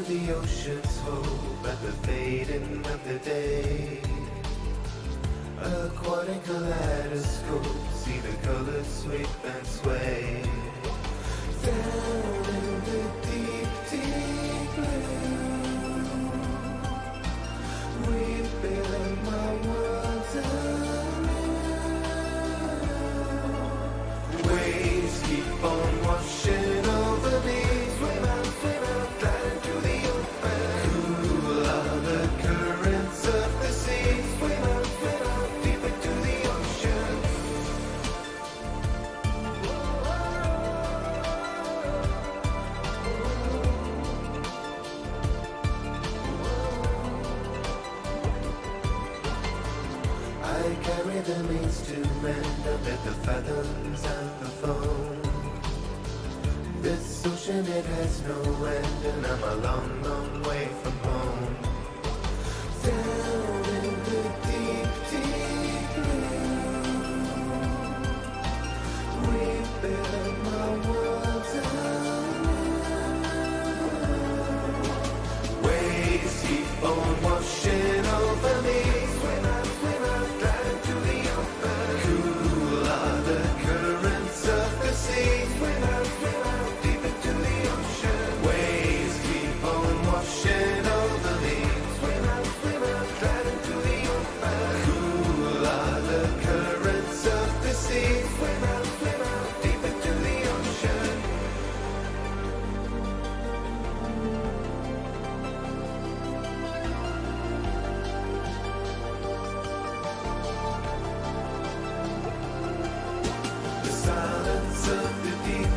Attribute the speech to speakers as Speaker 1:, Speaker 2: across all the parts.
Speaker 1: the ocean's hope at the fading of the day. Aquatic kaleidoscope, see the colors sweep and sway. Down in the deep, deep blue, we build my world anew. Waves keep on washing over me. Swim out, glide into the open. Cool are the currents of the sea. Swim out, deep into the ocean. I carry the means to mend amid the fathoms and the foam. This ocean, it has no end, and I'm a long, long way from home. Down in the deep, deep blue, we build my world anew. Waves keep on washing over me. Swim out, glide into the open. Cool are the currents of the sea. Swim out, deep into the ocean. Waves keep on washing over me. Swim out, glide into the open. Cool are the currents of the sea. Swim out, deep into the ocean. The silence of the deep,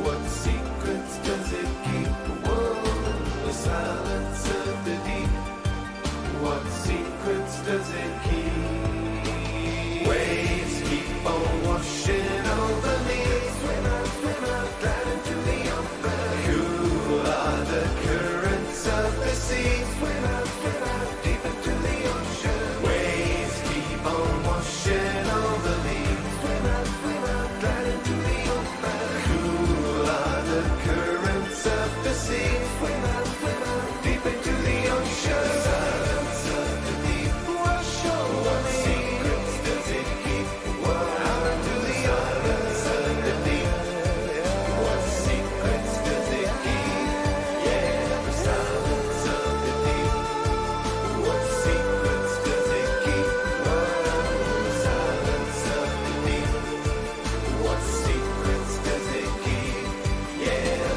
Speaker 1: what secrets does it keep? Whoa, the silence of the deep, what secrets does it keep? Waves keep on washing over me. Swim out, glide into the open. Cool are the currents of the sea. Swim out, deep into the ocean. Waves keep on washing over me. Swim out, glide into the open. Cool are the currents of the sea. Swim out, deep into the ocean. Silence of the deep, wash over me. What secrets does it keep? Out into the silence of the deep. What secrets does it keep? Yeah, the silence of the deep. What secrets does it keep? The silence of the deep. What secrets does it keep? Yeah.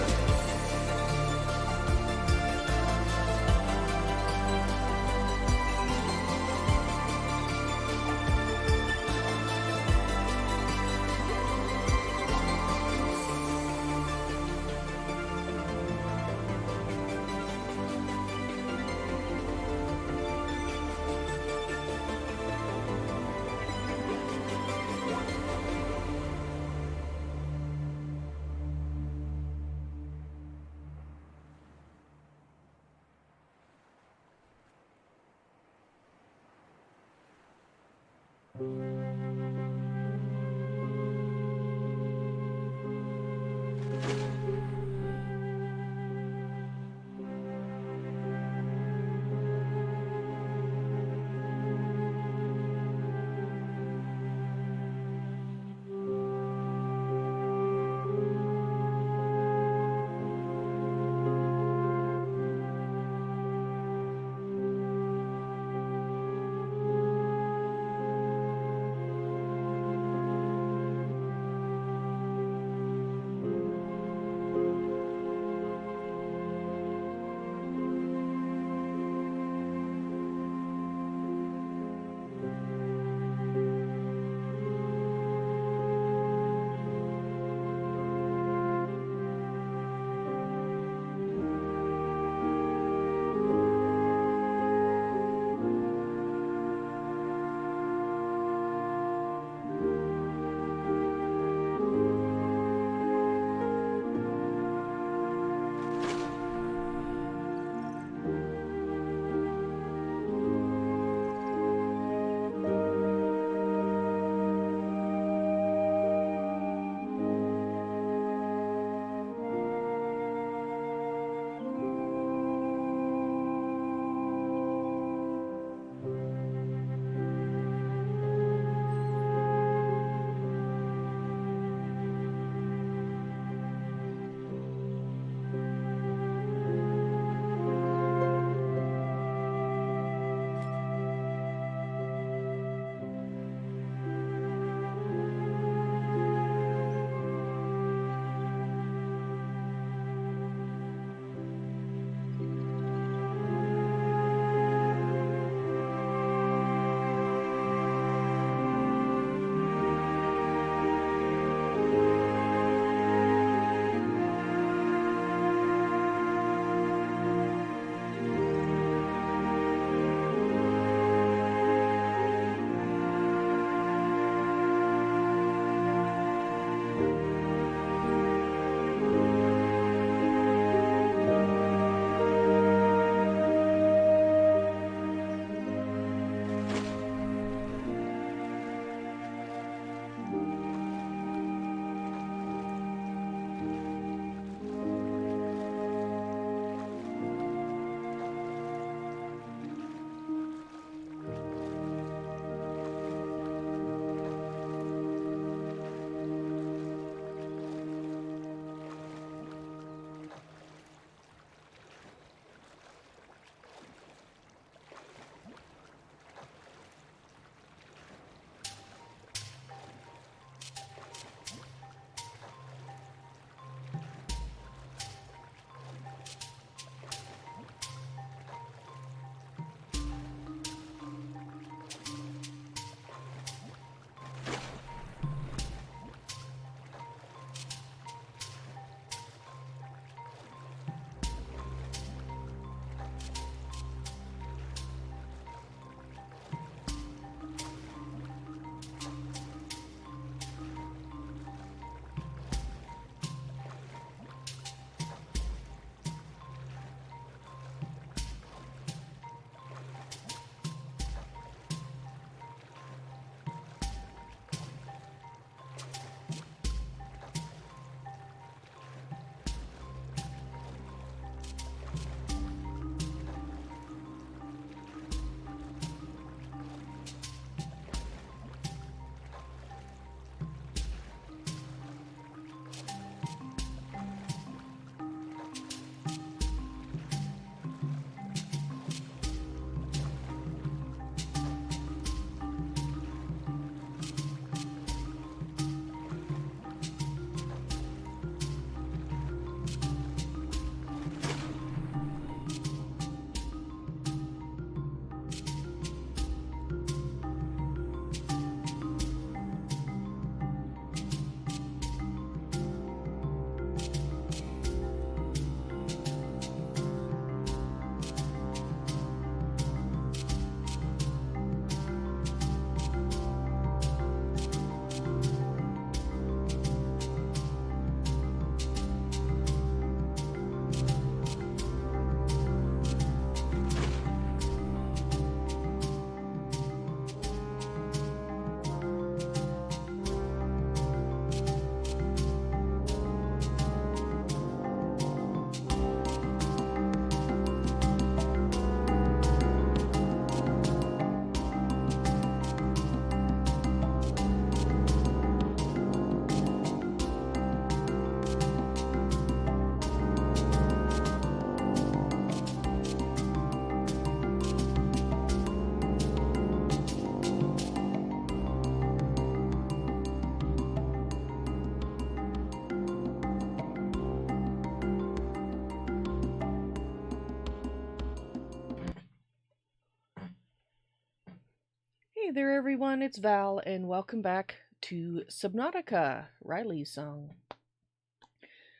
Speaker 2: there everyone, it's Val, and welcome back to Subnautica, Ryley's song.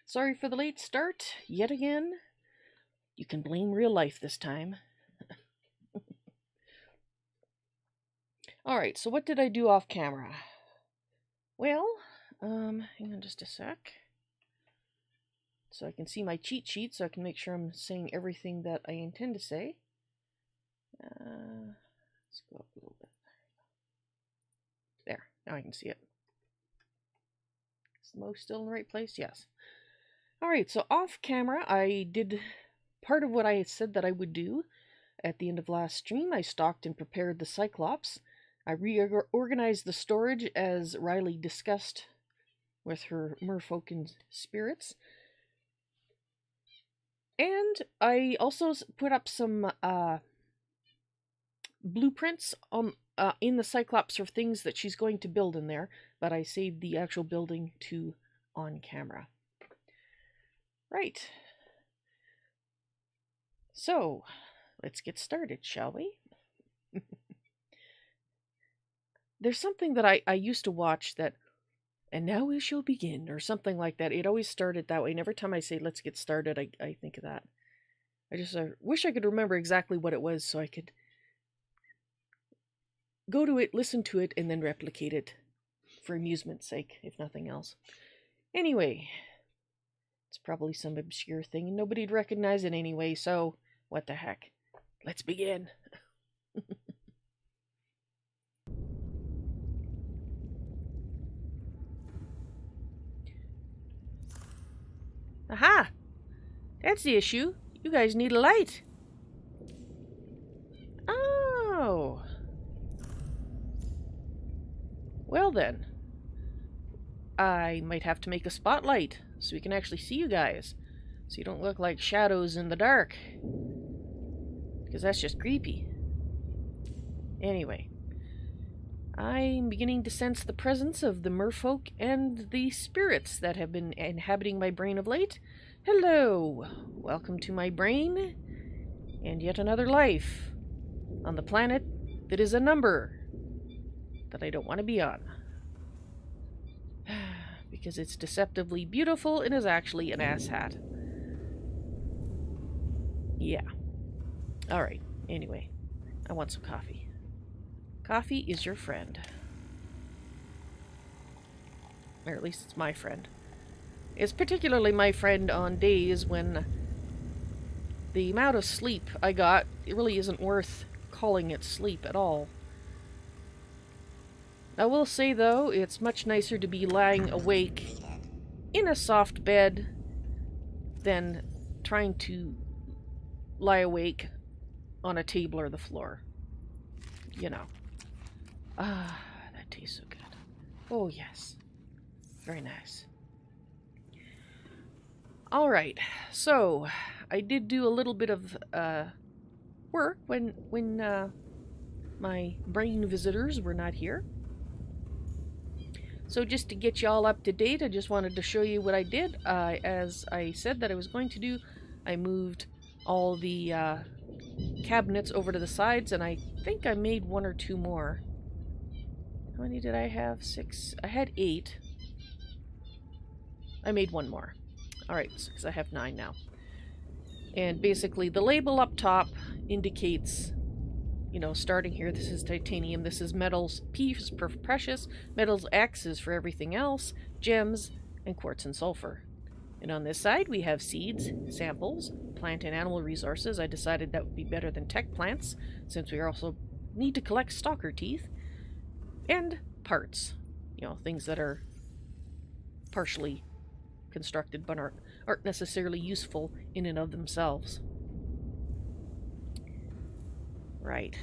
Speaker 2: Sorry for the late start, yet again. You can blame real life this time. Alright, so what did I do off camera? Well, hang on just a sec. So I can see my cheat sheet, so I can make sure I'm saying everything that I intend to say. Let's go up a little bit. There, now I can see it. Is the mouse still in the right place? Yes. Alright, so off camera, I did part of what I said that I would do at the end of last stream. I stocked and prepared the Cyclops. I reorganized the storage as Ryley discussed with her merfolk and spirits. And I also put up some blueprints on in the Cyclops for things that she's going to build in there, but I saved the actual building to on camera. Right. So, let's get started, shall we? There's something that I used to watch that, and now we shall begin, or something like that. It always started that way, and every time I say let's get started, I think of that. I just wish I could remember exactly what it was so I could go to it, listen to it, and then replicate it for amusement's sake, if nothing else. Anyway, it's probably some obscure thing, and nobody'd recognize it anyway, so what the heck. Let's begin. Aha! That's the issue. You guys need a light. Oh. Well then. I might have to make a spotlight so we can actually see you guys. So you don't look like shadows in the dark. Because that's just creepy. Anyway. I'm beginning to sense the presence of the merfolk and the spirits that have been inhabiting my brain of late. Hello! Welcome to my brain, and yet another life on the planet that is a number that I don't want to be on. Because it's deceptively beautiful and is actually an asshat. Yeah. Alright, anyway. I want some coffee. Coffee is your friend. Or at least it's my friend. It's particularly my friend on days when the amount of sleep I got, it really isn't worth calling it sleep at all. I will say though, it's much nicer to be lying awake in a soft bed than trying to lie awake on a table or the floor. You know. Ah, that tastes so good. Oh, yes. Very nice. Alright, so I did do a little bit of work when my brain visitors were not here. So just to get you all up to date, I just wanted to show you what I did. As I said that I was going to do, I moved all the cabinets over to the sides, and I think I made one or two more. How many did I have? 6. I had 8. I made one more. Alright, because I have 9 now. And basically, the label up top indicates, you know, starting here, this is titanium, this is metals, P is for precious, metals X is for everything else, gems, and quartz and sulfur. And on this side, we have seeds, samples, plant and animal resources. I decided that would be better than tech plants, since we also need to collect stalker teeth. And parts, you know, things that are partially constructed but aren't necessarily useful in and of themselves. Right.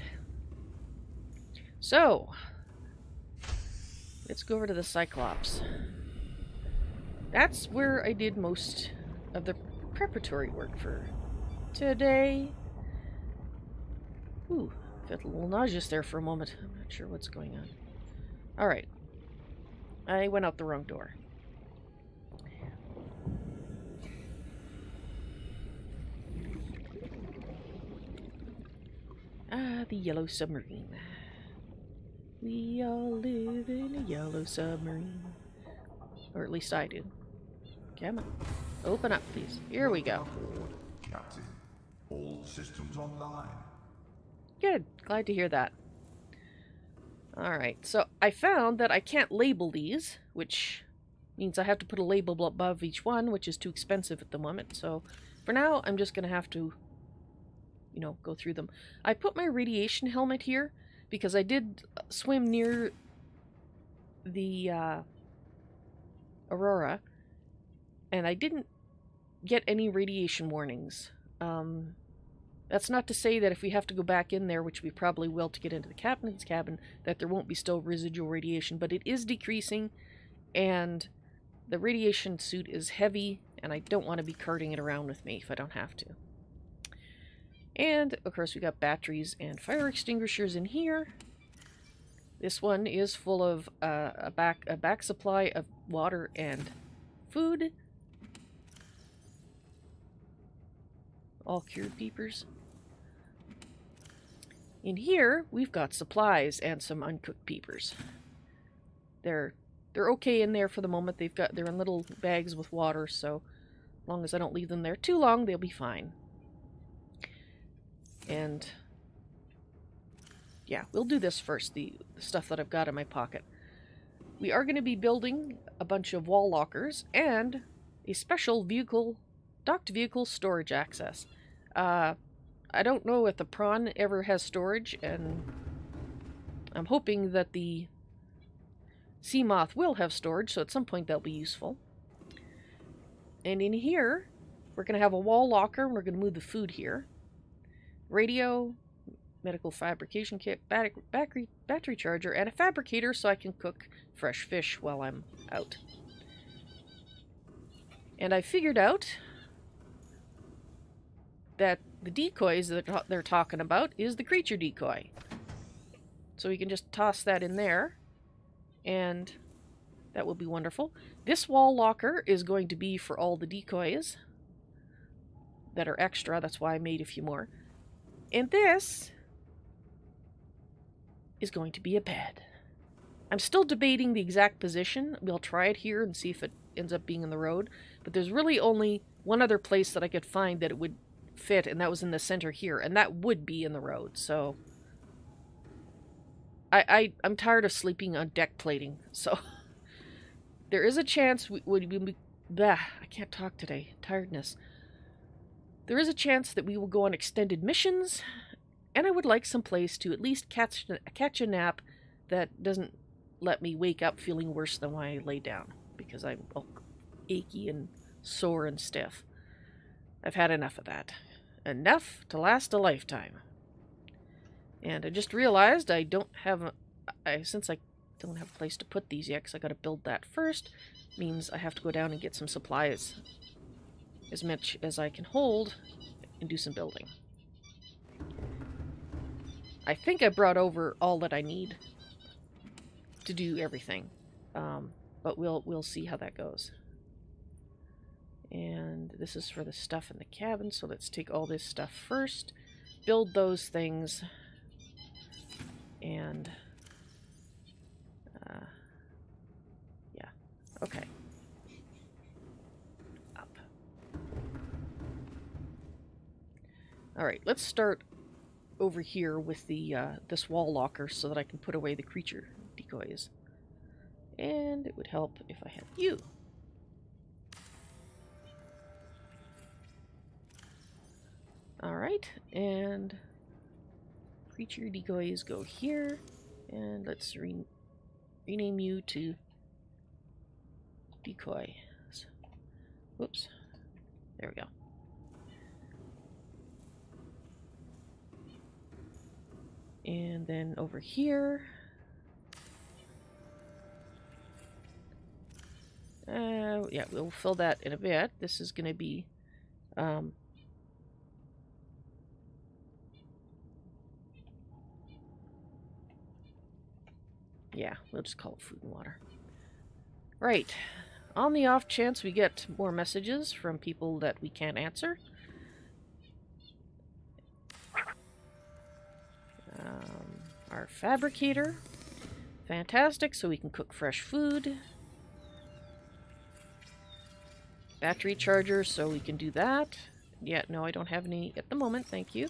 Speaker 2: So, let's go over to the Cyclops. That's where I did most of the preparatory work for today. Ooh, felt a little nauseous there for a moment. I'm not sure what's going on. Alright. I went out the wrong door. Ah, the yellow submarine. We all live in a yellow submarine. Or at least I do. Come on. Open up, please. Here we go.
Speaker 3: Aboard, Captain. All systems online.
Speaker 2: Good. Glad to hear that. Alright, so I found that I can't label these, which means I have to put a label above each one, which is too expensive at the moment. So for now, I'm just going to have to, you know, go through them. I put my radiation helmet here because I did swim near the Aurora, and I didn't get any radiation warnings. That's not to say that if we have to go back in there, which we probably will to get into the captain's cabin, that there won't be still residual radiation, but it is decreasing, and the radiation suit is heavy, and I don't want to be carting it around with me if I don't have to. And, of course, we got batteries and fire extinguishers in here. This one is full of a back supply of water and food. All cured peepers. In here, we've got supplies and some uncooked peepers. They're okay in there for the moment. They're in little bags with water, so as long as I don't leave them there too long, they'll be fine. And yeah, we'll do this first, the stuff that I've got in my pocket. We are going to be building a bunch of wall lockers and a special docked vehicle storage access. I don't know if the prawn ever has storage, and I'm hoping that the sea moth will have storage, so at some point that'll be useful. And in here, we're going to have a wall locker, and we're going to move the food here. Radio, medical fabrication kit, battery charger, and a fabricator so I can cook fresh fish while I'm out. And I figured out that the decoys that they're talking about is the creature decoy. So we can just toss that in there, and that will be wonderful. This wall locker is going to be for all the decoys that are extra. That's why I made a few more. And this is going to be a bed. I'm still debating the exact position. We'll try it here and see if it ends up being in the road. But there's really only one other place that I could find that it would fit, and that was in the center here, and that would be in the road. So I'm tired of sleeping on deck plating, so there is a chance I can't talk today. Tiredness. There is a chance that we will go on extended missions, and I would like some place to at least catch a nap that doesn't let me wake up feeling worse than when I lay down, because I'm all achy and sore and stiff. I've had enough of that. Enough to last a lifetime. And I just realized since I don't have a place to put these yet, because I got to build that first, means I have to go down and get some supplies, as much as I can hold, and do some building. I think I brought over all that I need to do everything, but we'll see how that goes. And this is for the stuff in the cabin, so let's take all this stuff first, build those things, and yeah, okay. Up. Alright, let's start over here with the this wall locker so that I can put away the creature decoys. And it would help if I had you. Alright, and creature decoys go here, and let's rename you to decoy. Whoops. There we go. And then over here, yeah, we'll fill that in a bit. This is going to be yeah, we'll just call it food and water. Right. On the off chance we get more messages from people that we can't answer, our fabricator Fantastic, so we can cook fresh food. Battery charger, so we can do that. Yeah, no, I don't have any at the moment, thank you.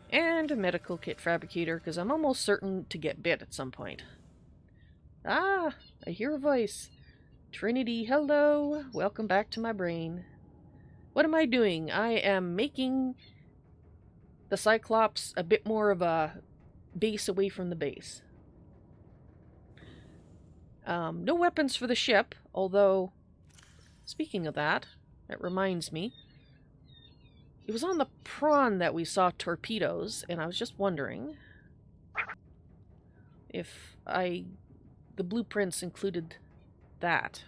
Speaker 2: And a medical kit fabricator, because I'm almost certain to get bit at some point. Ah, I hear a voice. Trinity, hello. Welcome back to my brain. What am I doing? I am making the Cyclops a bit more of a base away from the base. No weapons for the ship, although, speaking of that, that reminds me, it was on the prawn that we saw torpedoes, and I was just wondering if the blueprints included that.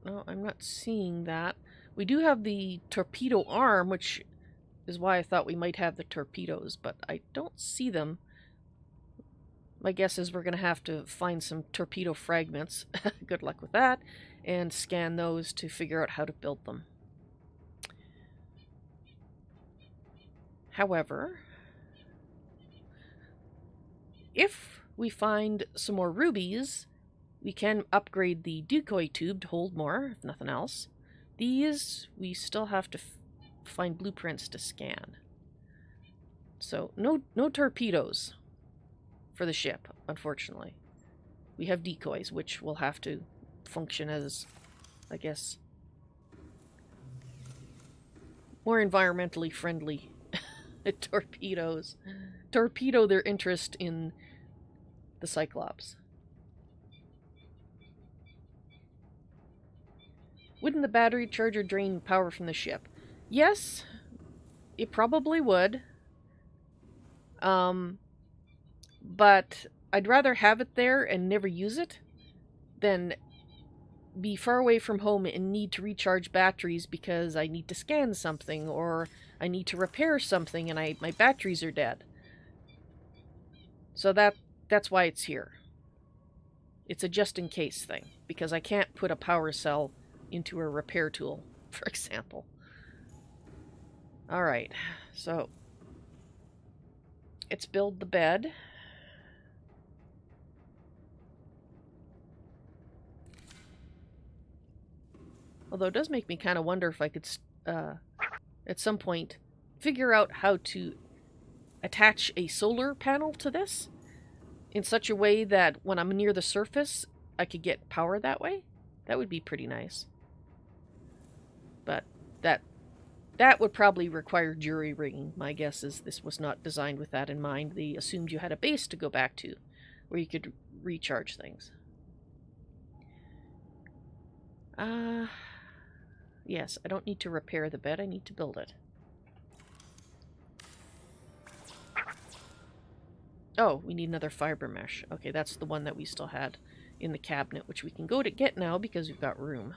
Speaker 2: No, I'm not seeing that. We do have the torpedo arm, which is why I thought we might have the torpedoes, but I don't see them. My guess is we're going to have to find some torpedo fragments, good luck with that, and scan those to figure out how to build them. However, if we find some more rubies, we can upgrade the decoy tube to hold more, if nothing else. These, we still have to find blueprints to scan. So, no torpedoes for the ship, unfortunately. We have decoys, which will have to function as, I guess, more environmentally friendly torpedoes. Torpedo their interest in the Cyclops. Wouldn't the battery charger drain power from the ship? Yes, it probably would. But I'd rather have it there and never use it than be far away from home and need to recharge batteries because I need to scan something or I need to repair something and my batteries are dead. So that's why it's here. It's a just-in-case thing, because I can't put a power cell into a repair tool, for example. Alright, so let's build the bed. Although it does make me kind of wonder if I could, at some point, figure out how to attach a solar panel to this in such a way that when I'm near the surface, I could get power that way. That would be pretty nice. But that would probably require jury rigging. My guess is this was not designed with that in mind. They assumed you had a base to go back to where you could recharge things. Yes, I don't need to repair the bed, I need to build it. Oh, we need another fiber mesh. Okay, that's the one that we still had in the cabinet, which we can go to get now because we've got room.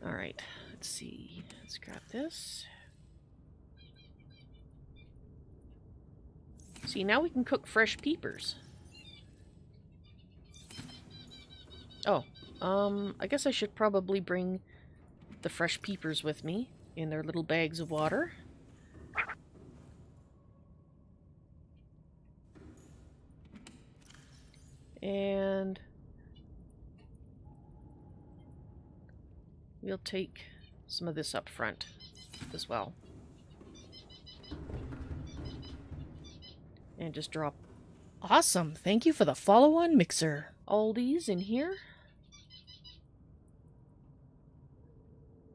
Speaker 2: Alright, let's see. Let's grab this. See, now we can cook fresh peepers. Oh, I guess I should probably bring the fresh peepers with me in their little bags of water. And we'll take some of this up front as well. And just drop
Speaker 4: Awesome. Thank you for the follow-on mixer.
Speaker 2: all these in here.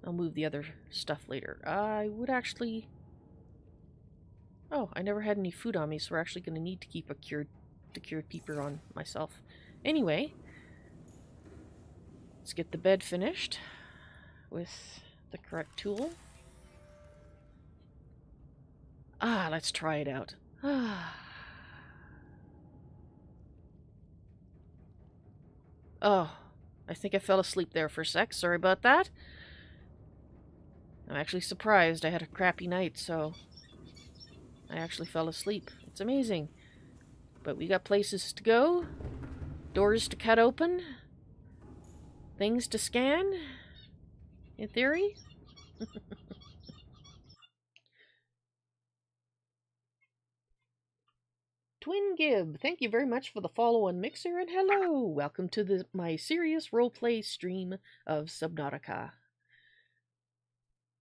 Speaker 2: I'll move the other stuff later. I would actually... Oh, I never had any food on me, so we're actually going to need to keep a cured peeper on myself. Anyway, let's get the bed finished with the correct tool. Let's try it out. Oh, I think I fell asleep there for a sec. Sorry about that. I'm actually surprised. I had a crappy night, so I actually fell asleep. It's amazing. But we got places to go, doors to cut open, things to scan, in theory. Twin Gib, thank you very much for the follow on Mixer, and hello! Welcome to my serious roleplay stream of Subnautica.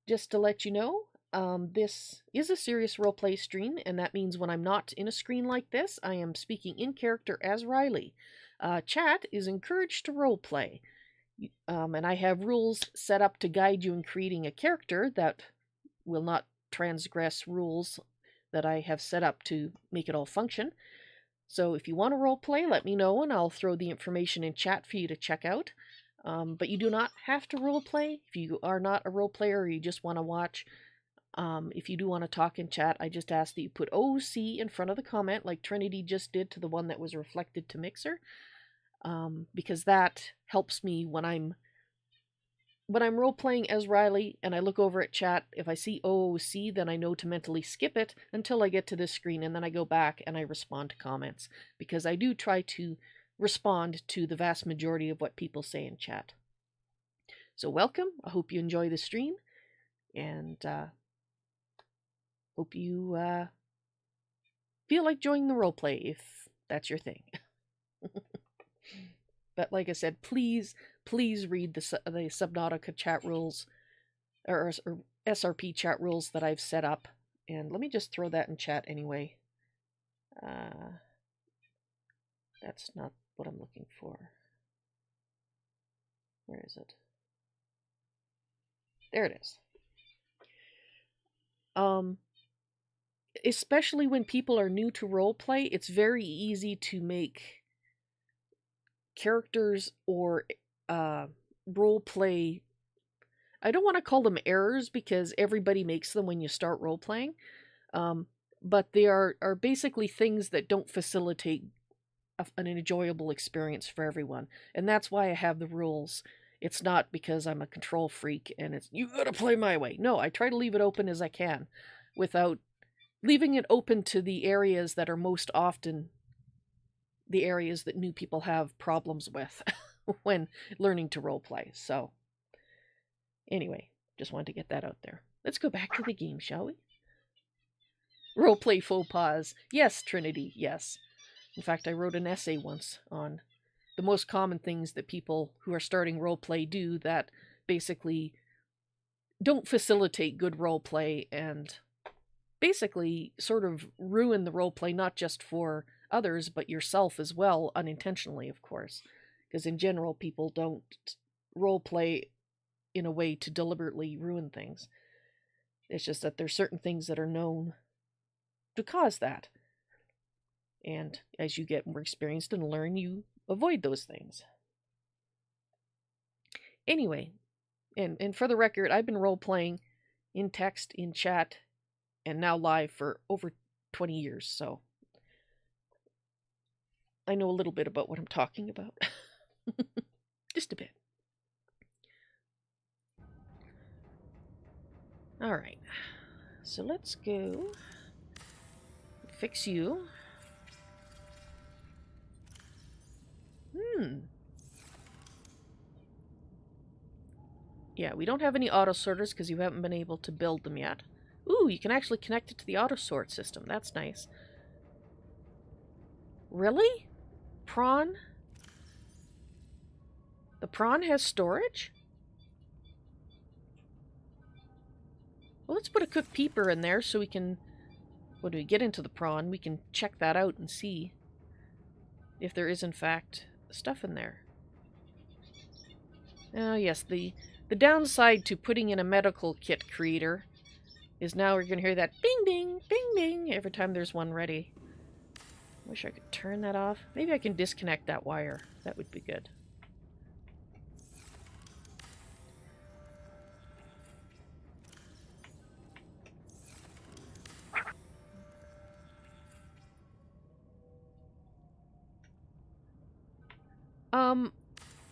Speaker 2: Just to let you know, this is a serious roleplay stream, and that means when I'm not in a screen like this, I am speaking in character as Ryley. Chat is encouraged to roleplay, and I have rules set up to guide you in creating a character that will not transgress rules that I have set up to make it all function. So if you want to roleplay, let me know and I'll throw the information in chat for you to check out. But you do not have to roleplay. If you are not a role player or you just want to watch, if you do want to talk in chat, I just ask that you put OC in front of the comment like Trinity just did to the one that was reflected to Mixer, because that helps me when I'm role-playing as Ryley and I look over at chat. If I see OOC, then I know to mentally skip it until I get to this screen, and then I go back and I respond to comments, because I do try to respond to the vast majority of what people say in chat. So welcome. I hope you enjoy the stream, and hope you feel like joining the roleplay if that's your thing. But like I said, please read the Subnautica chat rules, or SRP chat rules that I've set up. And let me just throw that in chat anyway. That's not what I'm looking for. Where is it? There it is. Especially when people are new to roleplay, it's very easy to make characters or roleplay. I don't want to call them errors because everybody makes them when you start roleplaying, but they are basically things that don't facilitate an enjoyable experience for everyone, and that's why I have the rules. It's not because I'm a control freak and it's you gotta play my way. No, I try to leave it open as I can, without leaving it open to the areas that are most often the areas that new people have problems with when learning to roleplay. So anyway, just wanted to get that out there. Let's go back to the game, shall we? Roleplay faux pas. Yes, Trinity, yes. In fact, I wrote an essay once on the most common things that people who are starting roleplay do that basically don't facilitate good roleplay and basically sort of ruin the roleplay, not just for others, but yourself as well, unintentionally, of course. Because in general, people don't roleplay in a way to deliberately ruin things. It's just that there's certain things that are known to cause that. And as you get more experienced and learn, you avoid those things. Anyway, and for the record, I've been role-playing in text, in chat, and now live for over 20 years, so I know a little bit about what I'm talking about. Just a bit. Alright, so let's go fix you. Yeah, we don't have any auto sorters because you haven't been able to build them yet. Ooh, you can actually connect it to the auto sort system. That's nice. Really? Prawn? The prawn has storage? Well, let's put a cooked peeper in there so we can... When we get into the prawn, we can check that out and see if there is, in fact, stuff in there. Oh, yes, the downside to putting in a medical kit creator is now we're going to hear that bing, bing, bing, bing every time there's one ready. Wish I could turn that off. Maybe I can disconnect that wire. That would be good.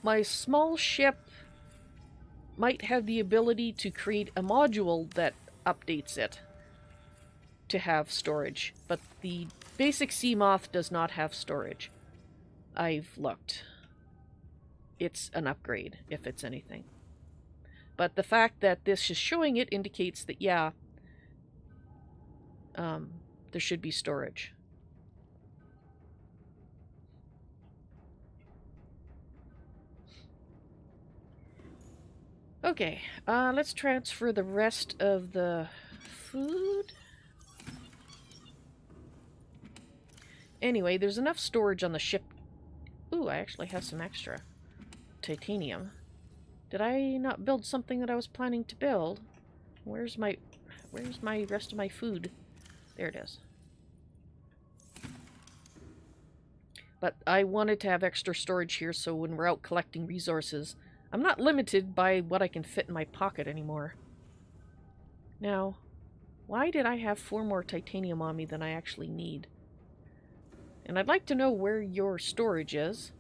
Speaker 2: My small ship might have the ability to create a module that updates it to have storage, but the basic Seamoth does not have storage. I've looked. It's an upgrade, if it's anything. But the fact that this is showing it indicates that, yeah, there should be storage. Okay, let's transfer the rest of the food. Anyway, there's enough storage on the ship. Ooh, I actually have some extra titanium. Did I not build something that I was planning to build? Where's my rest of my food? There it is. But I wanted to have extra storage here so when we're out collecting resources, I'm not limited by what I can fit in my pocket anymore. Now, why did I have 4 more titanium on me than I actually need? And I'd like to know where your storage is.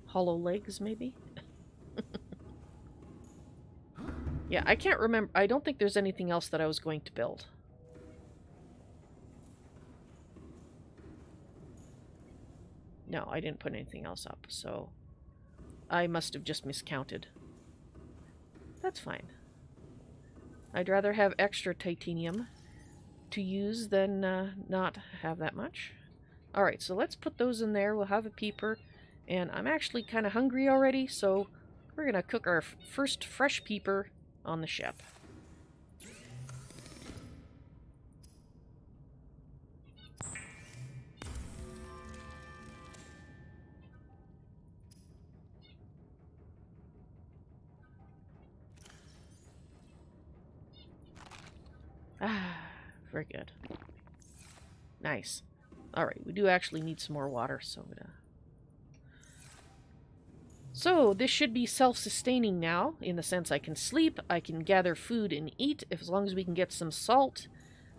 Speaker 2: Hollow legs, maybe? Yeah, I can't remember. I don't think there's anything else that I was going to build. No, I didn't put anything else up, so I must have just miscounted. That's fine. I'd rather have extra titanium to use than not have that much. Alright, so let's put those in there. We'll have a peeper. And I'm actually kind of hungry already, so we're going to cook our first fresh peeper on the ship. Ah, very good. Nice. Alright, we do actually need some more water, so So, this should be self-sustaining now, in the sense I can sleep, I can gather food and eat, as long as we can get some salt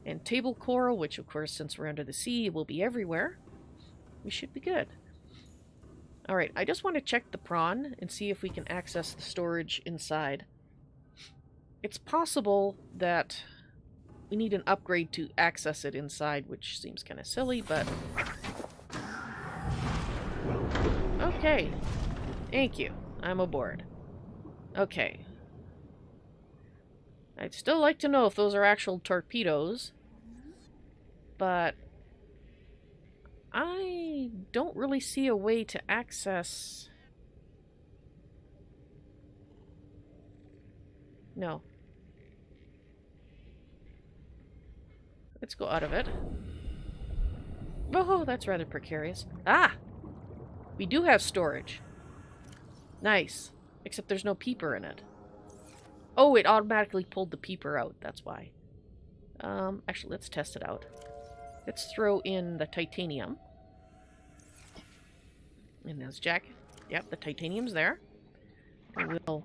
Speaker 2: and table coral, which of course, since we're under the sea, will be everywhere. We should be good. Alright, I just want to check the prawn and see if we can access the storage inside. It's possible that we need an upgrade to access it inside, which seems kind of silly, but... Okay. Thank you. I'm aboard. Okay. I'd still like to know if those are actual torpedoes, but I don't really see a way to access... No. Let's go out of it. Oh, that's rather precarious. Ah! We do have storage. Nice. Except there's no peeper in it. Oh, it automatically pulled the peeper out. That's why. Actually, let's test it out. Let's throw in the titanium. And there's Jack. Yep, the titanium's there. And we'll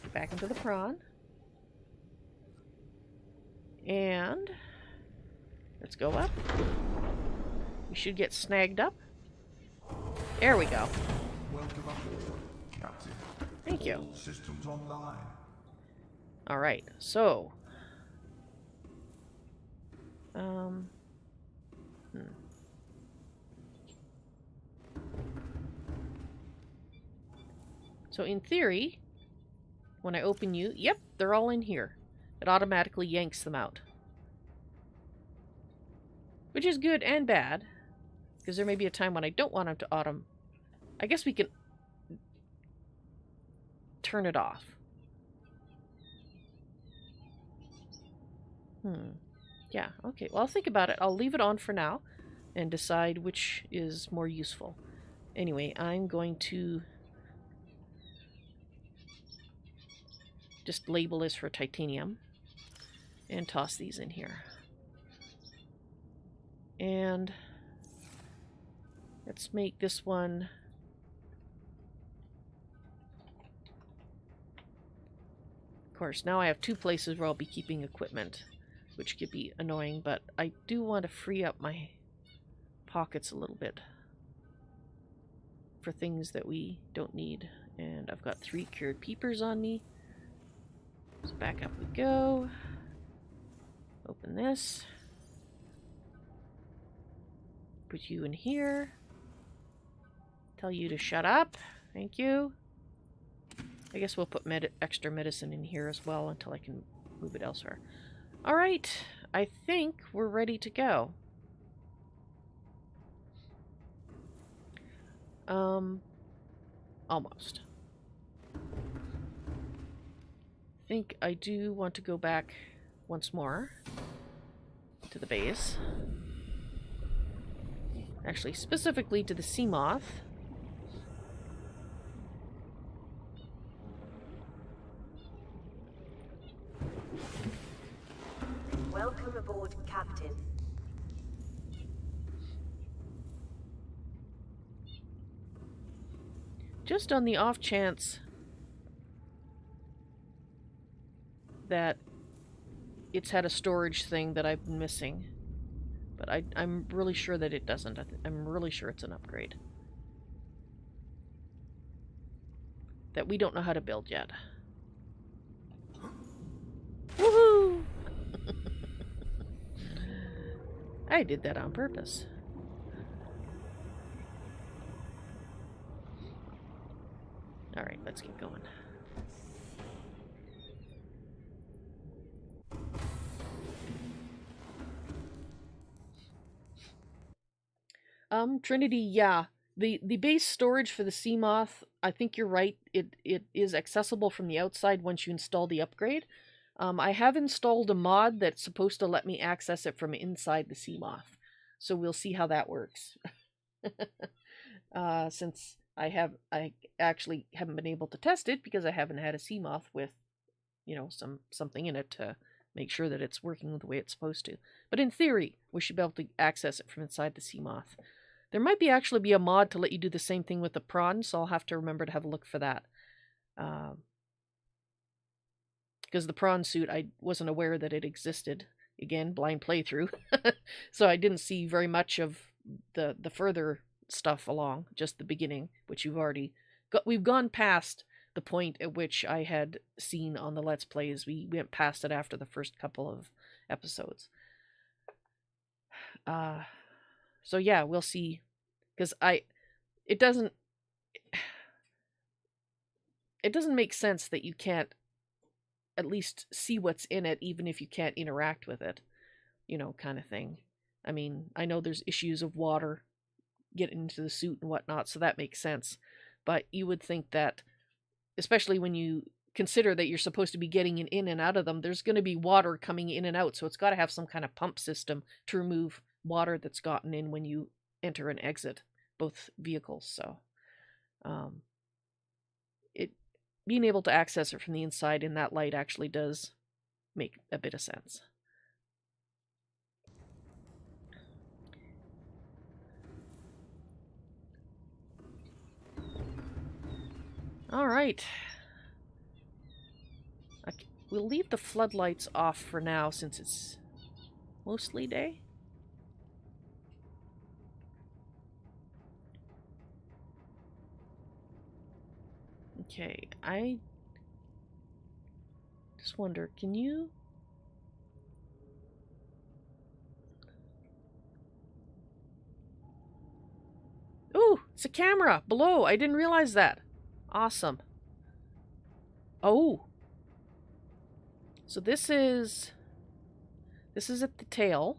Speaker 2: get back into the prawn. And let's go up. We should get snagged up. There we go.
Speaker 3: Welcome aboard, Captain.
Speaker 2: Thank you.
Speaker 3: All systems online.
Speaker 2: Alright, so... So in theory, when I open you, yep, they're all in here. It automatically yanks them out. Which is good and bad, because there may be a time when I don't want them to autumn. I guess we can turn it off. Yeah, okay. Well, I'll think about it. I'll leave it on for now and decide which is more useful. Anyway, I'm going to just label this for titanium and toss these in here. And let's make this one... Of course, now I have 2 places where I'll be keeping equipment. which could be annoying, but I do want to free up my pockets a little bit for things that we don't need. And I've got 3 cured peepers on me. So back up we go. Open this. Put you in here. Tell you to shut up. Thank you. I guess we'll put extra medicine in here as well until I can move it elsewhere. Alright, I think we're ready to go. Almost. I think I do want to go back once more to the base. Actually, specifically to the sea moth.
Speaker 5: Welcome aboard, Captain.
Speaker 2: Just on the off chance that it's had a storage thing that I've been missing. But I'm really sure that it doesn't. I'm really sure it's an upgrade that we don't know how to build yet. Woohoo! I did that on purpose. Alright, let's keep going. Trinity, yeah. The base storage for the sea moth, I think you're right. It is accessible from the outside once you install the upgrade. I have installed a mod that's supposed to let me access it from inside the sea moth. So we'll see how that works. Since I actually haven't been able to test it because I haven't had a sea moth with, you know, something in it to make sure that it's working the way it's supposed to. But in theory, we should be able to access it from inside the sea moth. There might actually be a mod to let you do the same thing with the prawn, so I'll have to remember to have a look for that. Because the prawn suit, I wasn't aware that it existed. Again, blind playthrough. So I didn't see very much of the further stuff along, just the beginning, which we've gone past the point at which I had seen on the Let's Plays. We went past it after the first couple of episodes. So yeah, we'll see. Because it doesn't make sense that you can't at least see what's in it, even if you can't interact with it, you know, kind of thing. I mean, I know there's issues of water getting into the suit and whatnot, so that makes sense. But you would think that, especially when you consider that you're supposed to be getting in and out of them, there's going to be water coming in and out, so it's got to have some kind of pump system to remove water that's gotten in when you enter and exit both vehicles. So being able to access it from the inside in that light actually does make a bit of sense. All right. We'll leave the floodlights off for now since it's mostly day. Okay, I just wonder, can you... Ooh, it's a camera below. I didn't realize that. Awesome. Oh. So this is at the tail.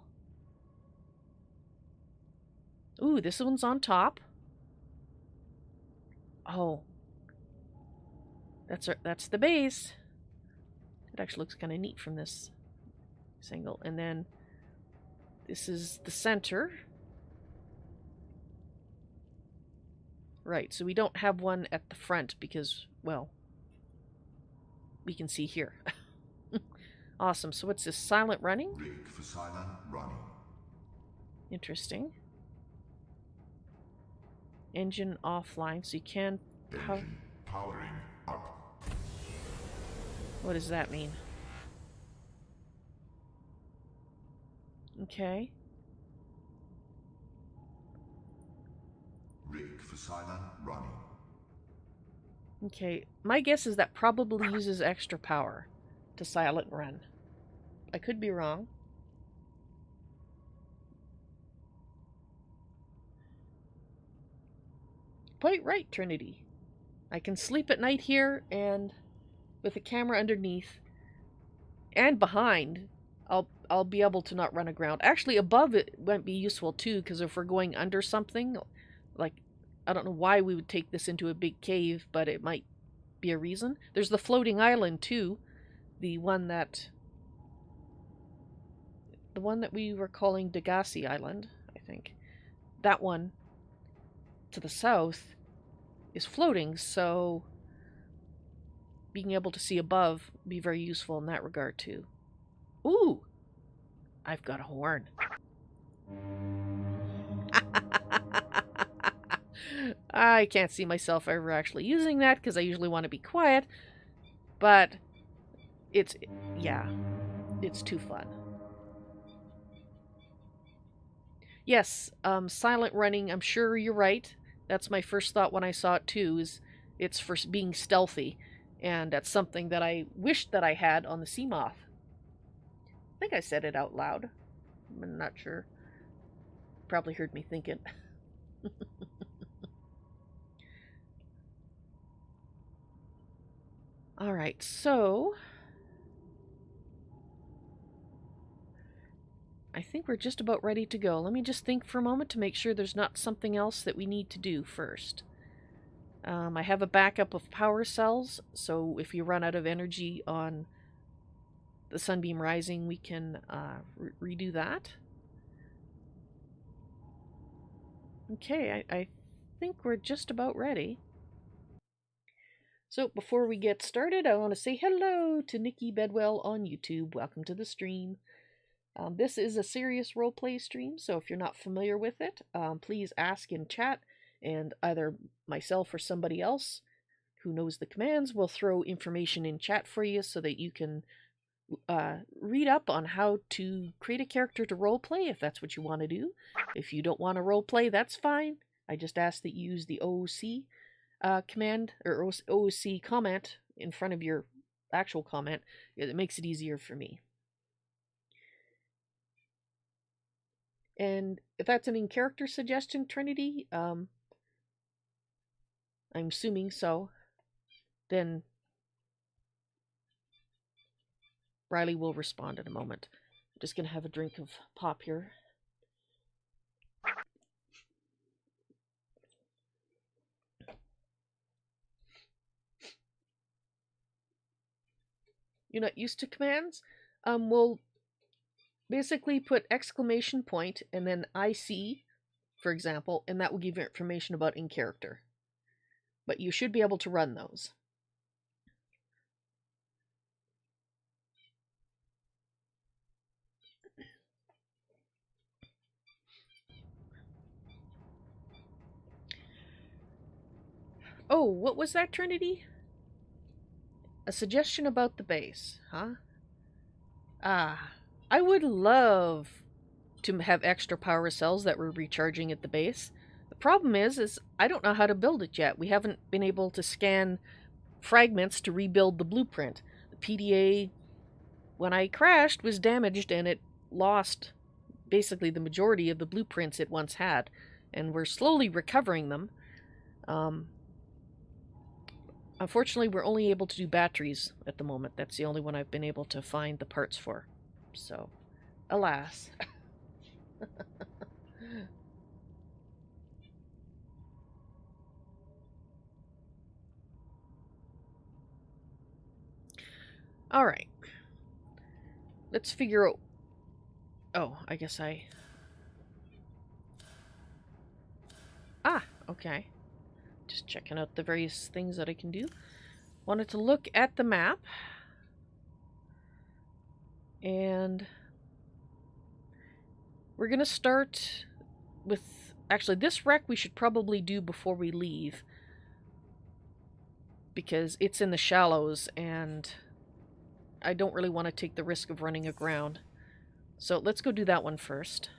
Speaker 2: Ooh, this one's on top. Oh. That's the base. It actually looks kind of neat from this angle. And then this is the center. Right, so we don't have one at the front because, well, we can see here. Awesome. So what's this? Silent running?
Speaker 3: Rig for silent running.
Speaker 2: Interesting. Engine offline, so you can...
Speaker 3: Engine powering up.
Speaker 2: What does that mean? Okay.
Speaker 3: Rig for silent running.
Speaker 2: Okay. My guess is that probably uses extra power to silent run. I could be wrong. Quite right, Trinity. I can sleep at night here and with a camera underneath and behind. I'll be able to not run aground. Actually, above it might be useful too, because if we're going under something, like, I don't know why we would take this into a big cave, but it might be a reason. There's the floating island too, the one that we were calling Degassi Island, I think. That one to the south is floating, so being able to see above would be very useful in that regard too. Ooh! I've got a horn. I can't see myself ever actually using that because I usually want to be quiet, but it's too fun. Yes, silent running, I'm sure you're right. That's my first thought when I saw it too, is it's for being stealthy, and that's something that I wished that I had on the sea moth. I think I said it out loud. I'm not sure. Probably heard me think it. Alright, so I think we're just about ready to go. Let me just think for a moment to make sure there's not something else that we need to do first. I have a backup of power cells, so if you run out of energy on the Sunbeam Rising, we can redo that. Okay, I think we're just about ready. So before we get started, I want to say hello to Nikki Bedwell on YouTube. Welcome to the stream. This is a serious roleplay stream, so if you're not familiar with it, please ask in chat, and either myself or somebody else who knows the commands will throw information in chat for you so that you can read up on how to create a character to roleplay if that's what you want to do. If you don't want to roleplay, that's fine. I just ask that you use the OOC command or OOC comment in front of your actual comment. It makes it easier for me. And if that's an in-character suggestion, Trinity, I'm assuming so, then Ryley will respond in a moment. I'm just going to have a drink of pop here. You're not used to commands? We'll basically put exclamation point and then IC, for example, and that will give you information about in character. But you should be able to run those. Oh, what was that, Trinity? A suggestion about the base, huh? Ah, I would love to have extra power cells that were recharging at the base. The problem is I don't know how to build it yet. We haven't been able to scan fragments to rebuild the blueprint. The PDA, when I crashed, was damaged and it lost basically the majority of the blueprints it once had. And we're slowly recovering them. Unfortunately, we're only able to do batteries at the moment. That's the only one I've been able to find the parts for. So, alas. Alright. Let's figure out... Oh, I guess I... Ah, okay. Just checking out the various things that I can do. Wanted to look at the map. And we're going to start with... Actually, this wreck we should probably do before we leave. Because it's in the shallows and I don't really want to take the risk of running aground. So let's go do that one first.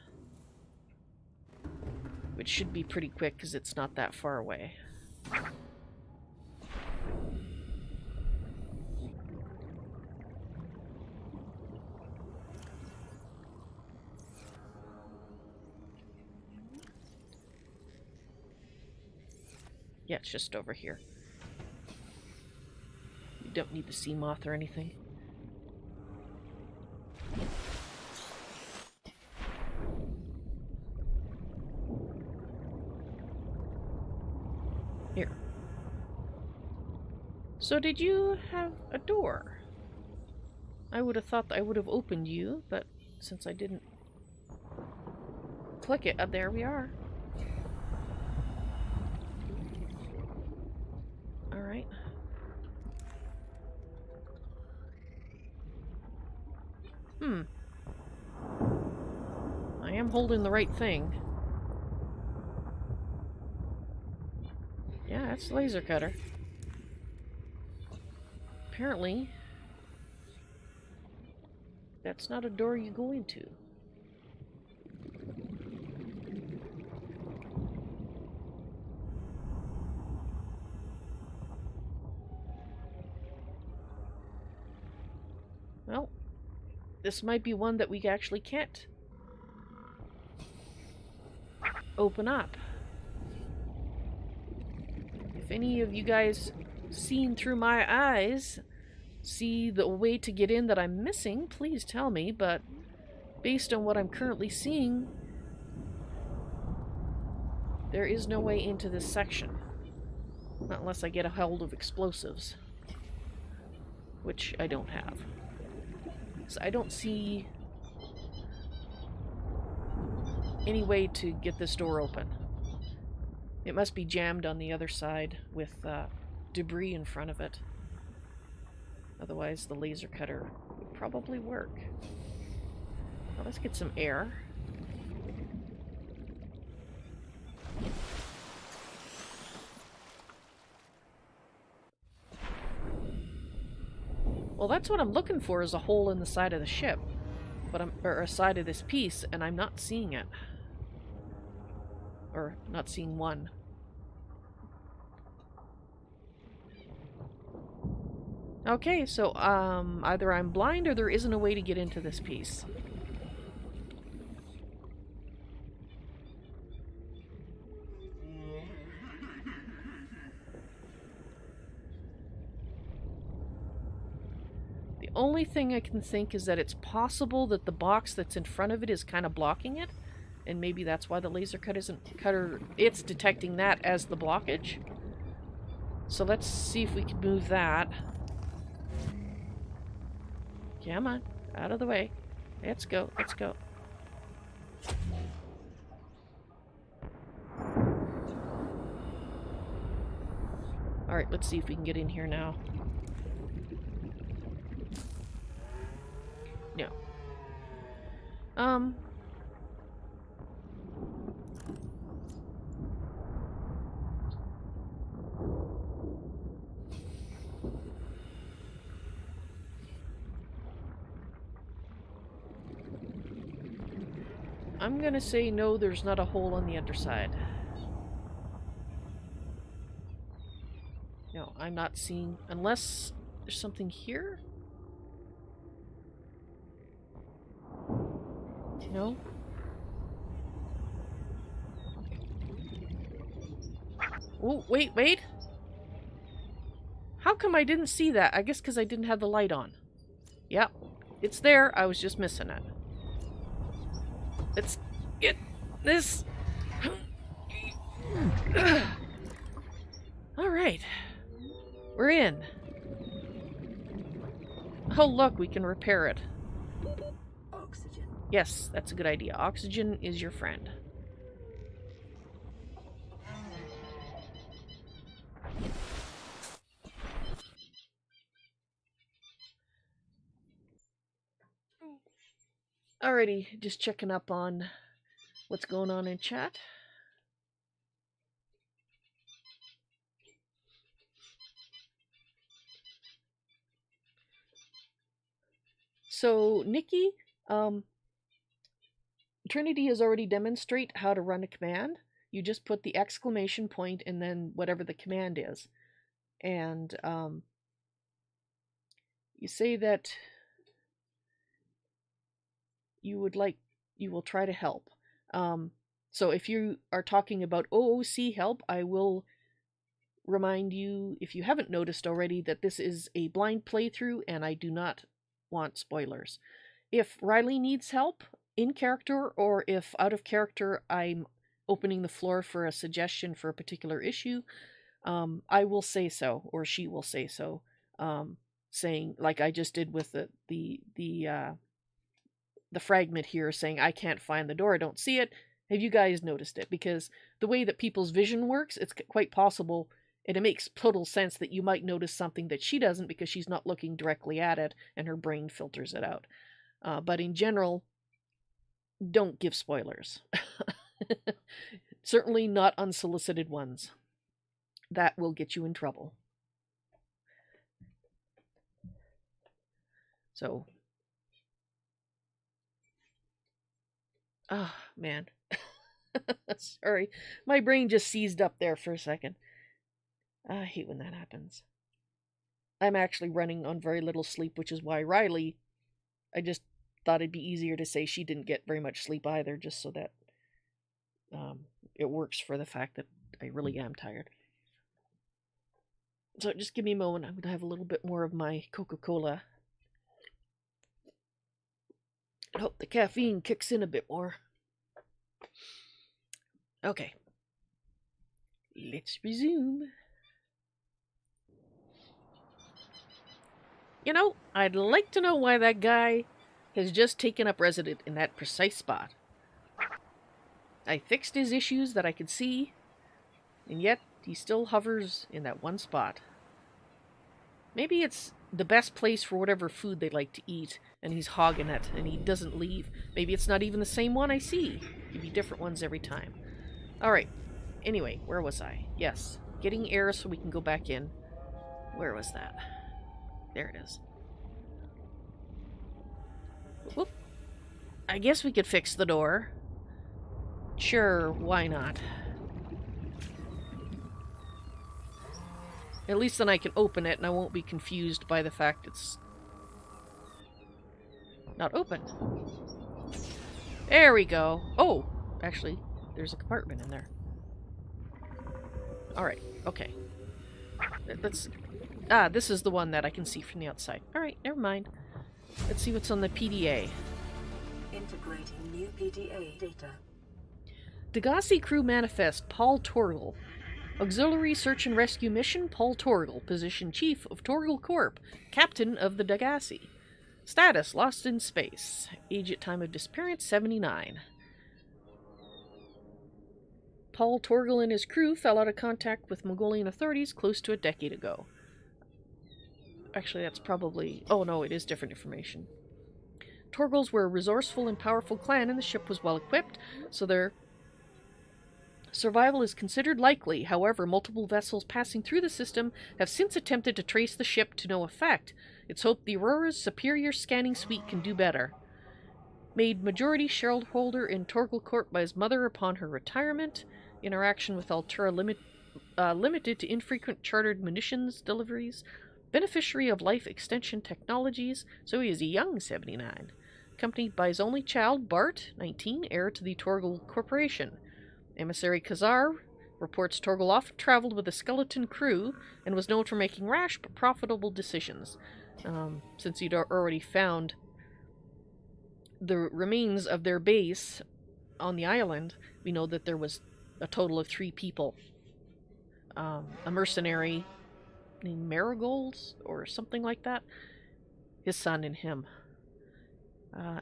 Speaker 2: Which should be pretty quick because it's not that far away. Yeah, it's just over here. You don't need the sea moth or anything. Here. So did you have a door? I would have thought that I would have opened you, but since I didn't click it, there we are. Alright. I am holding the right thing. Yeah, that's the laser cutter. Apparently, that's not a door you go into. Well, this might be one that we actually can't open up. If any of you guys seen through my eyes see the way to get in that I'm missing, please tell me, but based on what I'm currently seeing, there is no way into this section. Not unless I get a hold of explosives. Which I don't have. So I don't see any way to get this door open. It must be jammed on the other side with debris in front of it. Otherwise the laser cutter would probably work. Well, let's get some air. Well, that's what I'm looking for, is a hole in the side of the ship. But or a side of this piece, and I'm not seeing it. Or not seeing one. Okay, so either I'm blind or there isn't a way to get into this piece. The only thing I can think is that it's possible that the box that's in front of it is kind of blocking it, and maybe that's why the laser cutter it's detecting that as the blockage. So let's see if we can move that. Come on, out of the way. Let's go, let's go. Alright, let's see if we can get in here now. No. I'm gonna say no, there's not a hole on the underside. No, I'm not seeing... Unless there's something here? No? Oh, wait, wait! How come I didn't see that? I guess because I didn't have the light on. Yep, it's there. I was just missing it. Let's get this. Alright. We're in. Oh, look, we can repair it.
Speaker 5: Oxygen.
Speaker 2: Yes, that's a good idea. Oxygen is your friend. Alrighty, just checking up on what's going on in chat. So, Nikki, Trinity has already demonstrated how to run a command. You just put the exclamation point and then whatever the command is. And you say that you will try to help. So if you are talking about OOC help, I will remind you, if you haven't noticed already, that this is a blind playthrough and I do not want spoilers. If Ryley needs help in character, or if out of character I'm opening the floor for a suggestion for a particular issue, I will say so, or she will say so, saying, like I just did with the fragment here, saying I can't find the door, I don't see it. Have you guys noticed it? Because the way that people's vision works, it's quite possible, and it makes total sense that you might notice something that she doesn't because she's not looking directly at it and her brain filters it out. But in general, don't give spoilers. Certainly not unsolicited ones. That will get you in trouble. So. Ah, man. Sorry. My brain just seized up there for a second. I hate when that happens. I'm actually running on very little sleep, which is why Ryley, I just thought it'd be easier to say she didn't get very much sleep either, just so that it works for the fact that I really am tired. So just give me a moment. I'm going to have a little bit more of my Coca-Cola. I hope the caffeine kicks in a bit more. Okay. Let's resume. You know, I'd like to know why that guy has just taken up residence in that precise spot. I fixed his issues that I could see, and yet he still hovers in that one spot. Maybe it's the best place for whatever food they like to eat, and he's hogging it, and he doesn't leave. Maybe it's not even the same one I see. Could be different ones every time. Alright. Anyway, where was I? Yes. Getting air so we can go back in. Where was that? There it is. Whoop. I guess we could fix the door. Sure, why not? At least then I can open it and I won't be confused by the fact it's not open. There we go. Oh, actually, there's a compartment in there. Alright, okay. This is the one that I can see from the outside. Alright, never mind. Let's see what's on the PDA.
Speaker 5: Integrating new PDA data.
Speaker 2: Degassi Crew Manifest, Paul Torgal. Auxiliary Search and Rescue Mission, Paul Torgal. Position Chief of Torgal Corp. Captain of the Degassi. Status, lost in space. Age at time of disappearance, 79. Paul Torgal and his crew fell out of contact with Mongolian authorities close to a decade ago. Actually, that's probably... Oh no, it is different information. Torgals were a resourceful and powerful clan, and the ship was well equipped, so their survival is considered likely. However, multiple vessels passing through the system have since attempted to trace the ship to no effect. It's hoped the Aurora's superior scanning suite can do better. Made majority shareholder in Torgal Corp by his mother upon her retirement. Interaction with Altura limited to infrequent chartered munitions deliveries. Beneficiary of life extension technologies, so he is a young 79. Accompanied by his only child, Bart, 19, heir to the Torgal Corporation. Emissary Khazar reports Torgal often traveled with a skeleton crew and was known for making rash but profitable decisions. Since he'd already found the remains of their base on the island, we know that there was a total of 3 people. A mercenary named Marigold or something like that. His son and him.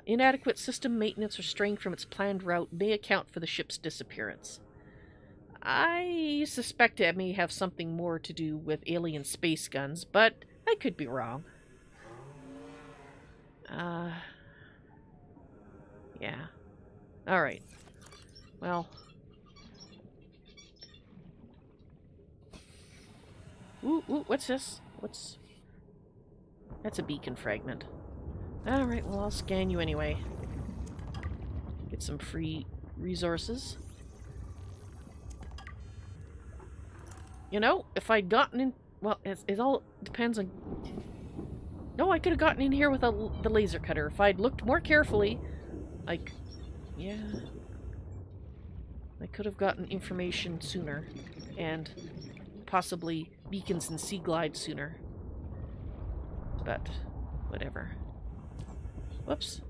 Speaker 2: Inadequate system maintenance or straying from its planned route may account for the ship's disappearance. I suspect it may have something more to do with alien space guns, but I could be wrong. Yeah. Alright. Well. Ooh, what's this? That's a beacon fragment. Alright, well, I'll scan you anyway. Get some free resources. You know, if I'd gotten in... Well, it all depends on... No, I could have gotten in here with the laser cutter. If I'd looked more carefully, like... Yeah... I could have gotten information sooner. And possibly beacons and sea glide sooner. But, whatever. Whoops.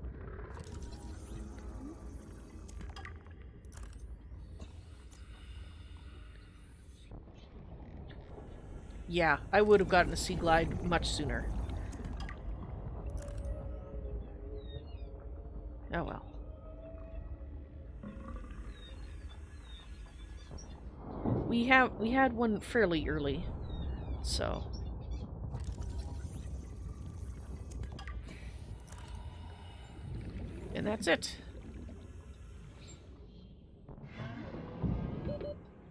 Speaker 2: Yeah, I would have gotten a sea glide much sooner. Oh well. We had one fairly early, so. And that's it.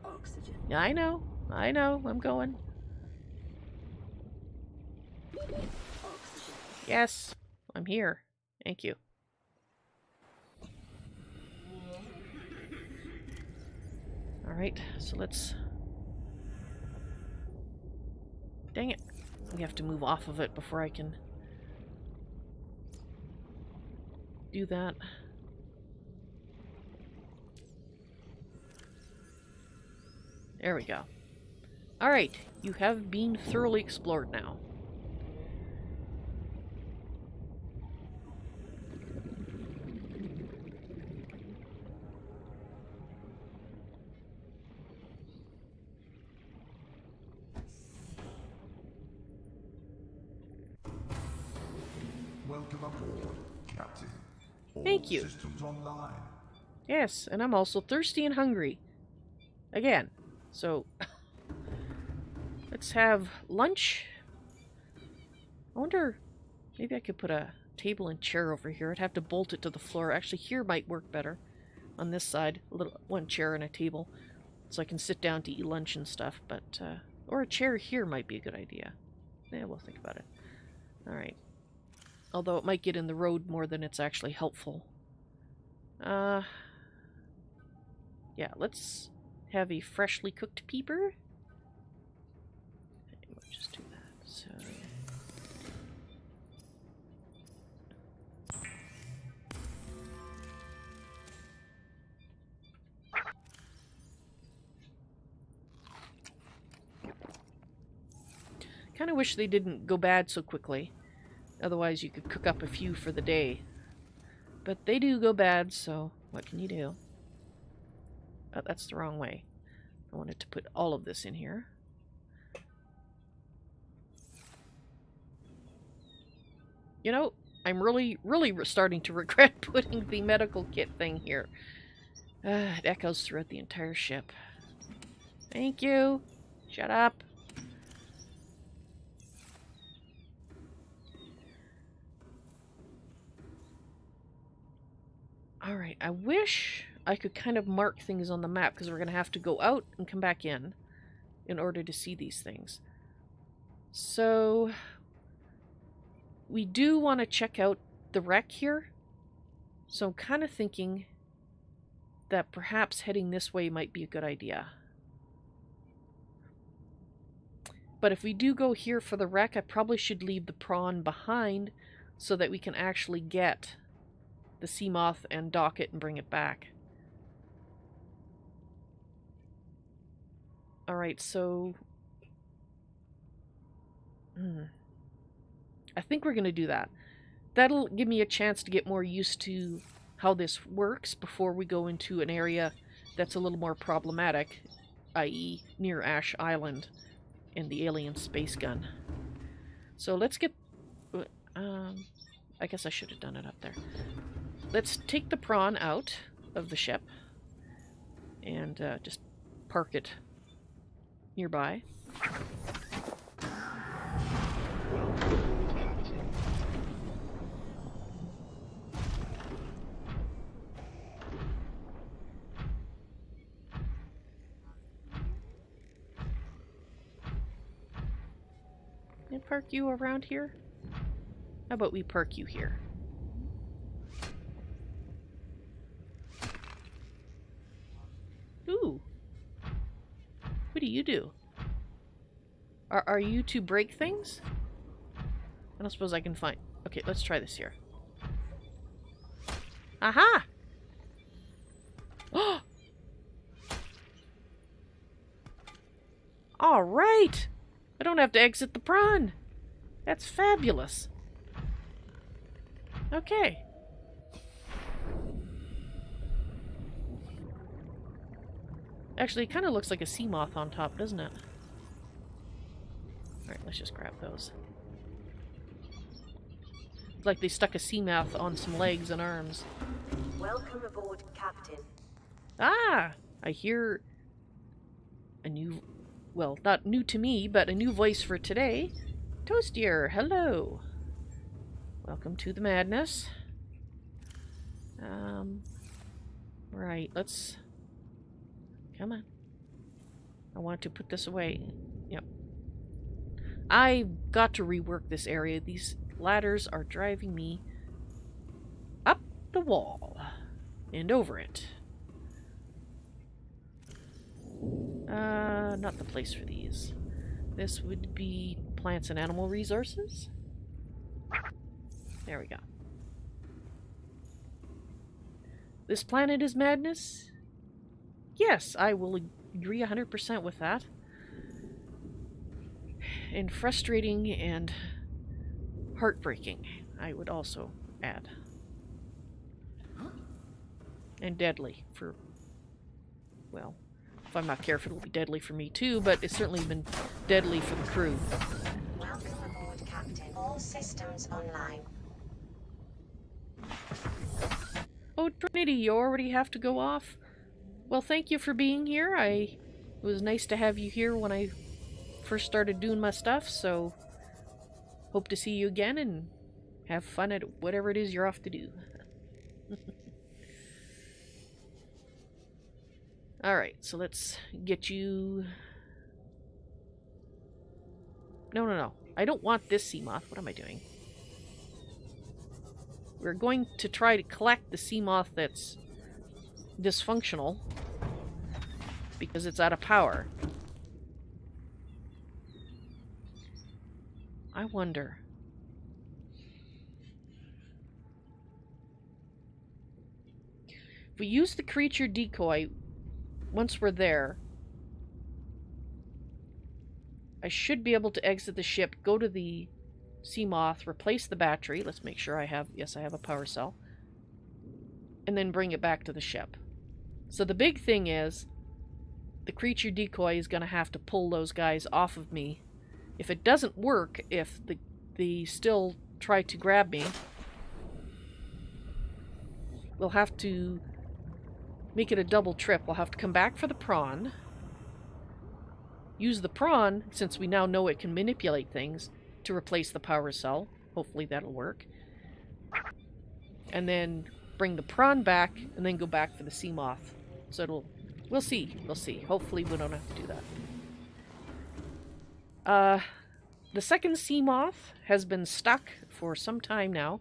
Speaker 5: Oxygen.
Speaker 2: Yeah, I know, I'm going.
Speaker 5: Oxygen.
Speaker 2: Yes, I'm here. Thank you. Alright, so let's... Dang it. We have to move off of it before I can do that. There we go. Alright, you have been thoroughly explored now.
Speaker 3: Welcome aboard, Captain. All
Speaker 2: Thank you.
Speaker 3: systems online.
Speaker 2: Yes, and I'm also thirsty and hungry. Again. So, let's have lunch. I wonder, maybe I could put a table and chair over here. I'd have to bolt it to the floor. Actually, here might work better. On this side, one chair and a table. So I can sit down to eat lunch and stuff. But, or a chair here might be a good idea. Yeah, we'll think about it. Alright. Although it might get in the road more than it's actually helpful. Yeah, let's have a freshly cooked peeper. Okay, we'll just do that. So... Kind of wish they didn't go bad so quickly. Otherwise you could cook up a few for the day. But they do go bad, so what can you do? Oh, that's the wrong way. I wanted to put all of this in here. You know, I'm really starting to regret putting the medical kit thing here. It echoes throughout the entire ship. Thank you. Shut up. Alright, I wish I could kind of mark things on the map, because we're going to have to go out and come back in order to see these things. So, we do want to check out the wreck here. So I'm kind of thinking that perhaps heading this way might be a good idea. But if we do go here for the wreck, I probably should leave the prawn behind so that we can actually get the sea moth and dock it and bring it back. Alright, so... I think we're going to do that. That'll give me a chance to get more used to how this works before we go into an area that's a little more problematic, i.e. near Ash Island and the alien space gun. So let's get... I guess I should have done it up there. Let's take the prawn out of the ship and just park it nearby. And park you around here? How about we park you here? What do you do? Are you to break things? I don't suppose I can find... Okay, let's try this here. Aha! Oh! Alright! I don't have to exit the prawn! That's fabulous! Okay. Actually, it kind of looks like a sea moth on top, doesn't it? Alright, let's just grab those. It's like they stuck a sea moth on some legs and arms.
Speaker 5: Welcome aboard, Captain.
Speaker 2: Ah! I hear a new... Well, not new to me, but a new voice for today. Toastier, hello! Welcome to the madness. Right, let's... Come on. I want to put this away. Yep. I've got to rework this area. These ladders are driving me up the wall and over it. Not the place for these. This would be plants and animal resources. There we go. This planet is madness? Yes, I will agree 100% with that. And frustrating and heartbreaking, I would also add. And deadly for... Well, if I'm not careful, it'll be deadly for me too, but it's certainly been deadly for the crew.
Speaker 5: Welcome aboard, Captain. All systems online.
Speaker 2: Oh, Trinity, you already have to go off? Well, thank you for being here. It was nice to have you here when I first started doing my stuff, so hope to see you again and have fun at whatever it is you're off to do. Alright, so let's get you... No. I don't want this sea moth. What am I doing? We're going to try to collect the sea moth that's dysfunctional because it's out of power. I wonder. If we use the creature decoy, once we're there, I should be able to exit the ship, go to the sea moth, replace the battery. Let's make sure I have... Yes, I have a power cell. And then bring it back to the ship. So the big thing is, the creature decoy is going to have to pull those guys off of me. If it doesn't work, if they still try to grab me, we'll have to make it a double trip. We'll have to come back for the prawn, use the prawn, since we now know it can manipulate things, to replace the power cell. Hopefully that'll work. And then bring the prawn back, and then go back for the sea moth. So it'll... We'll see. We'll see. Hopefully we don't have to do that. The second sea moth has been stuck for some time now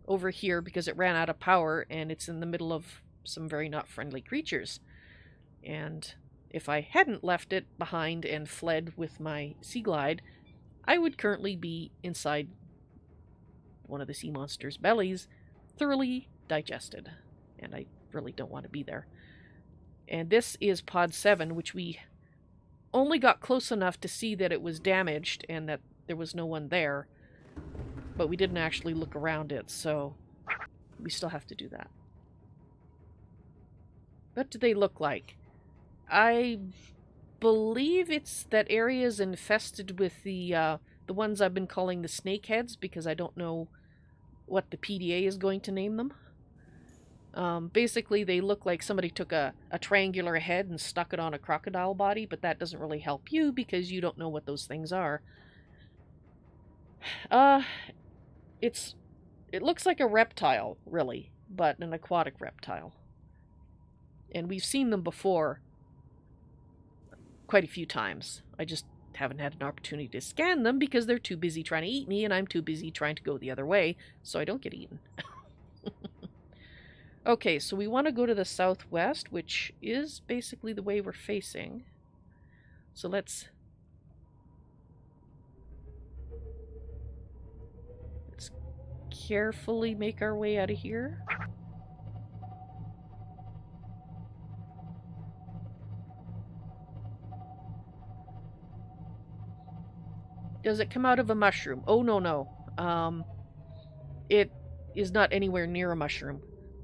Speaker 2: over here because it ran out of power, and it's in the middle of some very not friendly creatures. And if I hadn't left it behind and fled with my sea glide, I would currently be inside one of the sea monster's bellies, thoroughly digested. And I really don't want to be there. And this is Pod 7, which we only got close enough to see that it was damaged and that there was no one there. But we didn't actually look around it, so we still have to do that. What do they look like? I believe it's that area is infested with the ones I've been calling the snakeheads, because I don't know what the PDA is going to name them. Basically, they look like somebody took a triangular head and stuck it on a crocodile body, but that doesn't really help you because you don't know what those things are. It looks like a reptile, really, but an aquatic reptile. And we've seen them before quite a few times. I just haven't had an opportunity to scan them because they're too busy trying to eat me, and I'm too busy trying to go the other way, so I don't get eaten. Okay, so we want to go to the southwest, which is basically the way we're facing. So let's carefully make our way out of here. Does it come out of a mushroom? Oh, no, no. It is not anywhere near a mushroom.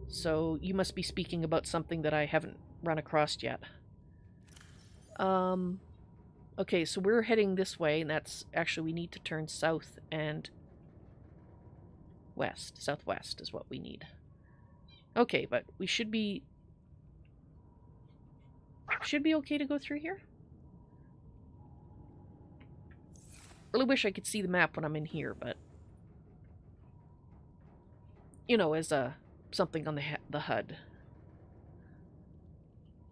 Speaker 2: So you must be speaking about something that I haven't run across yet. Okay, so we're heading this way, and that's actually, we need to turn south and west. Southwest is what we need. Okay, but we should be okay to go through here. Really wish I could see the map when I'm in here, but you know, as something on the HUD.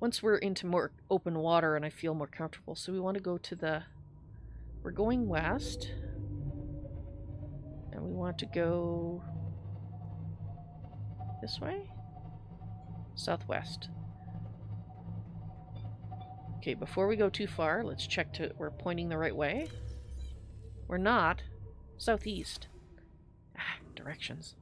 Speaker 2: Once we're into more open water and I feel more comfortable, so we want to go to the... We're going west. And we want to go... this way? Southwest. Okay, before we go too far, let's check we're pointing the right way. We're not. Southeast. Ah, directions.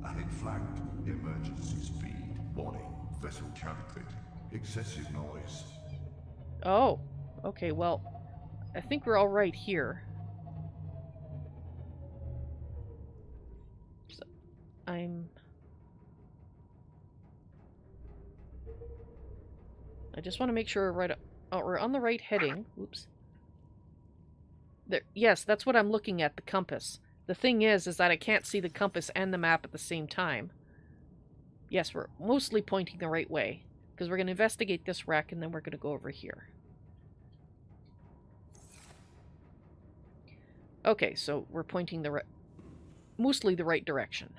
Speaker 3: Ahead flagged. Emergency speed. Warning. Vessel counterfeit. Excessive noise.
Speaker 2: Oh. Okay, well, I think we're all right here. So, I just want to make sure we're on the right heading. Oops. There. Yes, that's what I'm looking at, the compass. The thing is that I can't see the compass and the map at the same time. Yes, we're mostly pointing the right way, because we're going to investigate this wreck, and then we're going to go over here. Okay, so we're pointing mostly the right direction.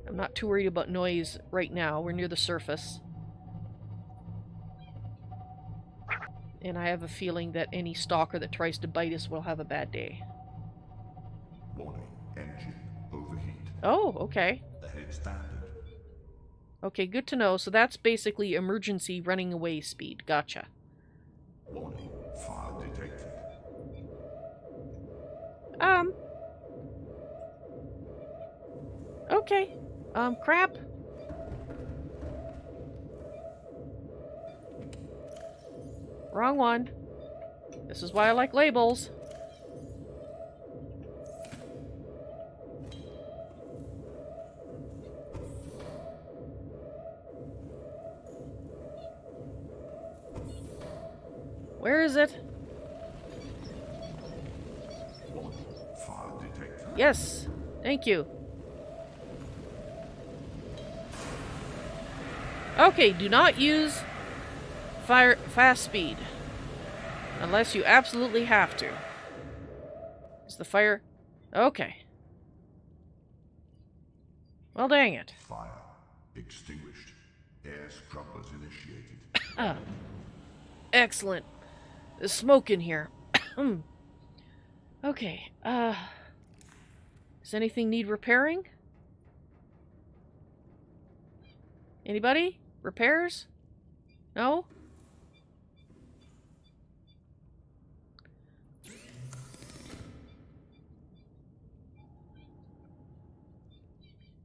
Speaker 2: I'm not too worried about noise right now. We're near the surface. And I have a feeling that any stalker that tries to bite us will have a bad day.
Speaker 3: Warning. Engine overheat.
Speaker 2: Oh, okay.
Speaker 3: Ahead standard.
Speaker 2: Okay, good to know. So that's basically emergency running away speed. Gotcha.
Speaker 3: Warning. Fire detected.
Speaker 2: Okay. Crap. Wrong one. This is why I like labels. Where is it?
Speaker 3: Fire detected.
Speaker 2: Yes. Thank you. Okay, do not use fast speed. Unless you absolutely have to. Is the fire... Okay. Well, dang it.
Speaker 3: Fire extinguished. Air scrubbers initiated.
Speaker 2: Excellent. There's smoke in here. Okay, does anything need repairing? Anybody? Repairs? No?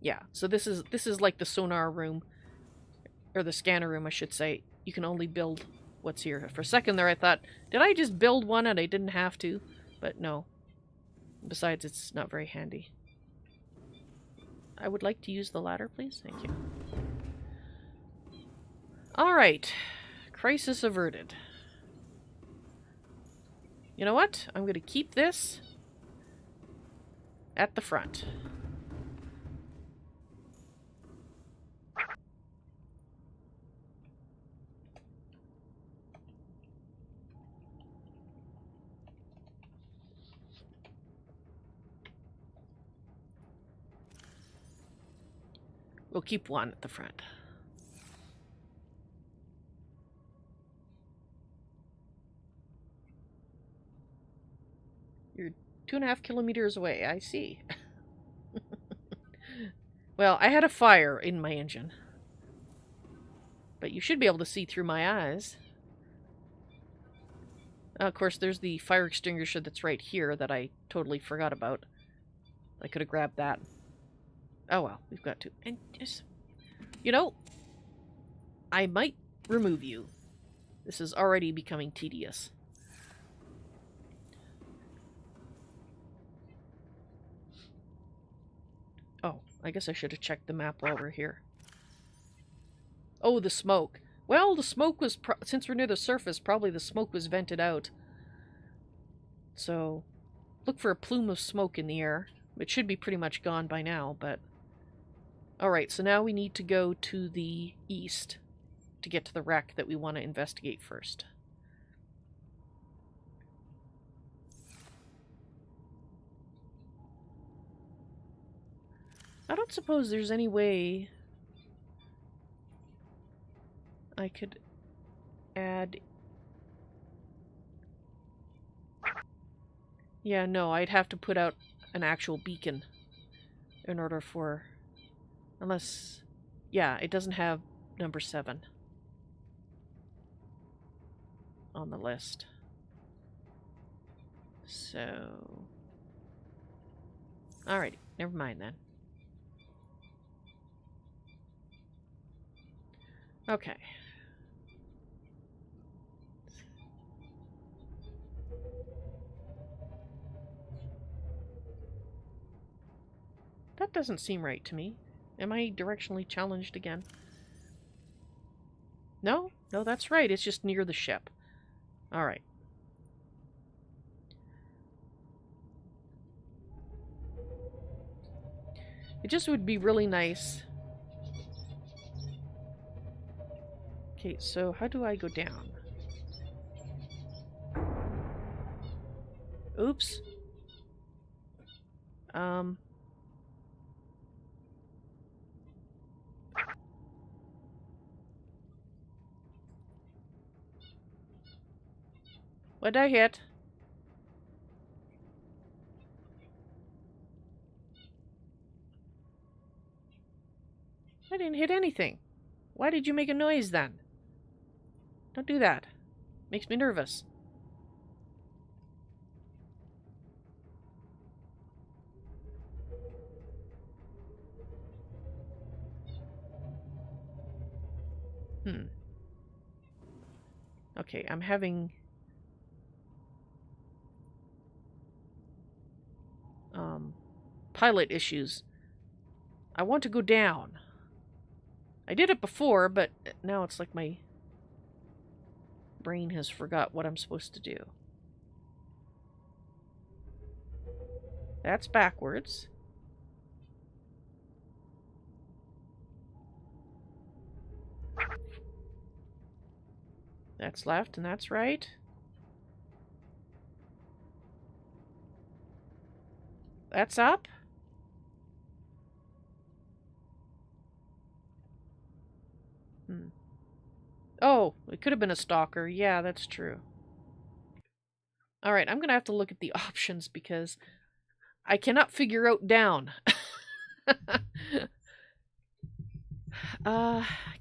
Speaker 2: Yeah, so this is like the sonar room, or the scanner room, I should say. You can only build what's here. For a second there I thought, did I just build one and I didn't have to? But no. Besides, it's not very handy. I would like to use the ladder, please. Thank you. Alright. Crisis averted. You know what? I'm going to keep this at the front. We'll keep one at the front. 2.5 kilometers away. I see. Well, I had a fire in my engine. But you should be able to see through my eyes. Of course, there's the fire extinguisher that's right here that I totally forgot about. I could have grabbed that. Oh well, we've got to. And just, you know, I might remove you. This is already becoming tedious. Oh, I guess I should have checked the map while we're here. Oh, the smoke. Well, the smoke was, since we're near the surface, probably the smoke was vented out. So, look for a plume of smoke in the air. It should be pretty much gone by now, but... Alright, so now we need to go to the east to get to the wreck that we want to investigate first. I don't suppose there's any way I could add... Yeah, no, I'd have to put out an actual beacon in order for... Unless... Yeah, it doesn't have number 7 on the list. So... Alrighty, never mind then. Okay. That doesn't seem right to me. Am I directionally challenged again? No? No, that's right. It's just near the ship. Alright. It just would be really nice. Okay, so how do I go down? Oops. What'd I hit? I didn't hit anything. Why did you make a noise then? Don't do that. Makes me nervous. Okay, I'm having... pilot issues. I want to go down. I did it before, but now it's like my brain has forgot what I'm supposed to do. That's backwards. That's left and that's right. That's up. Oh, it could have been a stalker. Yeah, that's true. Alright, I'm gonna have to look at the options because I cannot figure out down.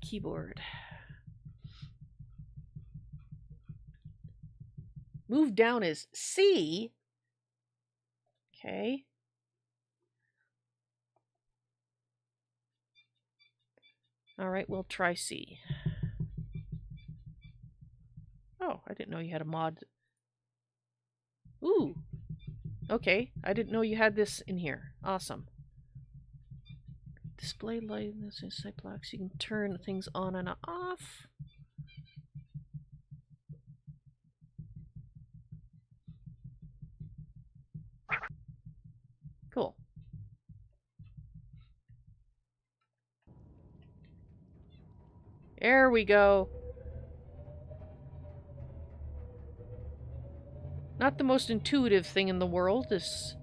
Speaker 2: Keyboard. Move down is C. Okay. Alright, we'll try C. Oh, I didn't know you had a mod. Ooh. Okay, I didn't know you had this in here. Awesome. Display light in this inside blocks. You can turn things on and off. Cool. There we go. Not the most intuitive thing in the world. This...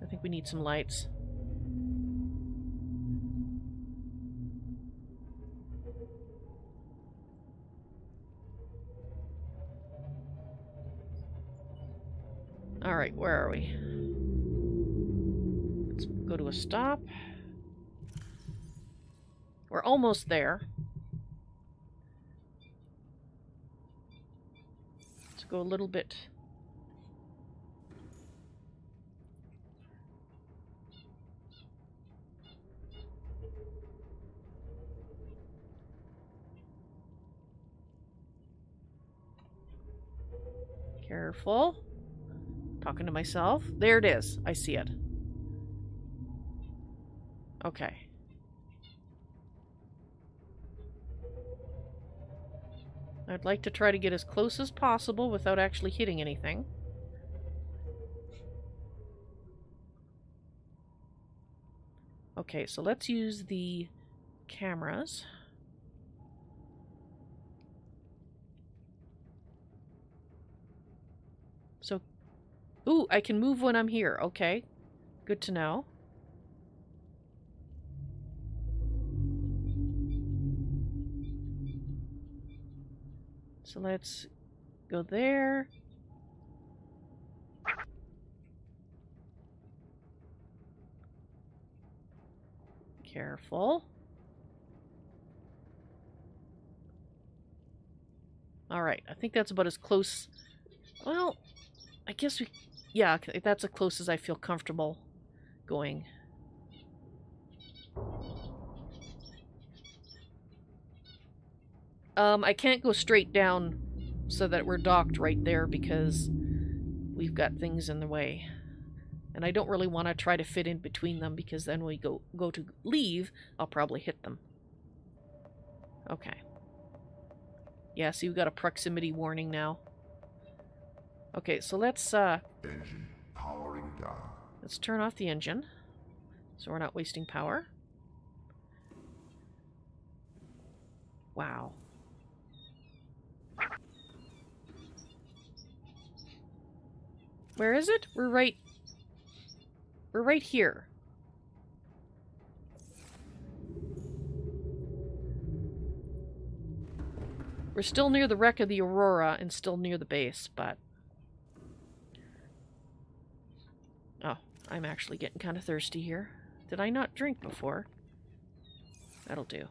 Speaker 2: I think we need some lights. Alright, where are we? Let's go to a stop. We're almost there. Let's go a little bit. Careful. Talking to myself. There it is. I see it. Okay. I'd like to try to get as close as possible without actually hitting anything. Okay, so let's use the cameras. So, ooh, I can move when I'm here. Okay, good to know. So let's go there. Careful. Alright, I think that's about as close. Well, I guess we... Yeah, that's as close as I feel comfortable going. I can't go straight down so that we're docked right there because we've got things in the way. And I don't really want to try to fit in between them because then when we go to leave, I'll probably hit them. Okay. Yeah, see, we've got a proximity warning now. Okay, so let's
Speaker 3: Engine powering down.
Speaker 2: let's turn off the engine so we're not wasting power. Wow. Where is it? We're right here. We're still near the wreck of the Aurora and still near the base, but... Oh, I'm actually getting kind of thirsty here. Did I not drink before? That'll do.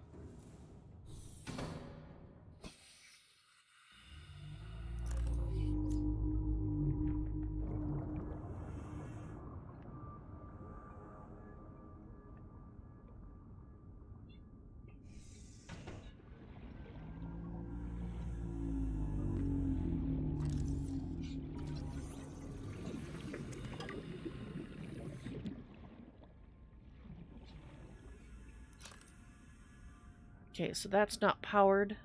Speaker 2: Okay, so that's not powered.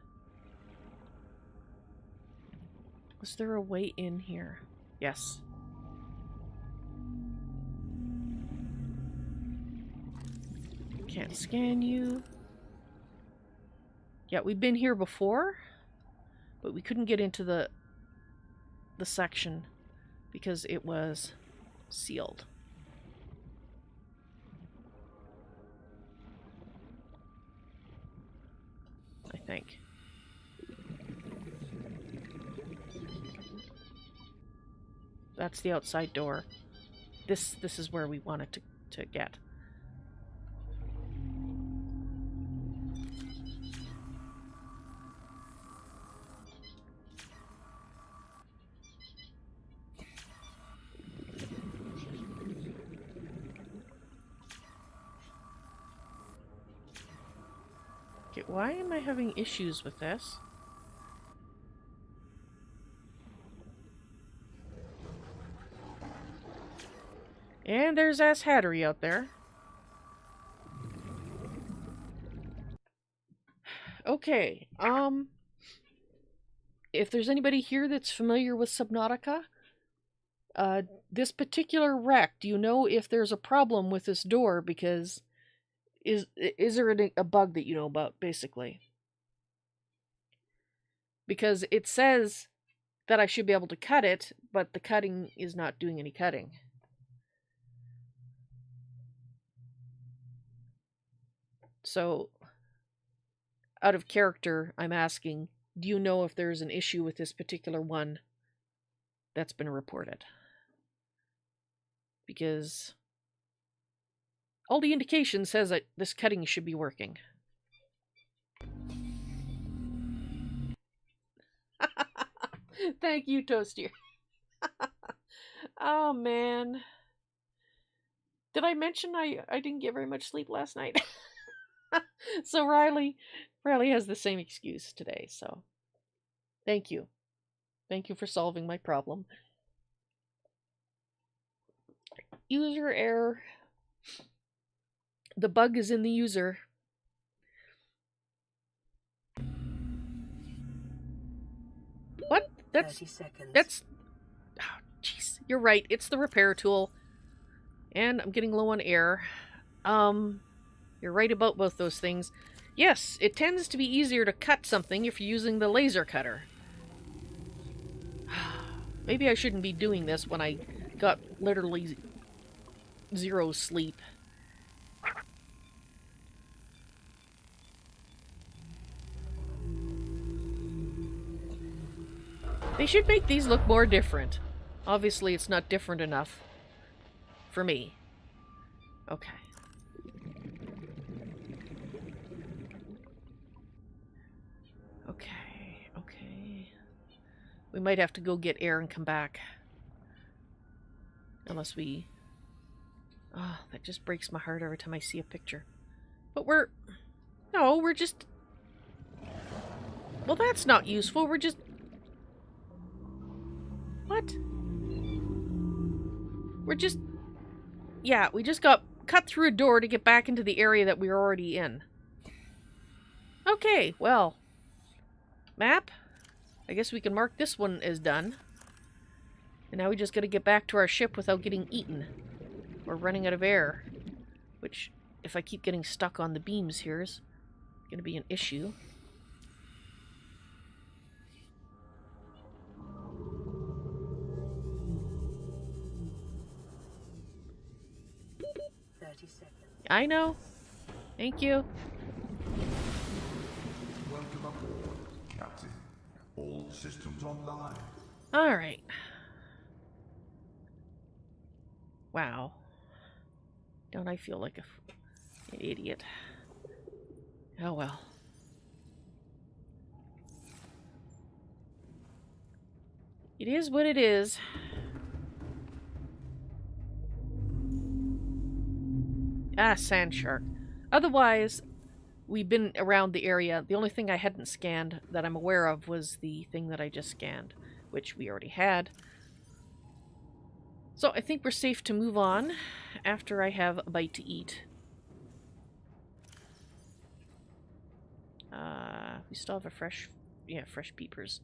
Speaker 2: Was there a way in here? Yes. Can't scan you. Yeah, we've been here before, but we couldn't get into the section because it was sealed. I think. That's the outside door. This is where we wanted to get. Okay, why am I having issues with this? And there's Ass Hattery out there. Okay, if there's anybody here that's familiar with Subnautica, this particular wreck, do you know if there's a problem with this door? Because is there a bug that you know about, basically? Because it says that I should be able to cut it, but the cutting is not doing any cutting. So, out of character, I'm asking, do you know if there's an issue with this particular one that's been reported? because all the indication says that this cutting should be working. Thank you, Toastier. Oh, man. Did I mention I didn't get very much sleep last night? So Ryley has the same excuse today, so thank you. Thank you for solving my problem. User error. The bug is in the user. What?
Speaker 5: 30 seconds.
Speaker 2: That's... Oh, jeez. You're right. It's the repair tool. And I'm getting low on air. You're right about both those things. Yes, it tends to be easier to cut something if you're using the laser cutter. Maybe I shouldn't be doing this when I got literally 0 sleep. They should make these look more different. Obviously, it's not different enough for me. Okay. Okay. We might have to go get air and come back. Unless we... Oh, that just breaks my heart every time I see a picture. But we're... No, we're just... Well, that's not useful. We're just... What? We're just... Yeah, we just got cut through a door to get back into the area that we were already in. Okay, well... Map? I guess we can mark this one as done. And now we just gotta get back to our ship without getting eaten. We're running out of air. Which, if I keep getting stuck on the beams here, is gonna be an issue. I know. Thank you.
Speaker 3: Welcome aboard, Captain. All systems online.
Speaker 2: Alright. Wow. Don't I feel like an idiot? Oh well. It is what it is. Ah, sand shark. Otherwise, we've been around the area. The only thing I hadn't scanned that I'm aware of was the thing that I just scanned, which we already had. So I think we're safe to move on after I have a bite to eat. We still have a fresh peepers.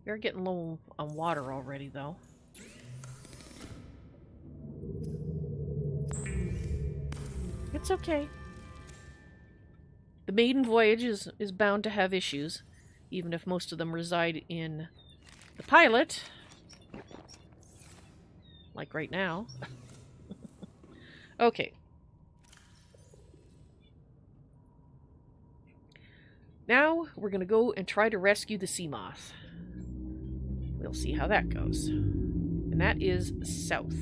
Speaker 2: We are getting low on water already, though. It's okay. The maiden voyage is bound to have issues, even if most of them reside in the pilot. Like right now. Okay. Now we're gonna go and try to rescue the sea moth. We'll see how that goes. And that is south.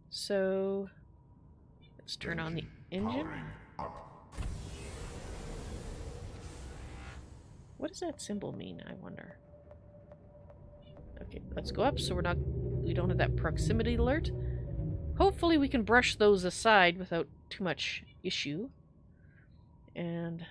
Speaker 2: So let's turn on the engine.
Speaker 3: Powering up.
Speaker 2: What does that symbol mean, I wonder? Okay, let's go up so we don't have that proximity alert. Hopefully we can brush those aside without too much issue. And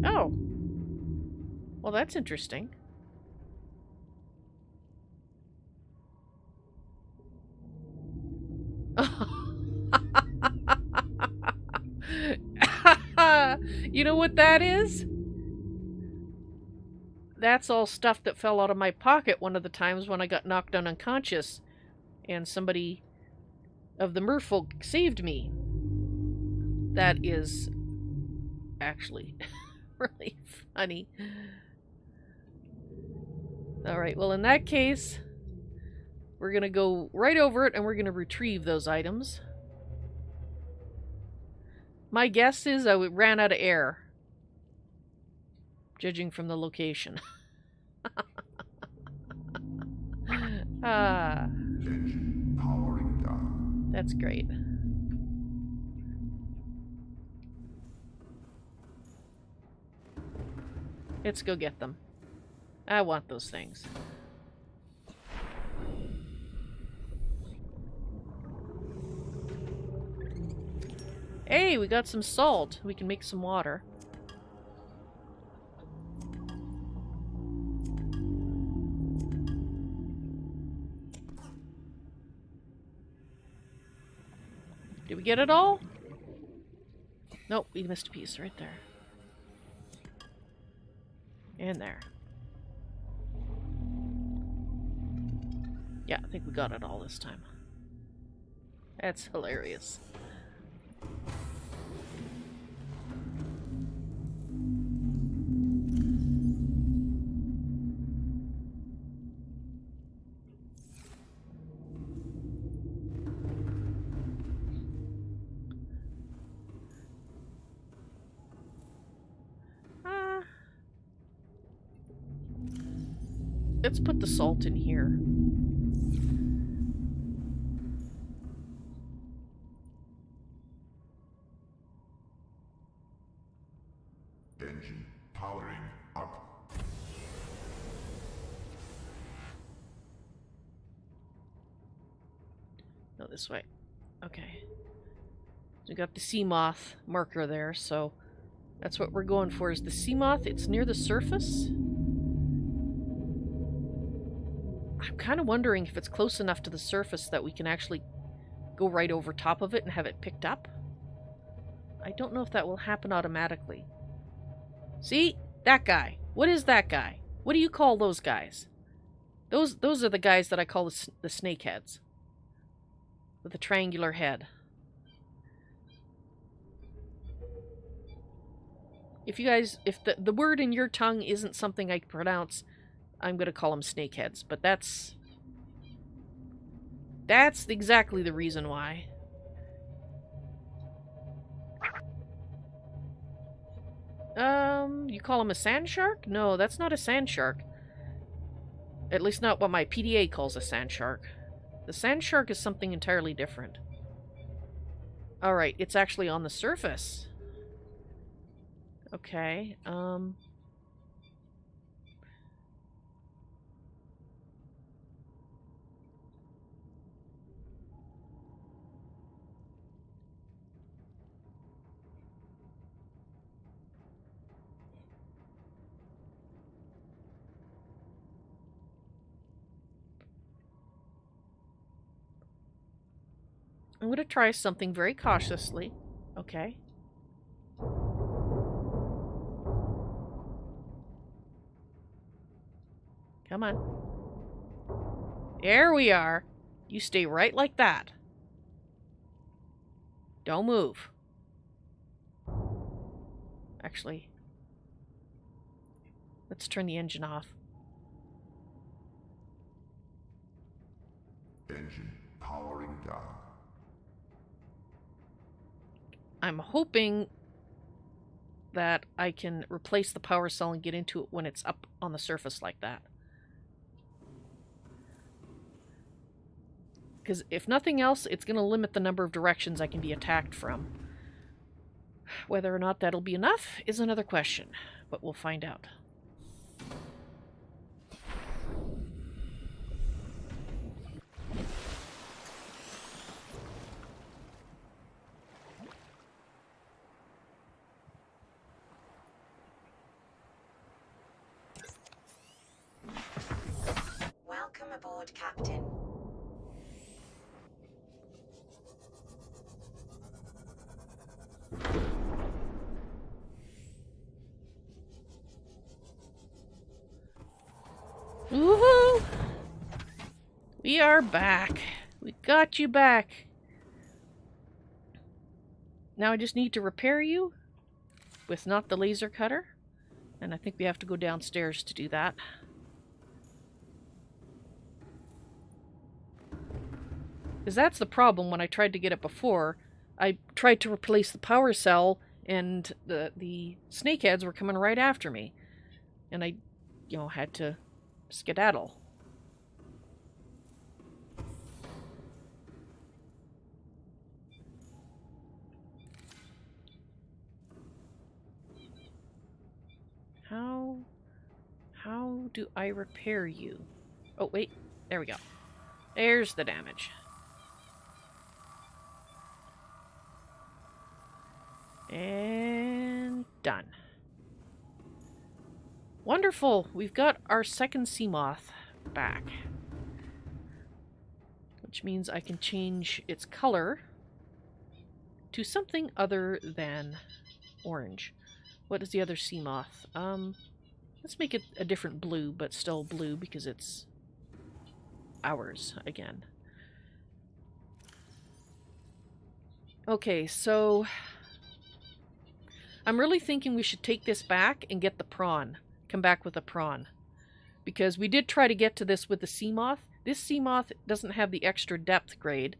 Speaker 2: oh. Well, that's interesting. You know what that is? That's all stuff that fell out of my pocket one of the times when I got knocked down unconscious and somebody of the merfolk saved me. That is actually really funny. Alright, well in that case, We're going to go right over it and we're going to retrieve those items. My guess is I ran out of air, judging from the location. Ah,
Speaker 3: Engine powering down.
Speaker 2: that's great. Let's go get them. I want those things. Hey, we got some salt. We can make some water. Did we get it all? Nope, we missed a piece right there. And there. Yeah, I think we got it all this time. That's hilarious. Let's put the salt in here.
Speaker 3: Engine powering up.
Speaker 2: No, this way. Okay. So we got the sea moth marker there, so that's what we're going for, is the sea moth. It's near the surface. I'm kind of wondering if it's close enough to the surface that we can actually go right over top of it and have it picked up. I don't know if that will happen automatically. See? That guy. What is that guy? What do you call those guys? Those are the guys that I call the snakeheads. With a triangular head. If you guys, if the word in your tongue isn't something I can pronounce, I'm going to call them snakeheads, but that's exactly the reason why. You call him a sand shark? No, that's not a sand shark. At least not what my PDA calls a sand shark. The sand shark is something entirely different. Alright, it's actually on the surface. Okay, I'm going to try something very cautiously. Okay. Come on. There we are. You stay right like that. Don't move. Actually, let's turn the engine off.
Speaker 3: Engine powering down.
Speaker 2: I'm hoping that I can replace the power cell and get into it when it's up on the surface like that. Because if nothing else, it's going to limit the number of directions I can be attacked from. Whether or not that'll be enough is another question, but we'll find out.
Speaker 5: Welcome aboard, Captain.
Speaker 2: Woohoo! We are back. We got you back. Now I just need to repair you with not the laser cutter. And I think we have to go downstairs to do that. Because that's the problem when I tried to get it before. I tried to replace the power cell, and the snakeheads were coming right after me. And I, had to skedaddle. How do I repair you? Oh, wait. There we go. There's the damage. And done. Wonderful! We've got our second sea moth back. Which means I can change its color to something other than orange. What is the other sea moth? Let's make it a different blue, but still blue because it's ours again. Okay, so I'm really thinking we should take this back and get the prawn. Come back with a prawn. Because we did try to get to this with the sea moth. This sea moth doesn't have the extra depth grade.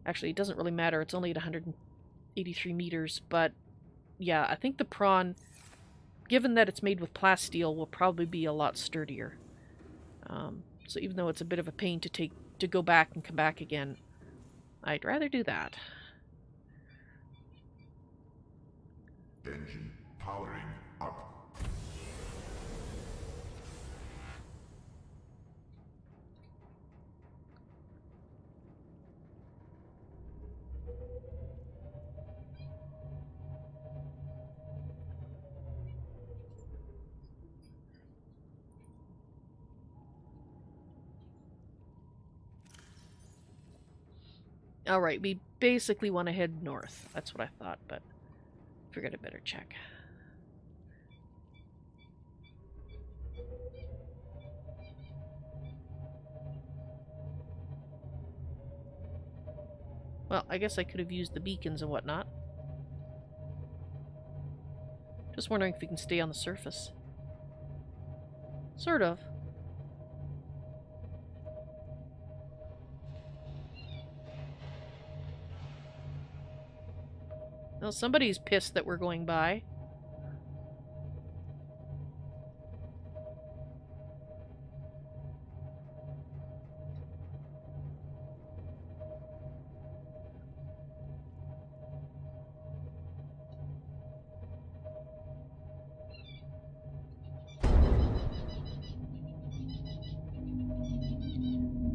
Speaker 2: Actually, it doesn't really matter. It's only at 183 meters, but yeah, I think the prawn, given that it's made with plasteel, will probably be a lot sturdier. So even though it's a bit of a pain to go back and come back again, I'd rather do that.
Speaker 3: Engine powering up.
Speaker 2: Alright, we basically want to head north. That's what I thought, but figured I better check. Well, I guess I could have used the beacons and whatnot. Just wondering if we can stay on the surface. Sort of. Well, somebody's pissed that we're going by.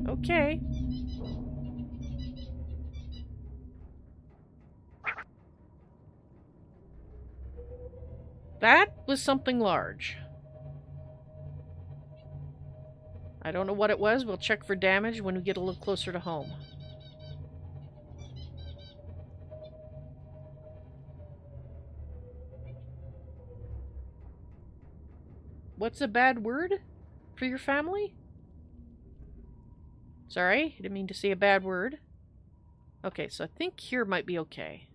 Speaker 2: Okay. That was something large. I don't know what it was. We'll check for damage when we get a little closer to home. What's a bad word for your family? Sorry, I didn't mean to say a bad word. Okay, so I think here might be okay.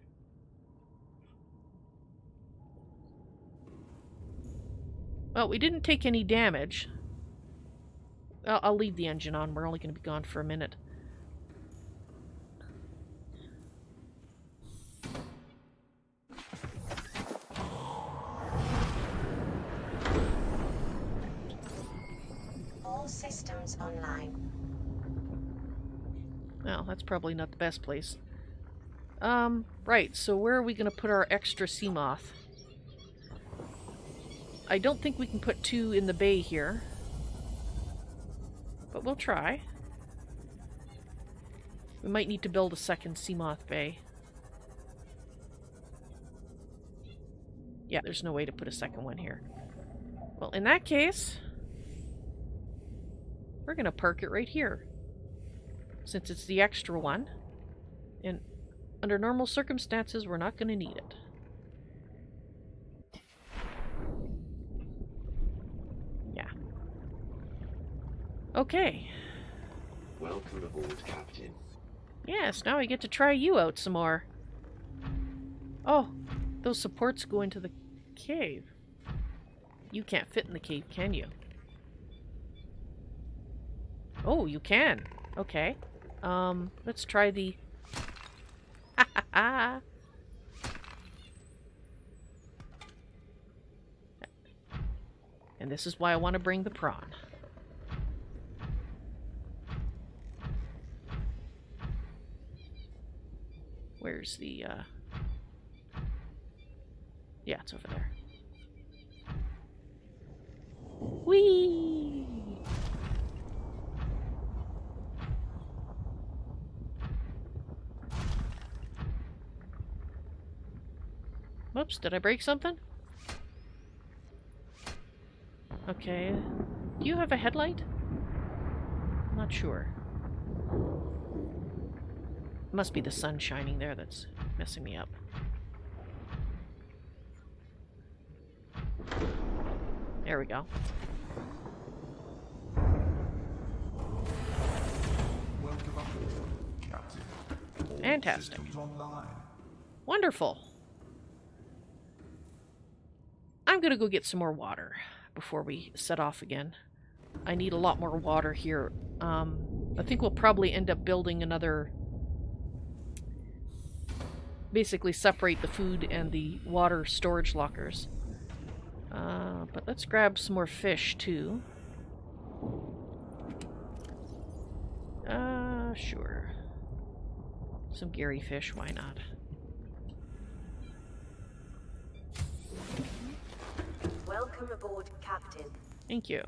Speaker 2: Well, we didn't take any damage. I'll leave the engine on. We're only going to be gone for a minute.
Speaker 5: All systems online.
Speaker 2: Well, that's probably not the best place. Right, so where are we going to put our extra sea moth? I don't think we can put 2 in the bay here. But we'll try. We might need to build a second sea moth bay. Yeah, there's no way to put a second one here. Well, in that case, we're going to park it right here. Since it's the extra one. And under normal circumstances, we're not going to need it. Yeah. Okay.
Speaker 6: Welcome aboard, Captain.
Speaker 2: Yes, now I get to try you out some more. Oh, those supports go into the cave. You can't fit in the cave, can you? Oh, you can. Okay. Let's try the... And this is why I want to bring the prawn. Where's the, Yeah, it's over there. Whee! Whoops, did I break something? Okay. Do you have a headlight? I'm not sure. Must be the sun shining there that's messing me up. There we go.
Speaker 3: Welcome aboard, Captain. All
Speaker 2: Fantastic.
Speaker 3: systems online.
Speaker 2: Wonderful. I'm gonna go get some more water before we set off again. I need a lot more water here. I think we'll probably end up building another... Basically separate the food and the water storage lockers. But let's grab some more fish too. Sure. Some Gary fish, why not?
Speaker 5: Welcome aboard, Captain.
Speaker 2: Thank you.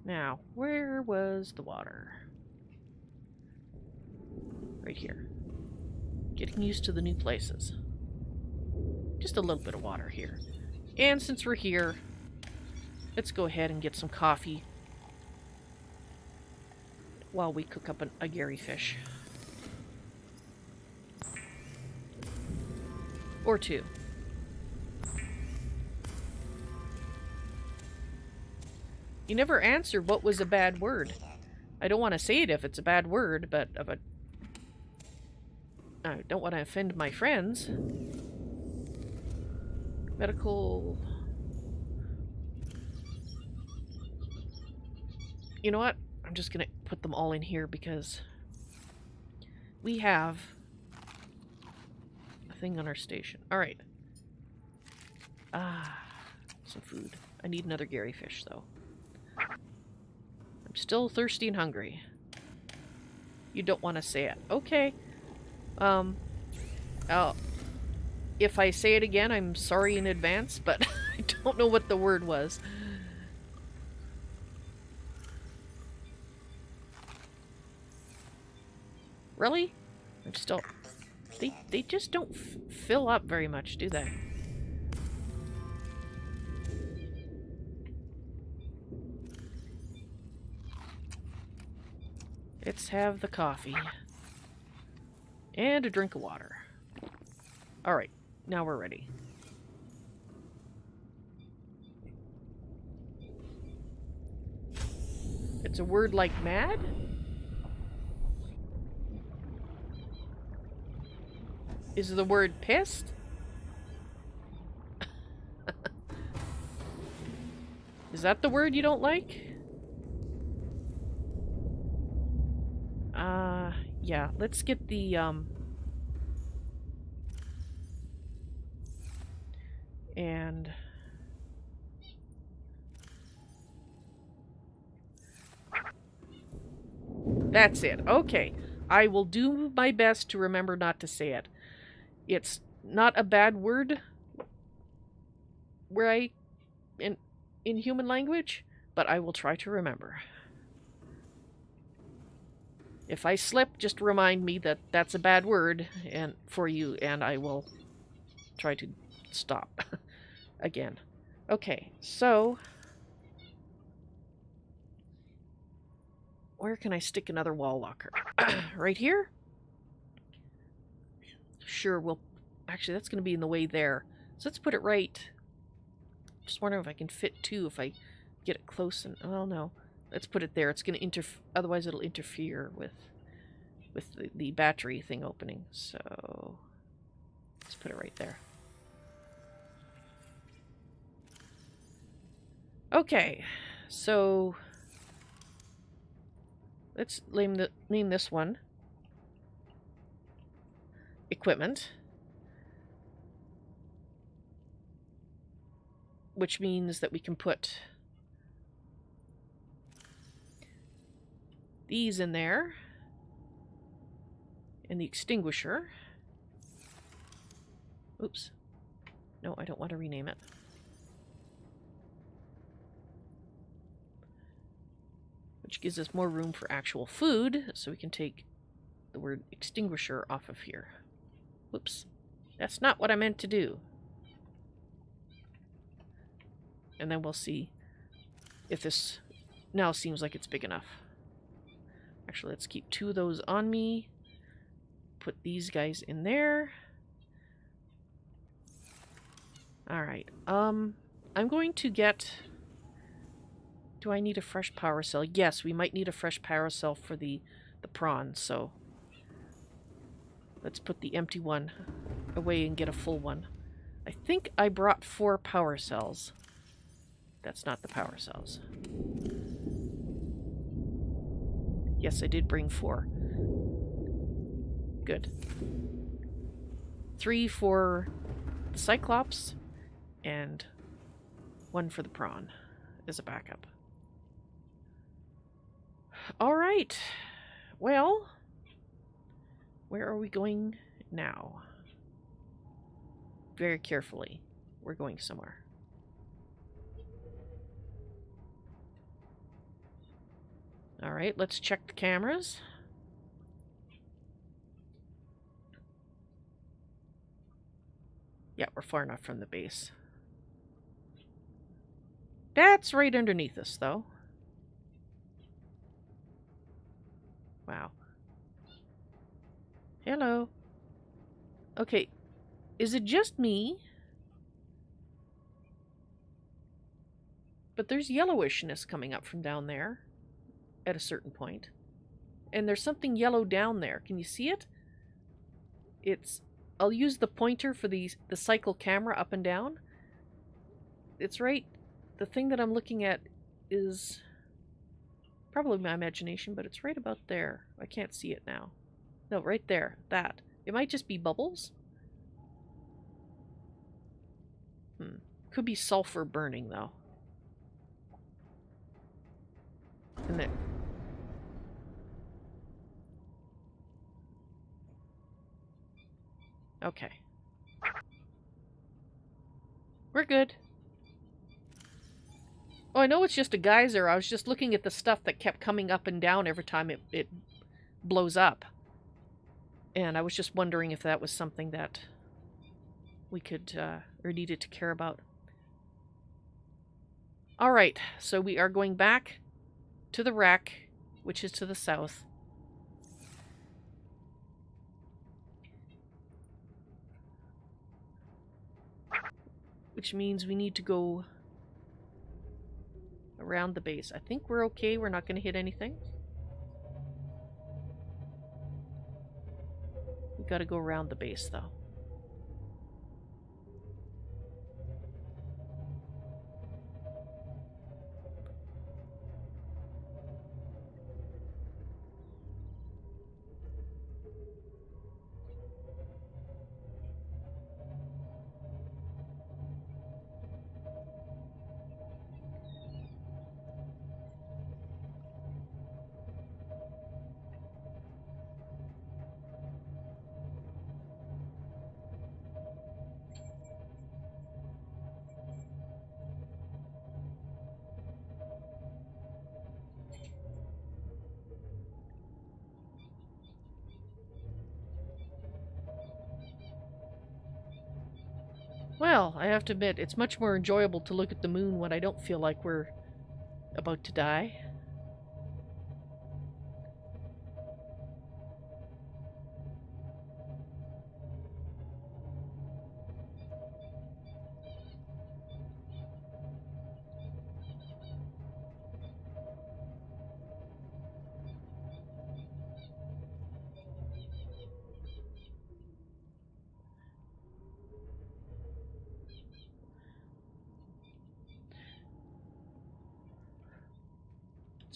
Speaker 2: Now, where was the water? Right here. Getting used to the new places. Just a little bit of water here. And since we're here, let's go ahead and get some coffee while we cook up a Gary fish. Or two. You never answered what was a bad word. I don't want to say it if it's a bad word, but I don't want to offend my friends. Medical... You know what? I'm just gonna put them all in here because we have a thing on our station. Alright. Some food. I need another Gary fish, though. I'm still thirsty and hungry. You don't want to say it. Okay. If I say it again, I'm sorry in advance, but I don't know what the word was. Really? I'm still... They just don't fill up very much, do they? Let's have the coffee. And a drink of water. Alright, now we're ready. It's a word like mad? Is the word pissed? Is that the word you don't like? Yeah, let's get the, and... That's it. Okay. I will do my best to remember not to say it. It's not a bad word in human language, but I will try to remember. If I slip, just remind me that that's a bad word and for you, and I will try to stop again. Okay, so where can I stick another wall locker? Right here? Sure, we'll... Actually, that's going to be in the way there. So let's put it right... Just wondering if I can fit two if I get it close and... Well, no. Let's put it there. It's going to otherwise it'll interfere with the battery thing opening. So let's put it right there. Okay. So let's name this one equipment, which means that we can put these in there and the extinguisher. Oops. No, I don't want to rename it. Which gives us more room for actual food, so we can take the word extinguisher off of here. Whoops. That's not what I meant to do. And then we'll see if this now seems like it's big enough. Actually, let's keep 2 of those on me. Put these guys in there. Alright, I'm going to get... Do I need a fresh power cell? Yes, we might need a fresh power cell for the prawns, so... Let's put the empty one away and get a full one. I think I brought 4 power cells. That's not the power cells. Yes, I did bring 4. Good. 3 for the Cyclops, and 1 for the prawn as a backup. Alright. Well, where are we going now? Very carefully. We're going somewhere. Alright, let's check the cameras. Yeah, we're far enough from the base. That's right underneath us, though. Wow. Hello. Okay, is it just me? But there's yellowishness coming up from down there at a certain point. And there's something yellow down there. Can you see it? It's... I'll use the pointer for the cycle camera up and down. It's right... The thing that I'm looking at is probably my imagination, but it's right about there. I can't see it now. No, right there. That. It might just be bubbles. Could be sulfur burning, though. And then... Okay. We're good. Oh, I know it's just a geyser. I was just looking at the stuff that kept coming up and down every time it blows up. And I was just wondering if that was something that we could, or needed to care about. Alright, so we are going back to the wreck, which is to the south. Which means we need to go around the base. I think we're okay. We're not going to hit anything. We got to go around the base, though. Well, I have to admit, it's much more enjoyable to look at the moon when I don't feel like we're about to die.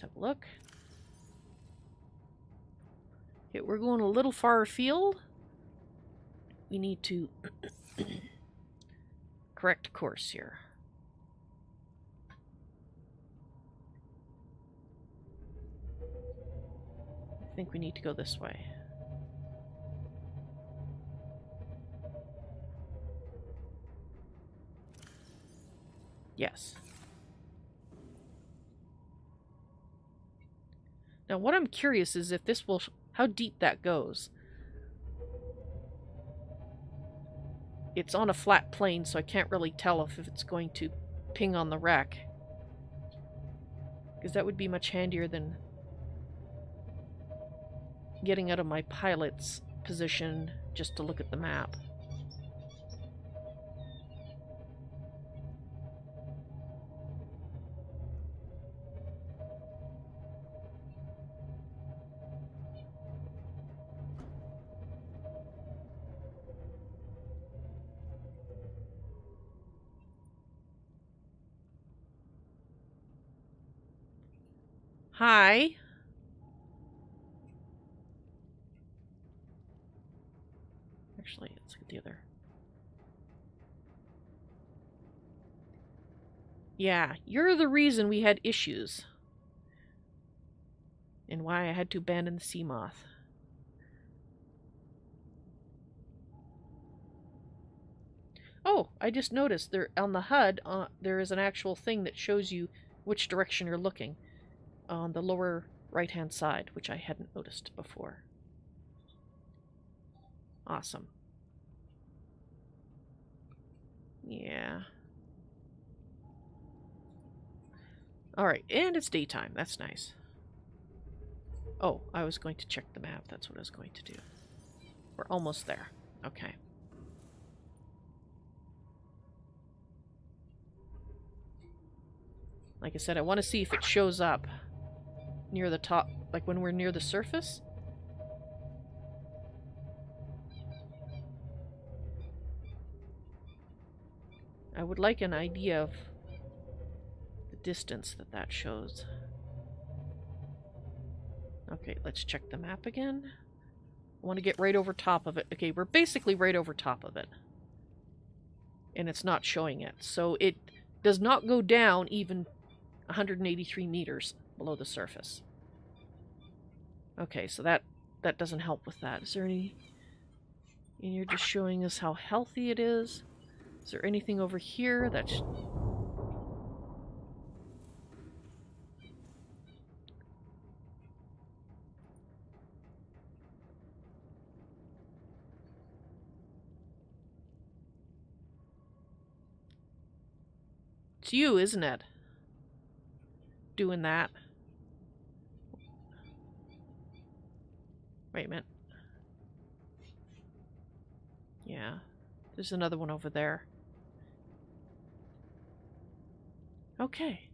Speaker 2: Let's have a look. Okay, we're going a little far afield. We need to correct course here. I think we need to go this way. Yes. Now what I'm curious is if this will... how deep that goes. It's on a flat plane, so I can't really tell if it's going to ping on the wreck. Because that would be much handier than getting out of my pilot's position just to look at the map. Hi. Actually, let's get the other. Yeah, you're the reason we had issues. And why I had to abandon the sea moth. Oh, I just noticed there on the HUD, there is an actual thing that shows you which direction you're looking on the lower right-hand side, which I hadn't noticed before. Awesome. Yeah. Alright, and it's daytime. That's nice. Oh, I was going to check the map. That's what I was going to do. We're almost there. Okay. Like I said, I want to see if it shows up near the top, like when we're near the surface. I would like an idea of the distance that that shows. Okay, let's check the map again. I want to get right over top of it. Okay, we're basically right over top of it. And it's not showing it. So it does not go down even 183 meters below the surface. Okay, so that doesn't help with that. Is there any... And you're just showing us how healthy it is. Is there anything over here that's... It's you, isn't it? Doing that. Wait a minute. Yeah. There's another one over there. Okay.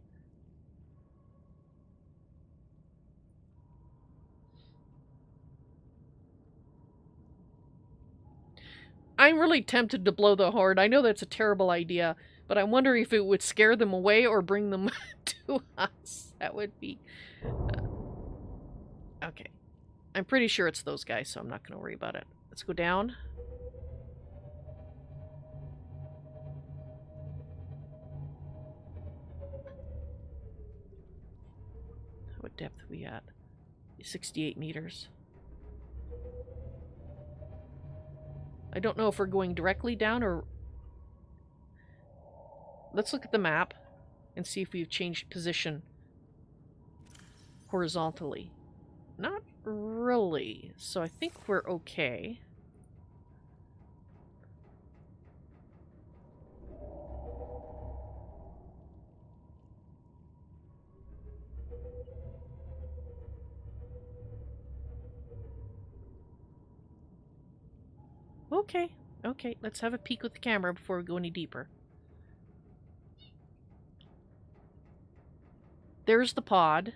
Speaker 2: I'm really tempted to blow the horn. I know that's a terrible idea, but I'm wondering if it would scare them away or bring them to us. That would be... okay. I'm pretty sure it's those guys, so I'm not going to worry about it. Let's go down. What depth are we at? 68 meters. I don't know if we're going directly down or... Let's look at the map and see if we've changed position horizontally. Not really, so I think we're okay. Okay, okay, let's have a peek with the camera before we go any deeper. There's the pod.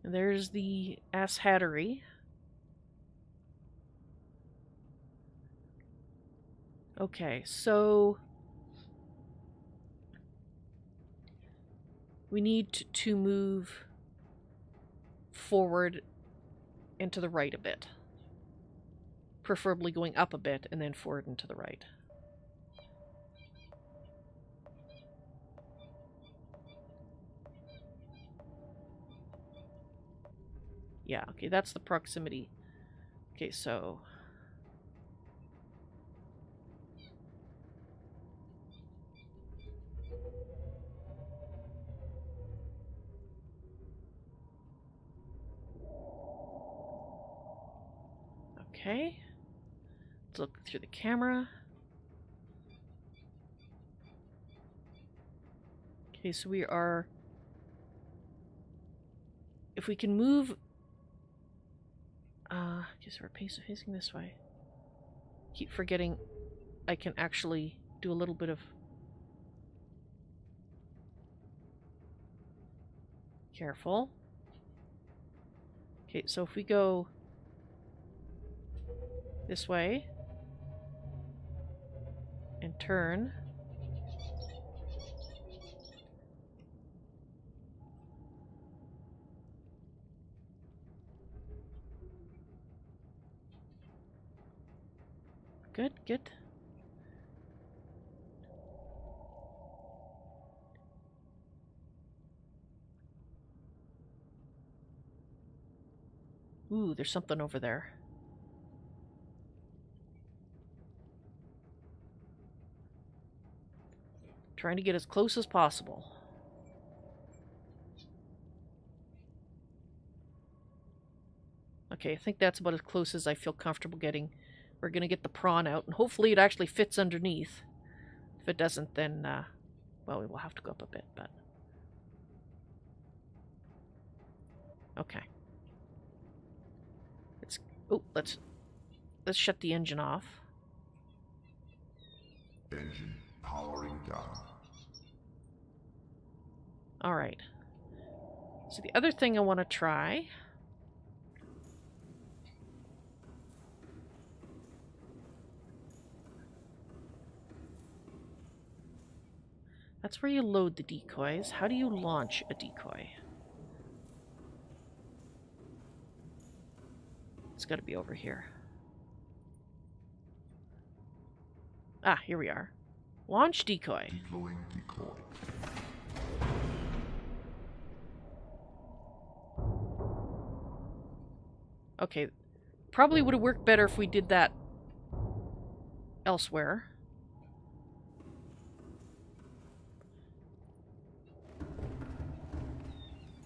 Speaker 2: There's the ass hattery. Okay, so we need to move forward and to the right a bit. Preferably going up a bit and then forward and to the right. Yeah, okay, that's the proximity. Okay, so... Okay. Let's look through the camera. Okay, so we are... If we can move... I guess we're facing this way. Keep forgetting I can actually do a little bit of... Careful. Okay, so if we go this way and turn, good, good. Ooh, there's something over there. Trying to get as close as possible. Okay, I think that's about as close as I feel comfortable getting. We're gonna get the prawn out, and hopefully it actually fits underneath. If it doesn't, then, well, we will have to go up a bit, but... Okay. Oh, let's shut the engine off.
Speaker 3: Engine powering down.
Speaker 2: Alright. So the other thing I want to try... That's where you load the decoys. How do you launch a decoy? It's got to be over here. Ah, here we are. Launch decoy.
Speaker 3: Deploying decoy.
Speaker 2: Okay. Probably would have worked better if we did that elsewhere.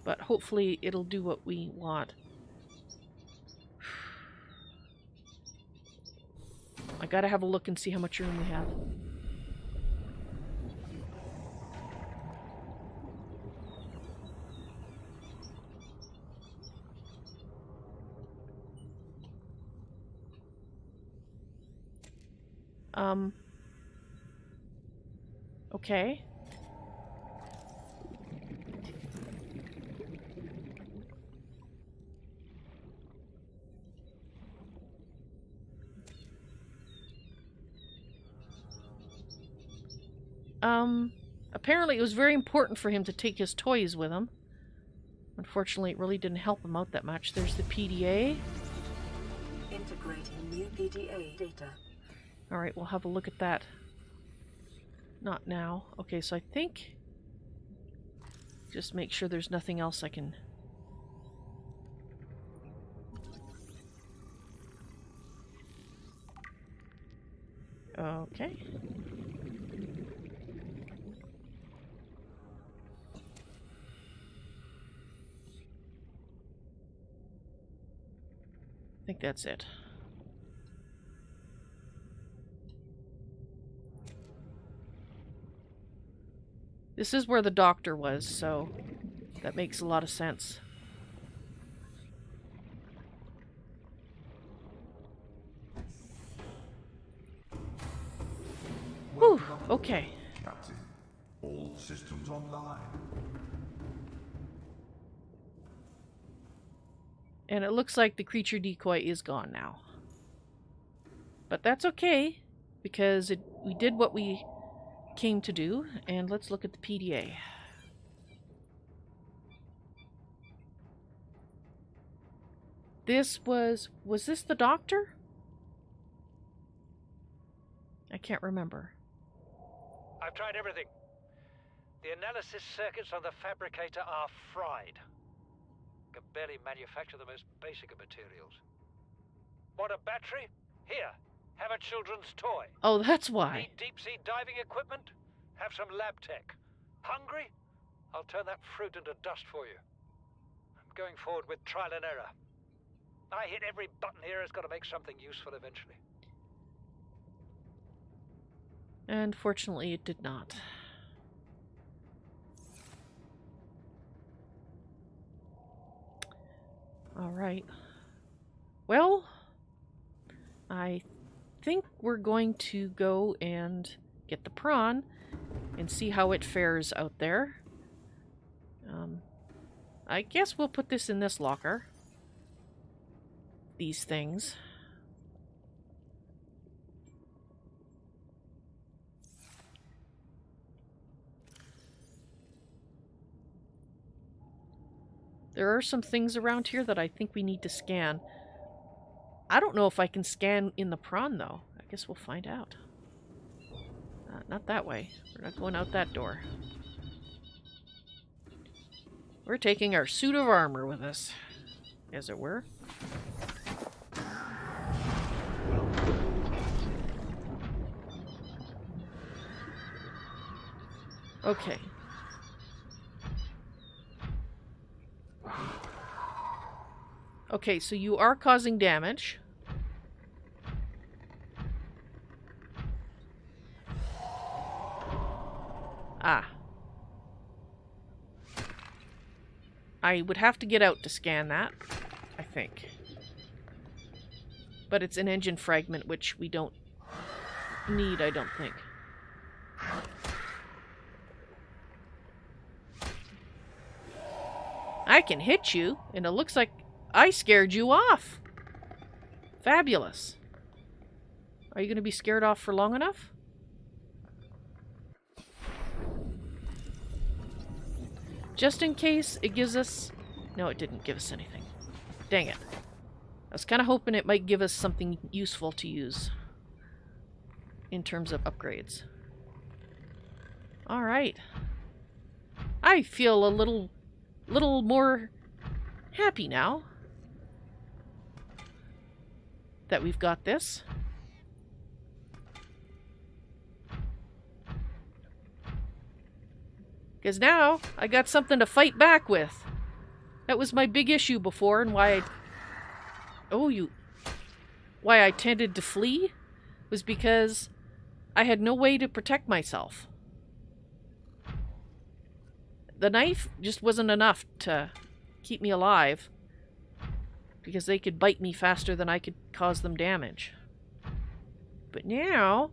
Speaker 2: But hopefully it'll do what we want. I gotta have a look and see how much room we have. Okay. Apparently it was very important for him to take his toys with him. Unfortunately, it really didn't help him out that much. There's the PDA.
Speaker 7: Integrating new PDA data.
Speaker 2: Alright, we'll have a look at that. Not now. Okay, so I think... Just make sure there's nothing else I can... Okay. I think that's it. This is where the doctor was, so that makes a lot of sense. Whew, okay.
Speaker 3: Captain, all systems online.
Speaker 2: And it looks like the creature decoy is gone now. But that's okay, because we did what we came to do, and let's look at the PDA. this was this the doctor? I can't remember.
Speaker 7: I've tried everything. The analysis circuits on the fabricator are fried. Can barely manufacture the most basic of materials. Want a battery? Here, have a children's toy.
Speaker 2: Oh, that's why.
Speaker 7: Need deep-sea diving equipment? Have some lab tech. Hungry? I'll turn that fruit into dust for you. I'm going forward with trial and error. I hit every button here has got to make something useful eventually.
Speaker 2: And fortunately, it did not. All right. Well, I think we're going to go and get the prawn and see how it fares out there. I guess we'll put this in this locker. These things. There are some things around here that I think we need to scan. I don't know if I can scan in the prawn, though. I guess we'll find out. Not that way. We're not going out that door. We're taking our suit of armor with us, as it were. Okay. Okay, so you are causing damage. Ah. I would have to get out to scan that, I think. But it's an engine fragment, which we don't need, I don't think. I can hit you, and it looks like I scared you off. Fabulous. Are you going to be scared off for long enough? Just in case it gives us... No, it didn't give us anything. Dang it. I was kind of hoping it might give us something useful to use in terms of upgrades. Alright. I feel a little more happy now that we've got this. Because now I got something to fight back with. That was my big issue before, and why I tended to flee was because I had no way to protect myself. The knife just wasn't enough to keep me alive, because they could bite me faster than I could cause them damage. But now,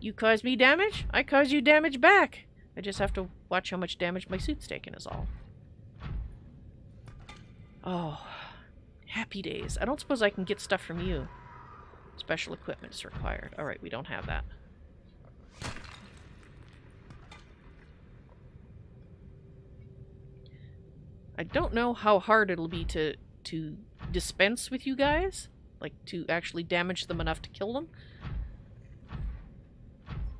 Speaker 2: you cause me damage, I cause you damage back. I just have to watch how much damage my suit's taken is all. Oh, happy days. I don't suppose I can get stuff from you. Special equipment is required. Alright, we don't have that. I don't know how hard it'll be to dispense with you guys. Like, to actually damage them enough to kill them.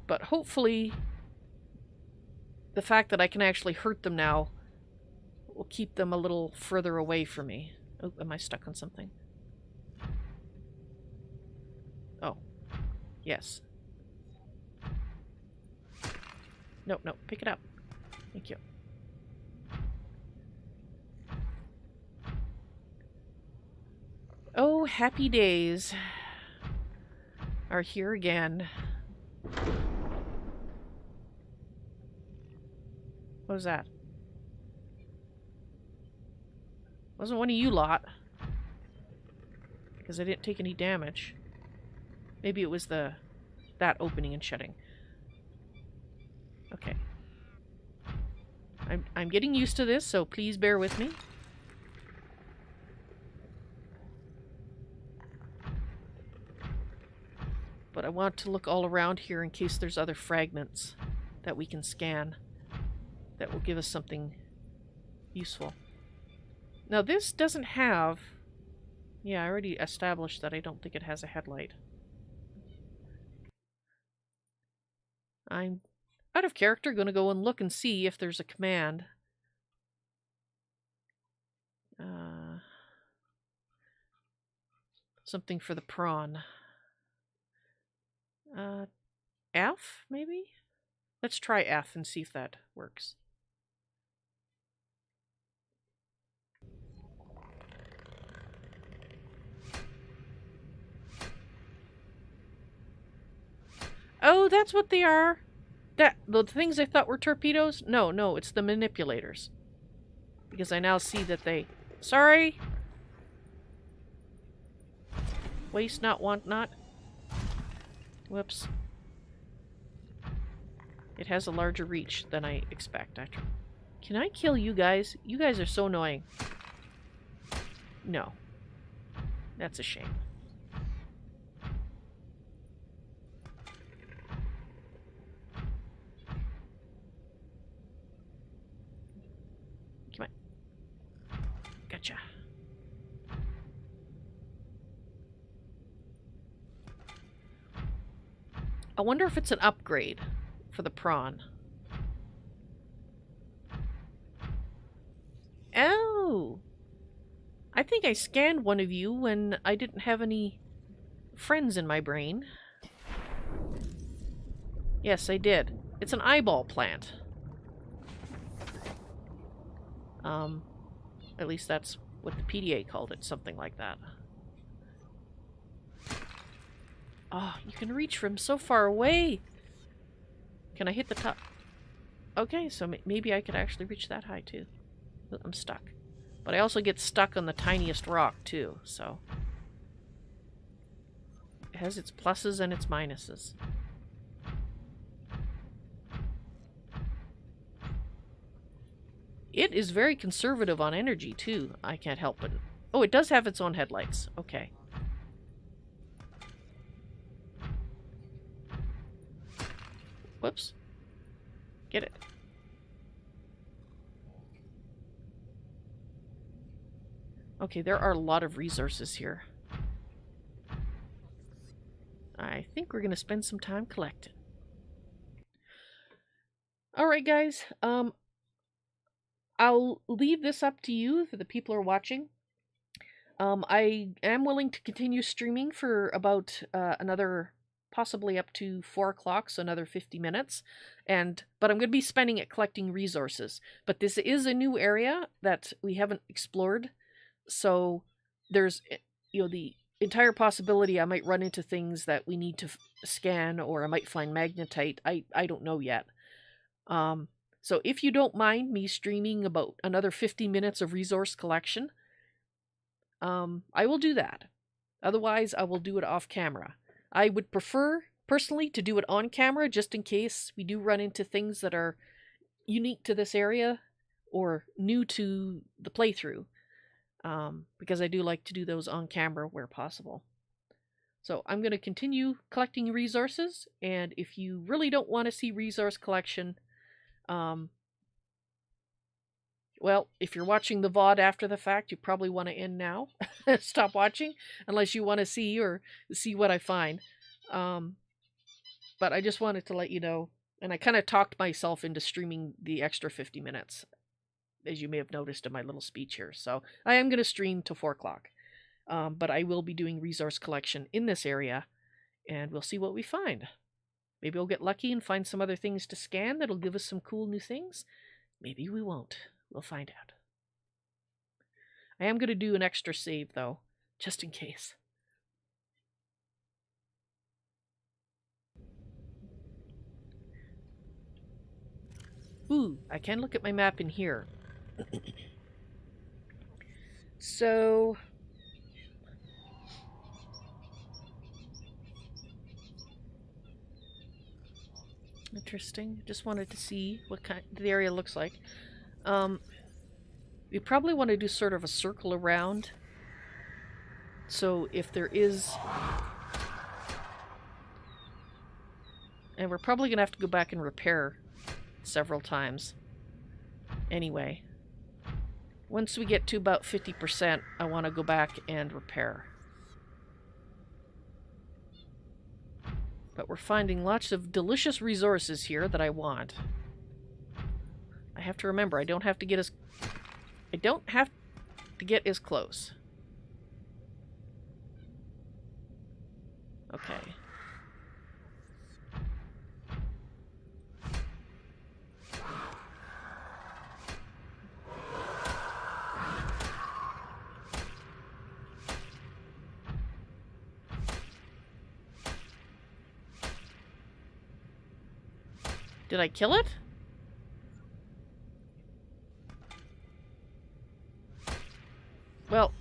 Speaker 2: But hopefully, the fact that I can actually hurt them now will keep them a little further away from me. Oh, am I stuck on something? Oh. Yes. No, no, pick it up. Thank you. Oh, happy days are here again. What was that? Wasn't one of you lot. Because I didn't take any damage. Maybe it was that opening and shutting. Okay. I'm getting used to this, so please bear with me. But I want to look all around here in case there's other fragments that we can scan that will give us something useful. Now this doesn't have... Yeah, I already established that I don't think it has a headlight. I'm out of character gonna go and look and see if there's a command. Something for the prawn. F, maybe? Let's try F and see if that works. Oh, that's what they are! The things I thought were torpedoes? No, no, it's the manipulators. Because I now see that they... Sorry! Waste not, want not. Whoops. It has a larger reach than I expect. Can I kill you guys? You guys are so annoying. No. That's a shame. Come on. Gotcha. I wonder if it's an upgrade for the prawn. Oh! I think I scanned one of you when I didn't have any friends in my brain. Yes, I did. It's an eyeball plant. At least that's what the PDA called it, something like that. Oh, you can reach from so far away! Can I hit the top? Okay, so maybe I could actually reach that high too. I'm stuck. But I also get stuck on the tiniest rock too, so... It has its pluses and its minuses. It is very conservative on energy too, I can't help it. Oh, it does have its own headlights. Okay. Whoops. Get it. Okay, there are a lot of resources here. I think we're gonna spend some time collecting. Alright guys, I'll leave this up to you for the people who are watching. I am willing to continue streaming for about another, possibly up to 4 o'clock, so another 50 minutes. But I'm going to be spending it collecting resources. But this is a new area that we haven't explored, so there's, you know, the entire possibility I might run into things that we need to scan, or I might find magnetite. I don't know yet. So if you don't mind me streaming about another 50 minutes of resource collection, I will do that. Otherwise, I will do it off camera. I would prefer, personally, to do it on camera, just in case we do run into things that are unique to this area or new to the playthrough, because I do like to do those on camera where possible. So I'm going to continue collecting resources, and if you really don't want to see resource collection, well, if you're watching the VOD after the fact, you probably want to end now. Stop watching, unless you want to see what I find. But I just wanted to let you know, and I kind of talked myself into streaming the extra 50 minutes, as you may have noticed in my little speech here. So I am going to stream till 4 o'clock. But I will be doing resource collection in this area, and we'll see what we find. Maybe we'll get lucky and find some other things to scan that'll give us some cool new things. Maybe we won't. We'll find out. I am going to do an extra save, though, just in case. Ooh, I can look at my map in here. So... Interesting. Just wanted to see what kind the area looks like. We probably want to do sort of a circle around. So if there is... And we're probably going to have to go back and repair several times. Anyway. Once we get to about 50%, I want to go back and repair. But we're finding lots of delicious resources here that I want. I have to remember, I don't have to get as close. Okay. Did I kill it? Well,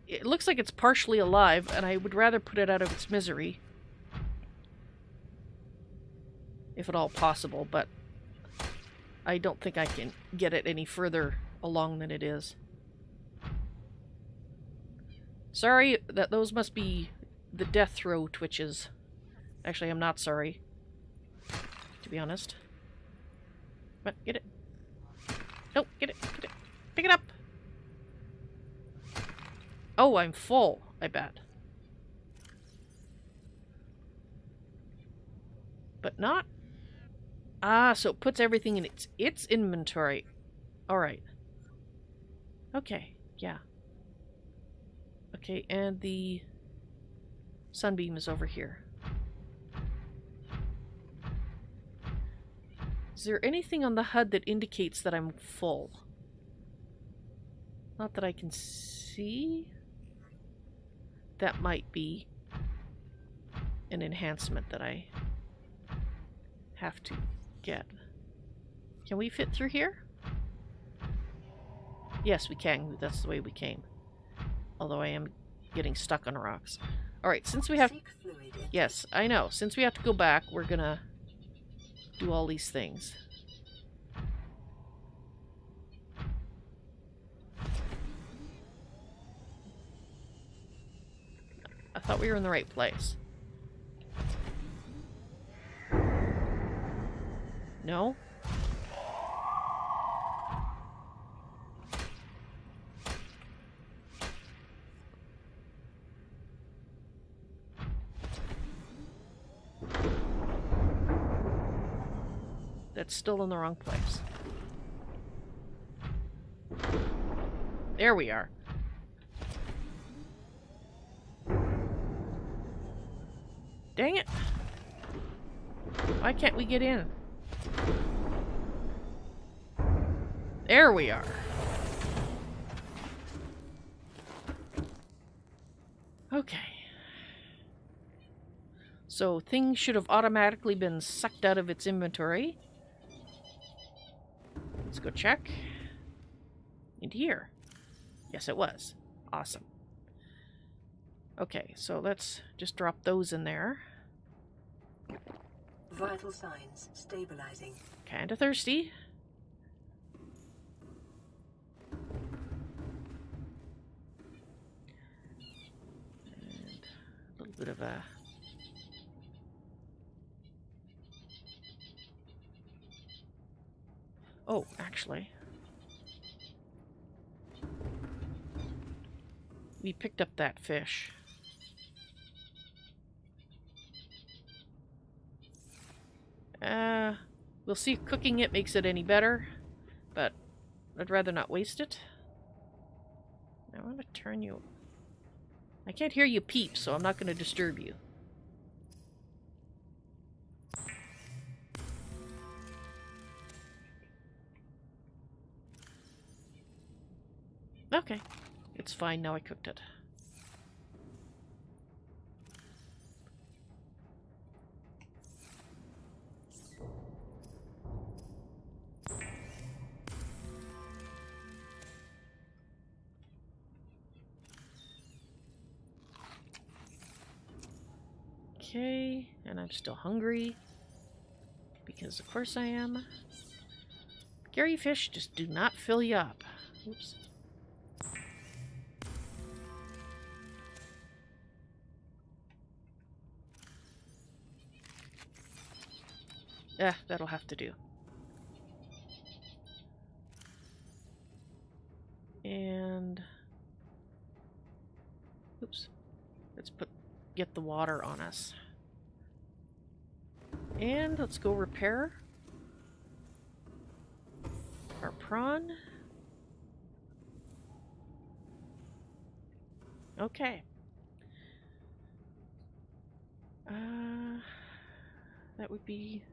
Speaker 2: it looks like it's partially alive, and I would rather put it out of its misery. If at all possible, but I don't think I can get it any further along than it is. Sorry, those must be the death throw twitches. Actually, I'm not sorry. To be honest. But get it. No, get it. Get it. Pick it up. Oh, I'm full, I bet. But not. Ah, so it puts everything in its inventory. Alright. Okay, yeah. Okay, and the Sunbeam is over here. Is there anything on the HUD that indicates that I'm full? Not that I can see. That might be an enhancement that I have to get. Can we fit through here? Yes, we can. That's the way we came. Although I am getting stuck on rocks. Alright, since we have... Yes, I know. Since we have to go back, we're gonna do all these things. I thought we were in the right place. No? That's still in the wrong place. There we are. Dang it! Why can't we get in? There we are. Okay. So things should have automatically been sucked out of its inventory. Let's go check. Into here. Yes, it was. Awesome. Okay, so let's just drop those in there.
Speaker 8: Vital signs stabilizing.
Speaker 2: Kinda thirsty. And a little bit of a... Oh, actually. We picked up that fish. We'll see if cooking it makes it any better, but I'd rather not waste it. I want to turn you... I can't hear you peep, so I'm not going to disturb you. Okay. It's fine now I cooked it. Okay, and I'm still hungry. Because of course I am. Gary fish just do not fill you up. Oops. That'll have to do. Oops. Let's get the water on us. And let's go repair our prawn. Okay. That would be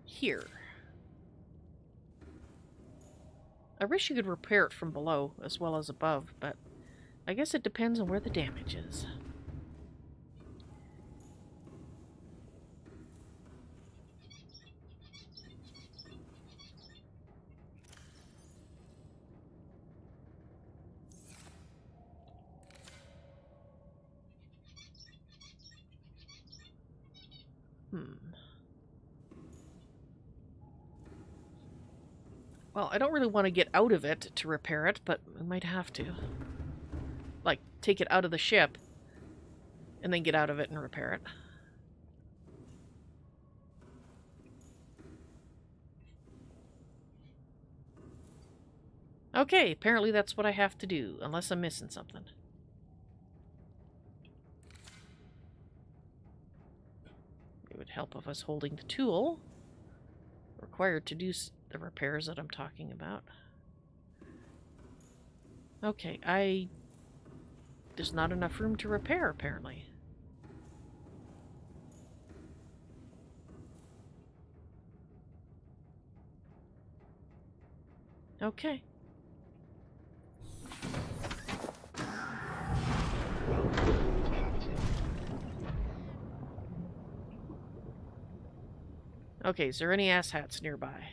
Speaker 2: here. I wish you could repair it from below as well as above, but I guess it depends on where the damage is. Well, I don't really want to get out of it to repair it, but we might have to. Like, take it out of the ship, and then get out of it and repair it. Okay, apparently that's what I have to do, unless I'm missing something. It would help if I was holding the tool required to do the repairs that I'm talking about. Okay, there's not enough room to repair, apparently. Okay. Okay, is there any asshats nearby?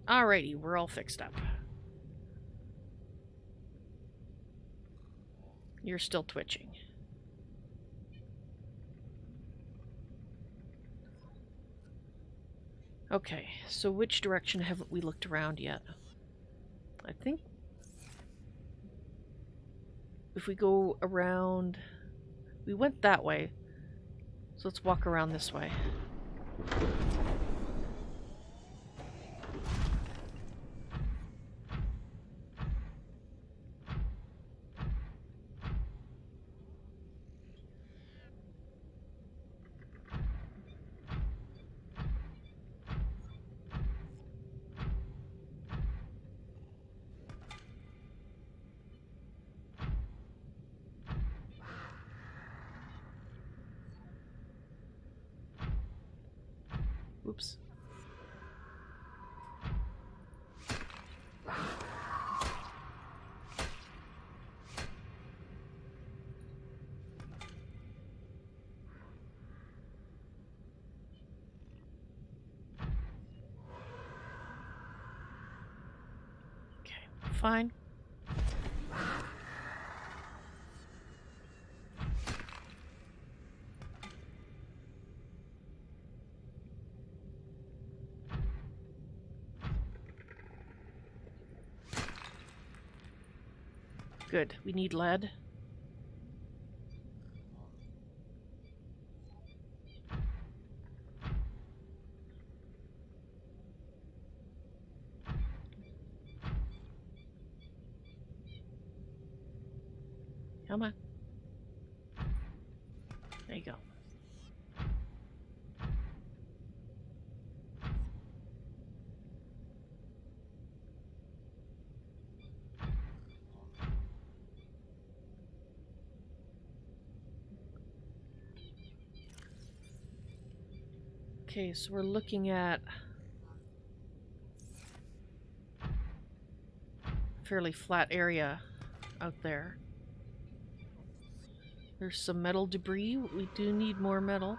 Speaker 2: Alrighty, we're all fixed up. You're still twitching. Okay, so which direction haven't we looked around yet? I think if we go around... We went that way, so let's walk around this way. Oops. Okay, fine. Good. We need lead. Come on. There you go. Okay, so we're looking at a fairly flat area out there. There's some metal debris. We do need more metal.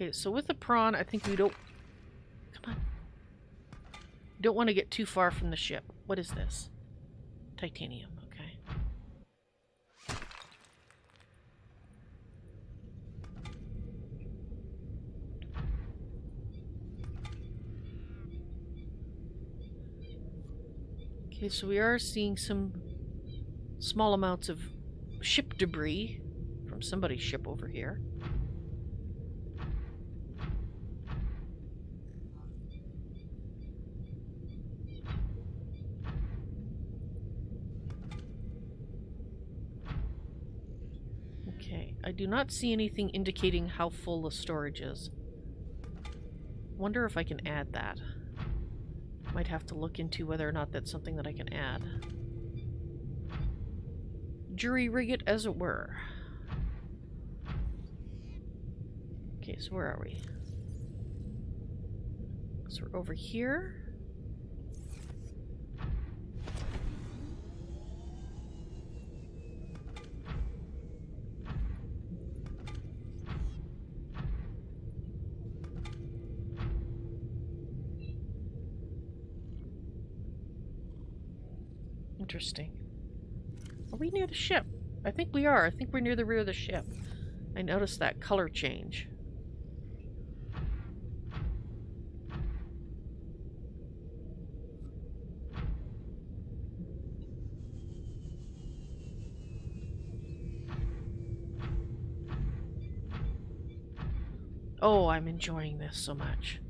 Speaker 2: Okay, so with the prawn, I think we don't... Come on. Don't want to get too far from the ship. What is this? Titanium, okay. Okay, so we are seeing some small amounts of ship debris from somebody's ship over here. Okay, I do not see anything indicating how full the storage is. Wonder if I can add that. Might have to look into whether or not that's something that I can add. Jury rig it, as it were. Okay, so where are we? So we're over here. Interesting. Are we near the ship? I think we are. I think we're near the rear of the ship. I noticed that color change. Oh, I'm enjoying this so much.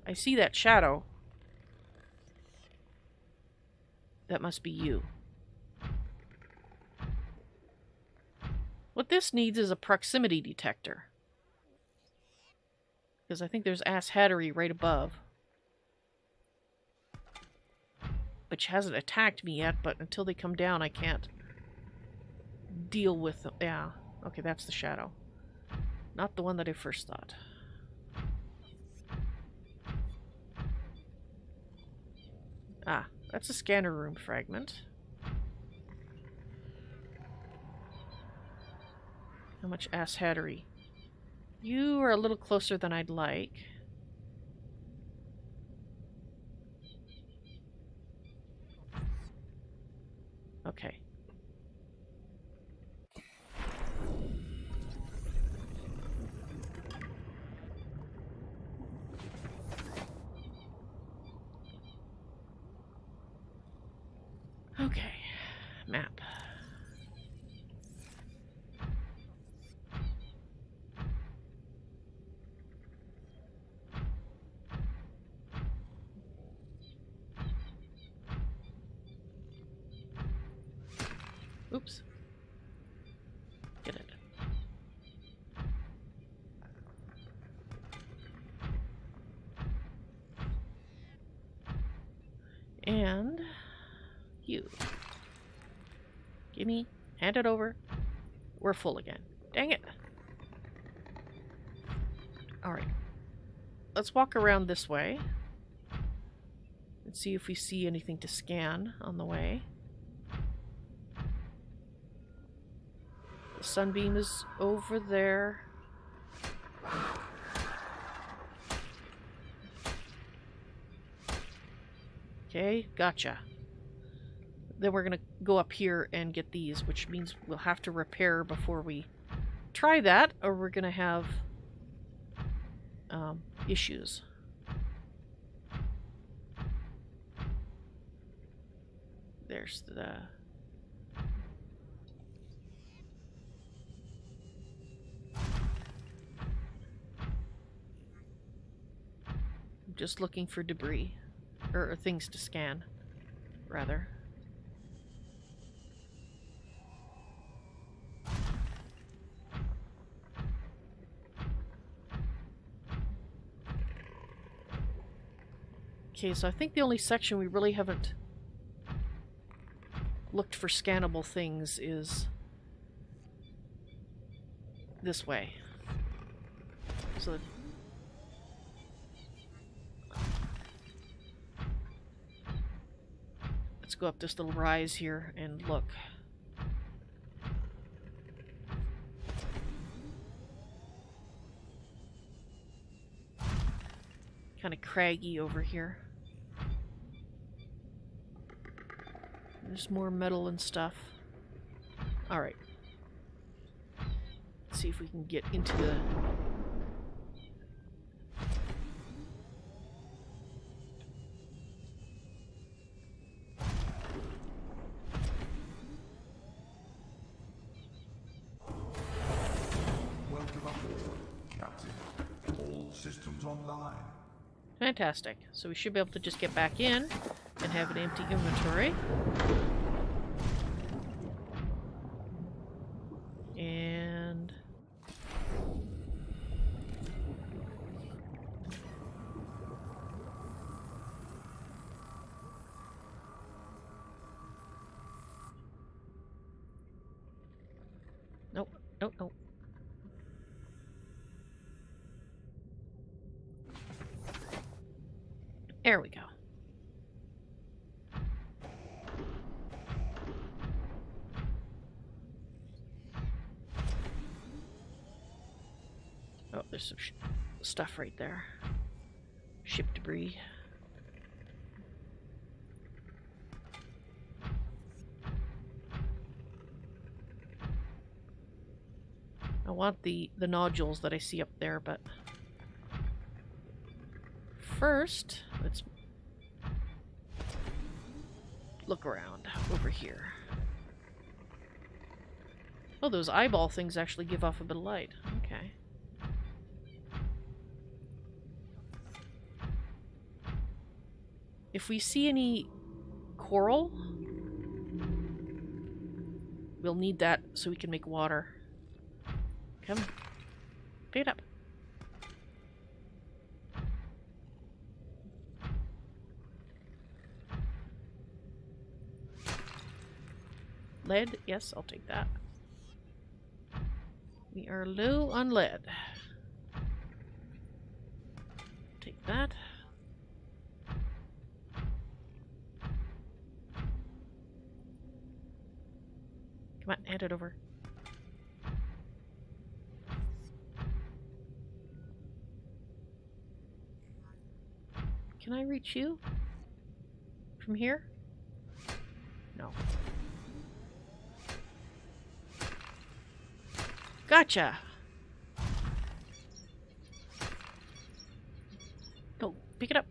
Speaker 2: I see that shadow. That must be you. What this needs is a proximity detector. Because I think there's ass hattery right above. Which hasn't attacked me yet, but until they come down I can't deal with them. Yeah, okay, that's the shadow. Not the one that I first thought. Ah, that's a scanner room fragment. How much ass hattery? You are a little closer than I'd like. Okay. Okay. Map. Oops. Get it. And you. Gimme. Hand it over. We're full again. Dang it. Alright. Let's walk around this way. And see if we see anything to scan on the way. The Sunbeam is over there. Okay, gotcha. Then we're gonna go up here and get these, which means we'll have to repair before we try that, or we're gonna have issues. There's the... I'm just looking for debris. Or things to scan, rather. Okay, so I think the only section we really haven't looked for scannable things is this way. So let's go up this little rise here and look. Kind of craggy over here. There's more metal and stuff. Alright. Let's see if we can get into the...
Speaker 3: Welcome aboard, Captain. All systems online.
Speaker 2: Fantastic. So we should be able to just get back in and have an empty inventory. And... Nope, nope, nope. There we go. Oh, there's some stuff right there. Ship debris. I want the nodules that I see up there, but first, let's look around over here. Oh, those eyeball things actually give off a bit of light. Okay. If we see any coral, we'll need that so we can make water. Come on. Pick it up. Lead? Yes, I'll take that. We are low on lead. Take that. Come on, hand it over. Can I reach you? From here? No. Gotcha! No, pick it up.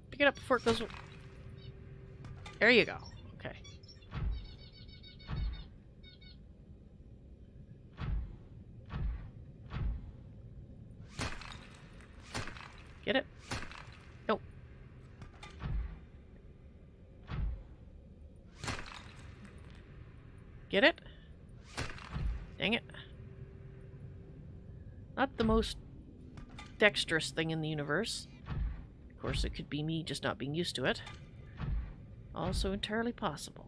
Speaker 2: Pick it up before it goes... There you go. Okay. Get it? Nope. Get it? Dang it. Not the most dexterous thing in the universe. Of course, it could be me just not being used to it. Also entirely possible.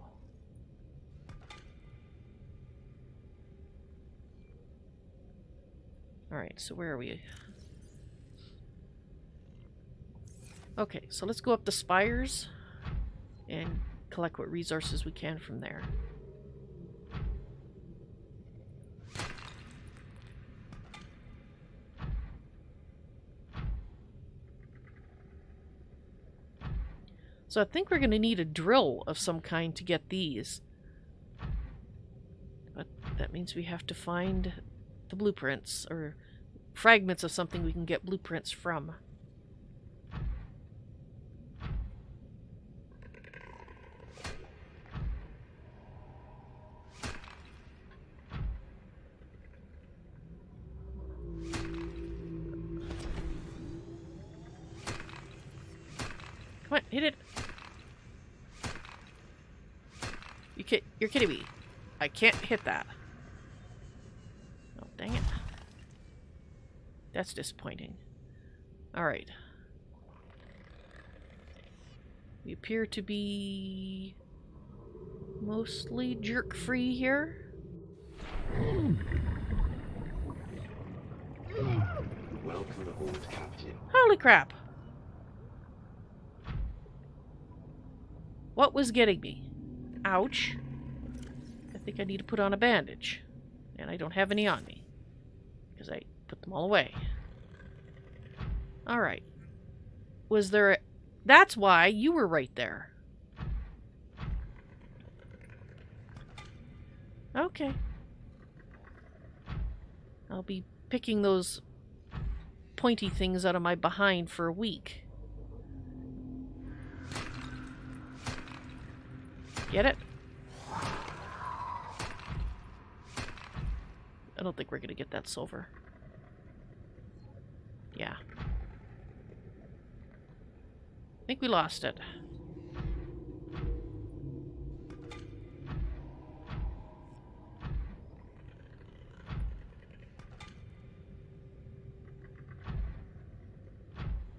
Speaker 2: Alright, so where are we? Okay, so let's go up the spires and collect what resources we can from there. So I think we're going to need a drill of some kind to get these. But that means we have to find the blueprints, or fragments of something we can get blueprints from. Come on, hit it! You're kidding me. I can't hit that. Oh, dang it. That's disappointing. Alright. We appear to be mostly jerk-free here.
Speaker 6: Welcome aboard, Captain.
Speaker 2: Holy crap! What was getting me? Ouch. I think I need to put on a bandage. And I don't have any on me. Because I put them all away. Alright. Was there a... That's why you were right there. Okay. I'll be picking those pointy things out of my behind for a week. Get it? I don't think we're gonna get that silver. Yeah. I think we lost it.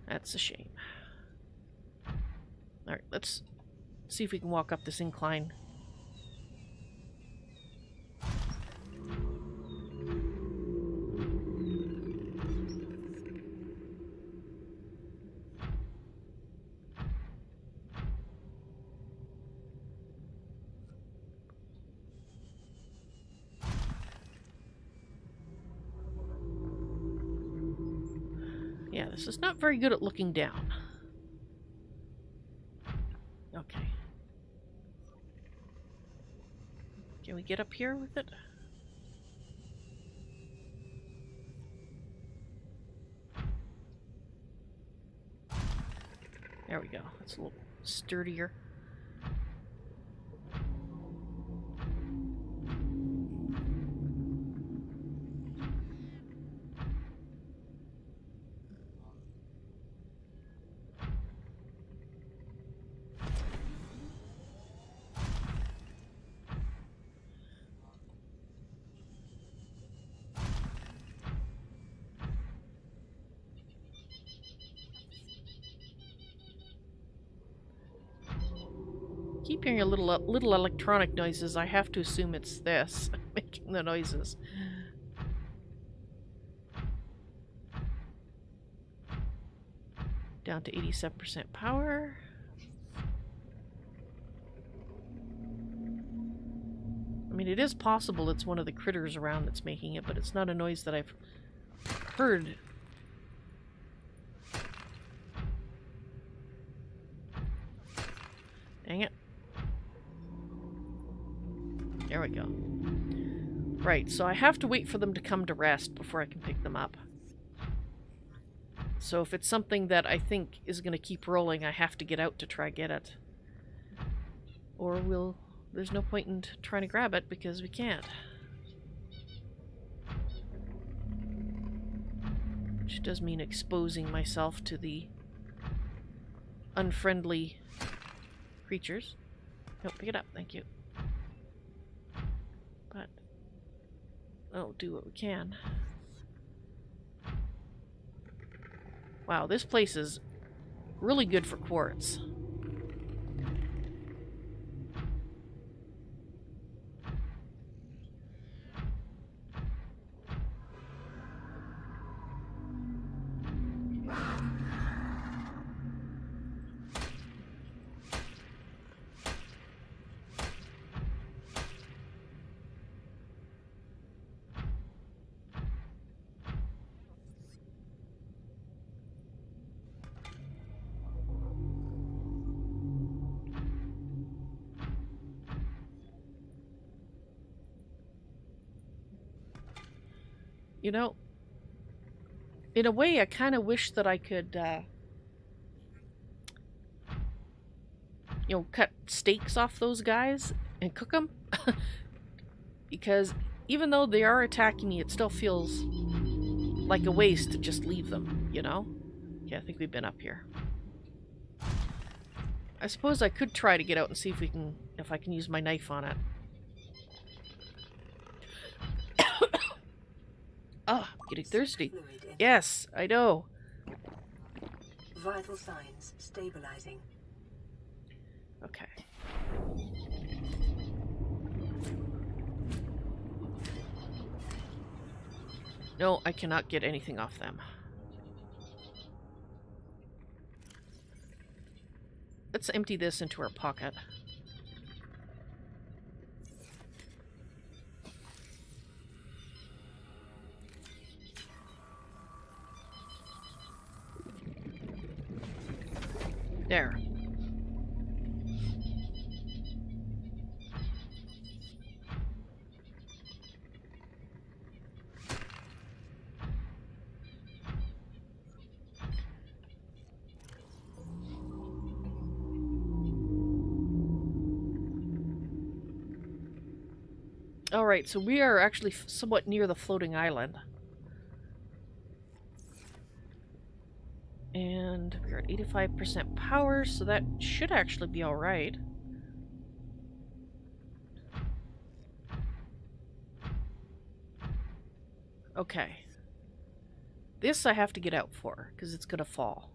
Speaker 2: That's a shame. Alright, let's see if we can walk up this incline. Yeah, this is not very good at looking down. Okay. Can we get up here with it? There we go. That's a little sturdier. Keep hearing a little electronic noises. I have to assume it's this making the noises. Down to 87% power. I mean, it is possible it's one of the critters around that's making it, but it's not a noise that I've heard. Dang it. There we go. Right, so I have to wait for them to come to rest before I can pick them up. So if it's something that I think is going to keep rolling, I have to get out to try get it. Or there's no point in trying to grab it because we can't. Which does mean exposing myself to the unfriendly creatures. No, pick it up, thank you. But I'll do what we can. Wow, this place is really good for quartz. You know, in a way, I kind of wish that I could, you know, cut steaks off those guys and cook them. Because even though they are attacking me, it still feels like a waste to just leave them, you know? Okay, I think we've been up here. I suppose I could try to get out and see if I can use my knife on it. Ah, I'm getting thirsty. Yes, I know.
Speaker 8: Vital signs stabilizing.
Speaker 2: Okay. No, I cannot get anything off them. let's empty this into our pocket. There. Alright, so we are actually somewhat near the floating island. And we're at 85% power, so that should actually be alright. Okay. This I have to get out for, because it's gonna fall.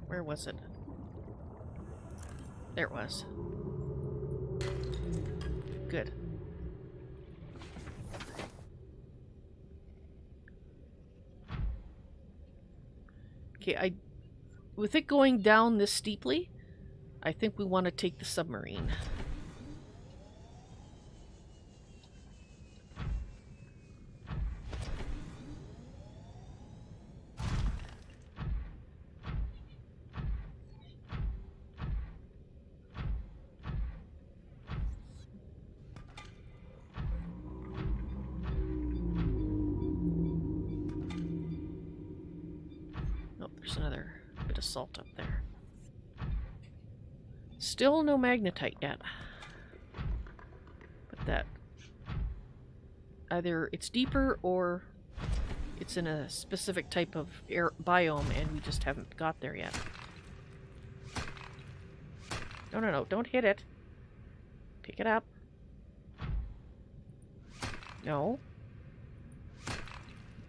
Speaker 2: Where was it? There it was. Good. Okay, with it going down this steeply, I think we want to take the submarine. There's another bit of salt up there. Still no magnetite yet. But that... either it's deeper or it's in a specific type of air biome and we just haven't got there yet. No, no, no. Don't hit it. Pick it up. No.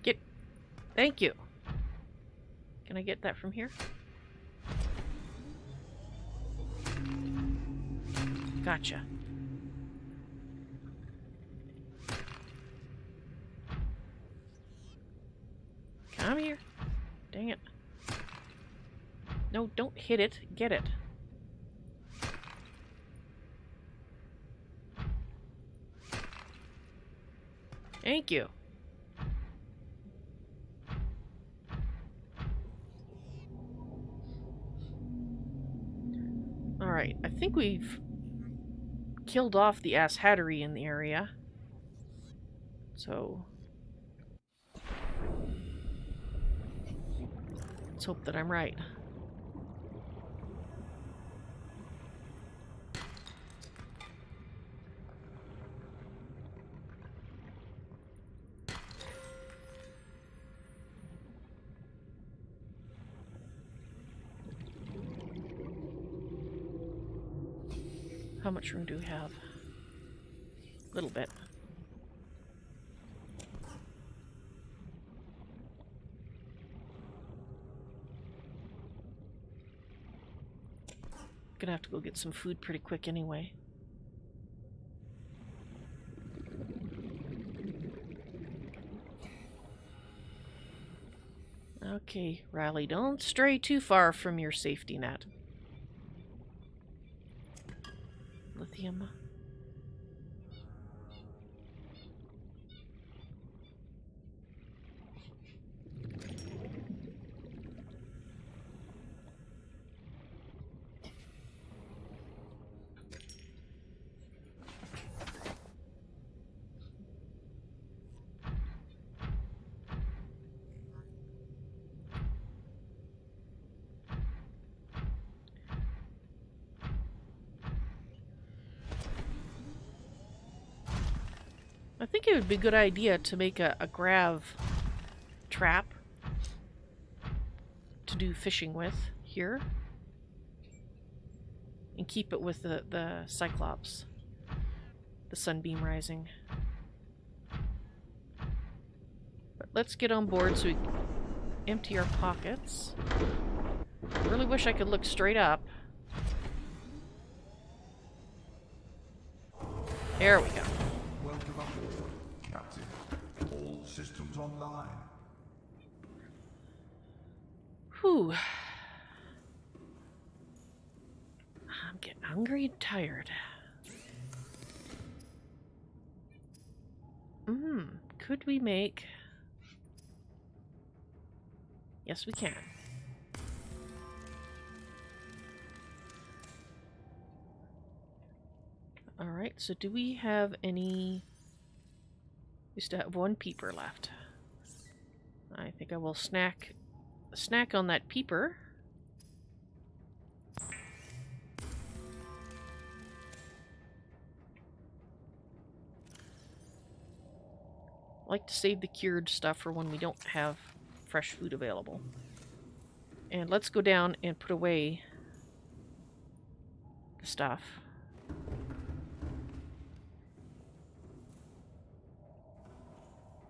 Speaker 2: Get... Thank you. Can I get that from here? Gotcha. Come here. Dang it. No, don't hit it. Get it. Thank you. Alright, I think we've killed off the ass hattery in the area. So let's hope that I'm right. How much room do we have? A little bit. Gonna have to go get some food pretty quick anyway. Okay, Ryley, don't stray too far from your safety net. Lithium. I think it would be a good idea to make a grav trap to do fishing with here. And keep it with the Cyclops. The Sunbeam rising. But let's get on board so we empty our pockets. I really wish I could look straight up. There we go.
Speaker 3: Welcome aboard, Captain. All systems online.
Speaker 2: Whew. I'm getting hungry and tired. Could we make... Yes, we can. Alright, so do we have any... We still have one peeper left. I think I will snack on that peeper. I like to save the cured stuff for when we don't have fresh food available. And let's go down and put away the stuff.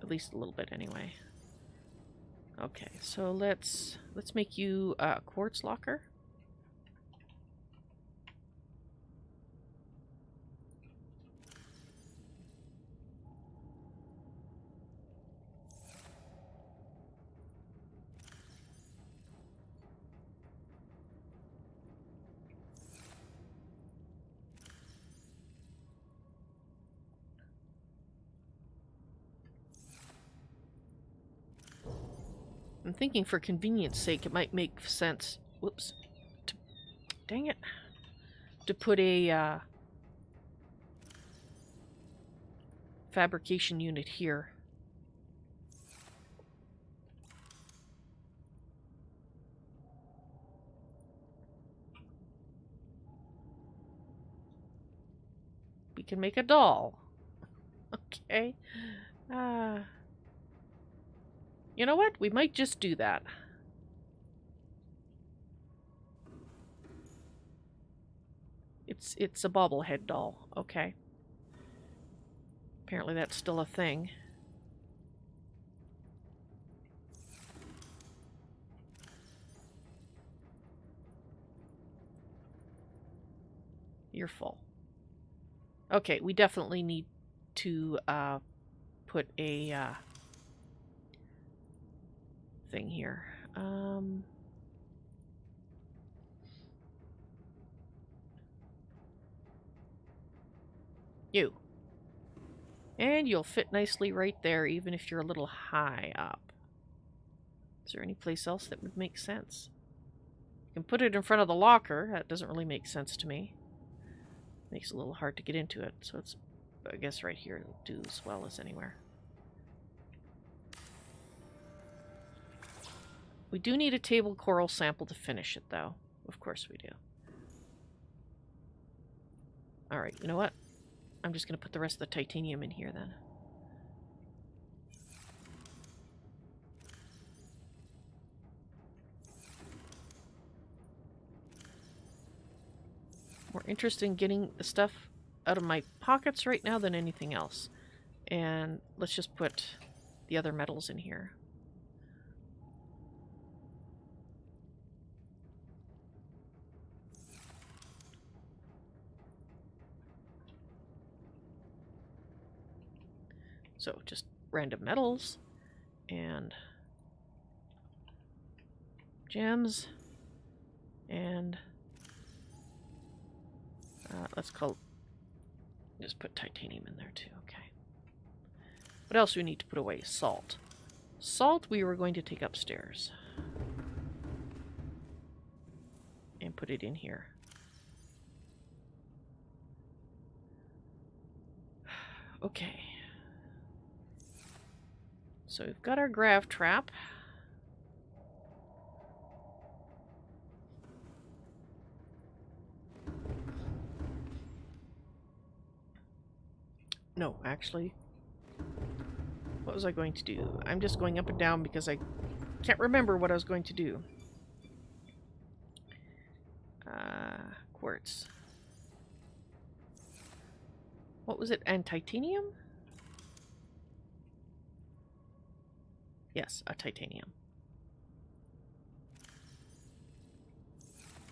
Speaker 2: At least a little bit anyway. Okay, so let's make you a quartz locker. I'm thinking for convenience sake it might make sense, whoops, dang it, to put a fabrication unit here. We can make a doll. Okay. You know what? We might just do that. It's a bobblehead doll. Okay. Apparently that's still a thing. You're full. Okay, we definitely need to put a thing here. You. And you'll fit nicely right there, even if you're a little high up. Is there any place else that would make sense? You can put it in front of the locker. That doesn't really make sense to me. Makes it a little hard to get into it, so it's, I guess right here it'll do as well as anywhere. We do need a table coral sample to finish it, though. Of course we do. Alright, you know what? I'm just going to put the rest of the titanium in here, then. More interested in getting the stuff out of my pockets right now than anything else. And let's just put the other metals in here. So just random metals and gems and let's just put titanium in there too. Okay. What else do we need to put away? Salt. Salt we were going to take upstairs and put it in here. Okay. So we've got our grav trap. No, actually. What was I going to do? I'm just going up and down because I can't remember what I was going to do. Quartz. What was it? And titanium? Yes, a titanium.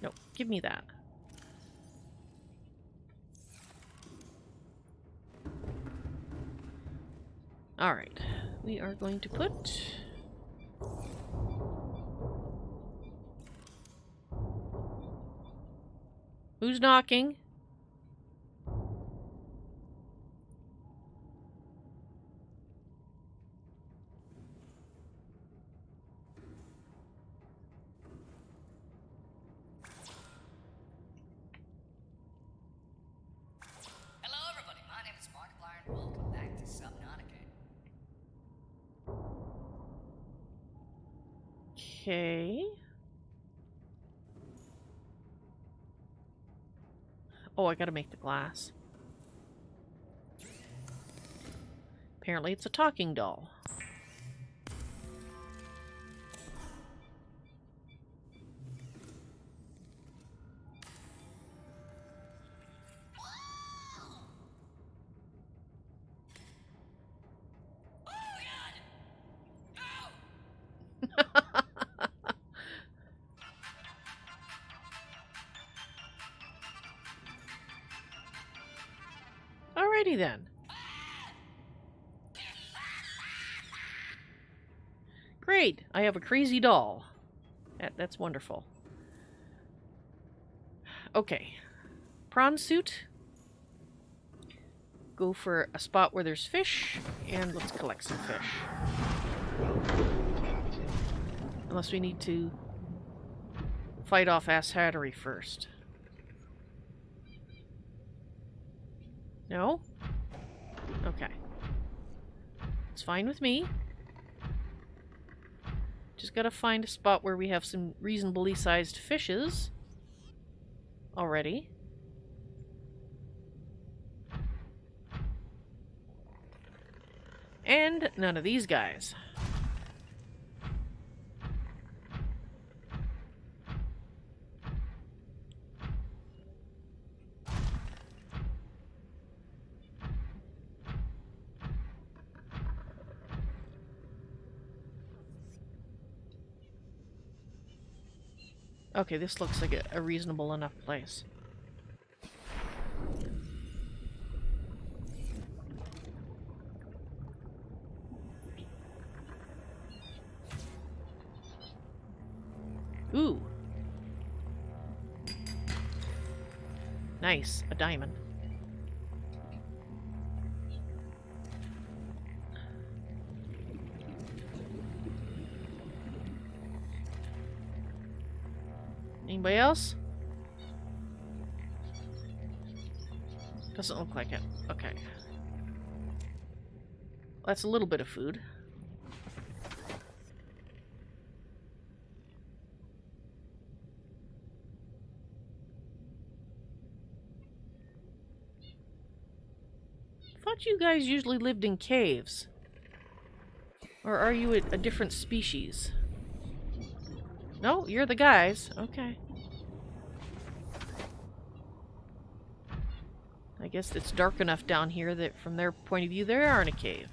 Speaker 2: No, give me that. Alright, we are going to put Who's knocking?
Speaker 9: Hello, everybody. My name is Markiplier, and welcome back to Subnautica.
Speaker 2: Okay. Oh, I gotta make the glass. Apparently it's a talking doll. Alrighty then. Great, I have a crazy doll. That's wonderful. Okay. Prawn suit. Go for a spot where there's fish, and let's collect some fish. Unless we need to fight off Ass Hattery first. No? Okay. It's fine with me. Just gotta find a spot where we have some reasonably sized fishes already. And none of these guys. Okay, this looks like a reasonable enough place. Ooh. Nice, a diamond. Anybody else? Doesn't look like it. Okay. That's a little bit of food. I thought you guys usually lived in caves. Or are you a different species? No, you're the guys. Okay. I guess it's dark enough down here that from their point of view they are in a cave.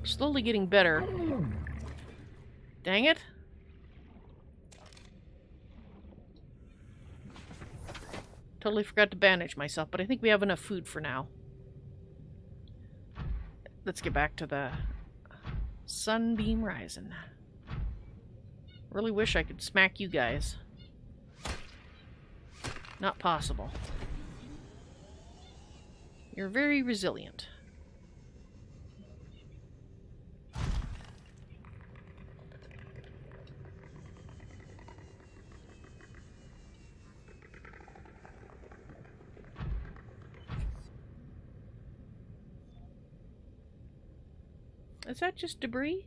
Speaker 2: Slowly getting better. Dang it. Totally forgot to bandage myself, but I think we have enough food for now. Let's get back to the Sunbeam rising. Really wish I could smack you guys. Not possible. You're very resilient. Is that just debris?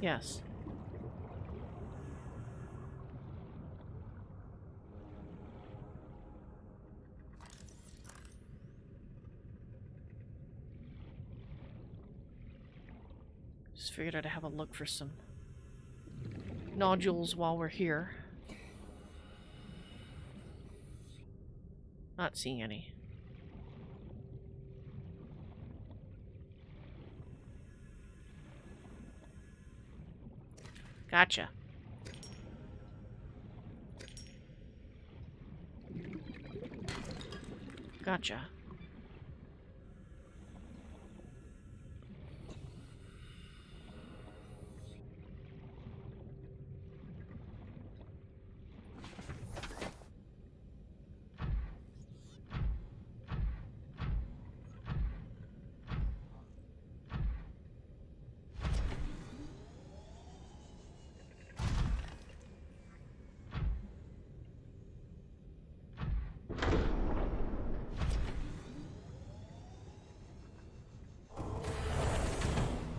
Speaker 2: Yes. Just figured I'd have a look for some nodules while we're here. Not seeing any. Gotcha. Gotcha.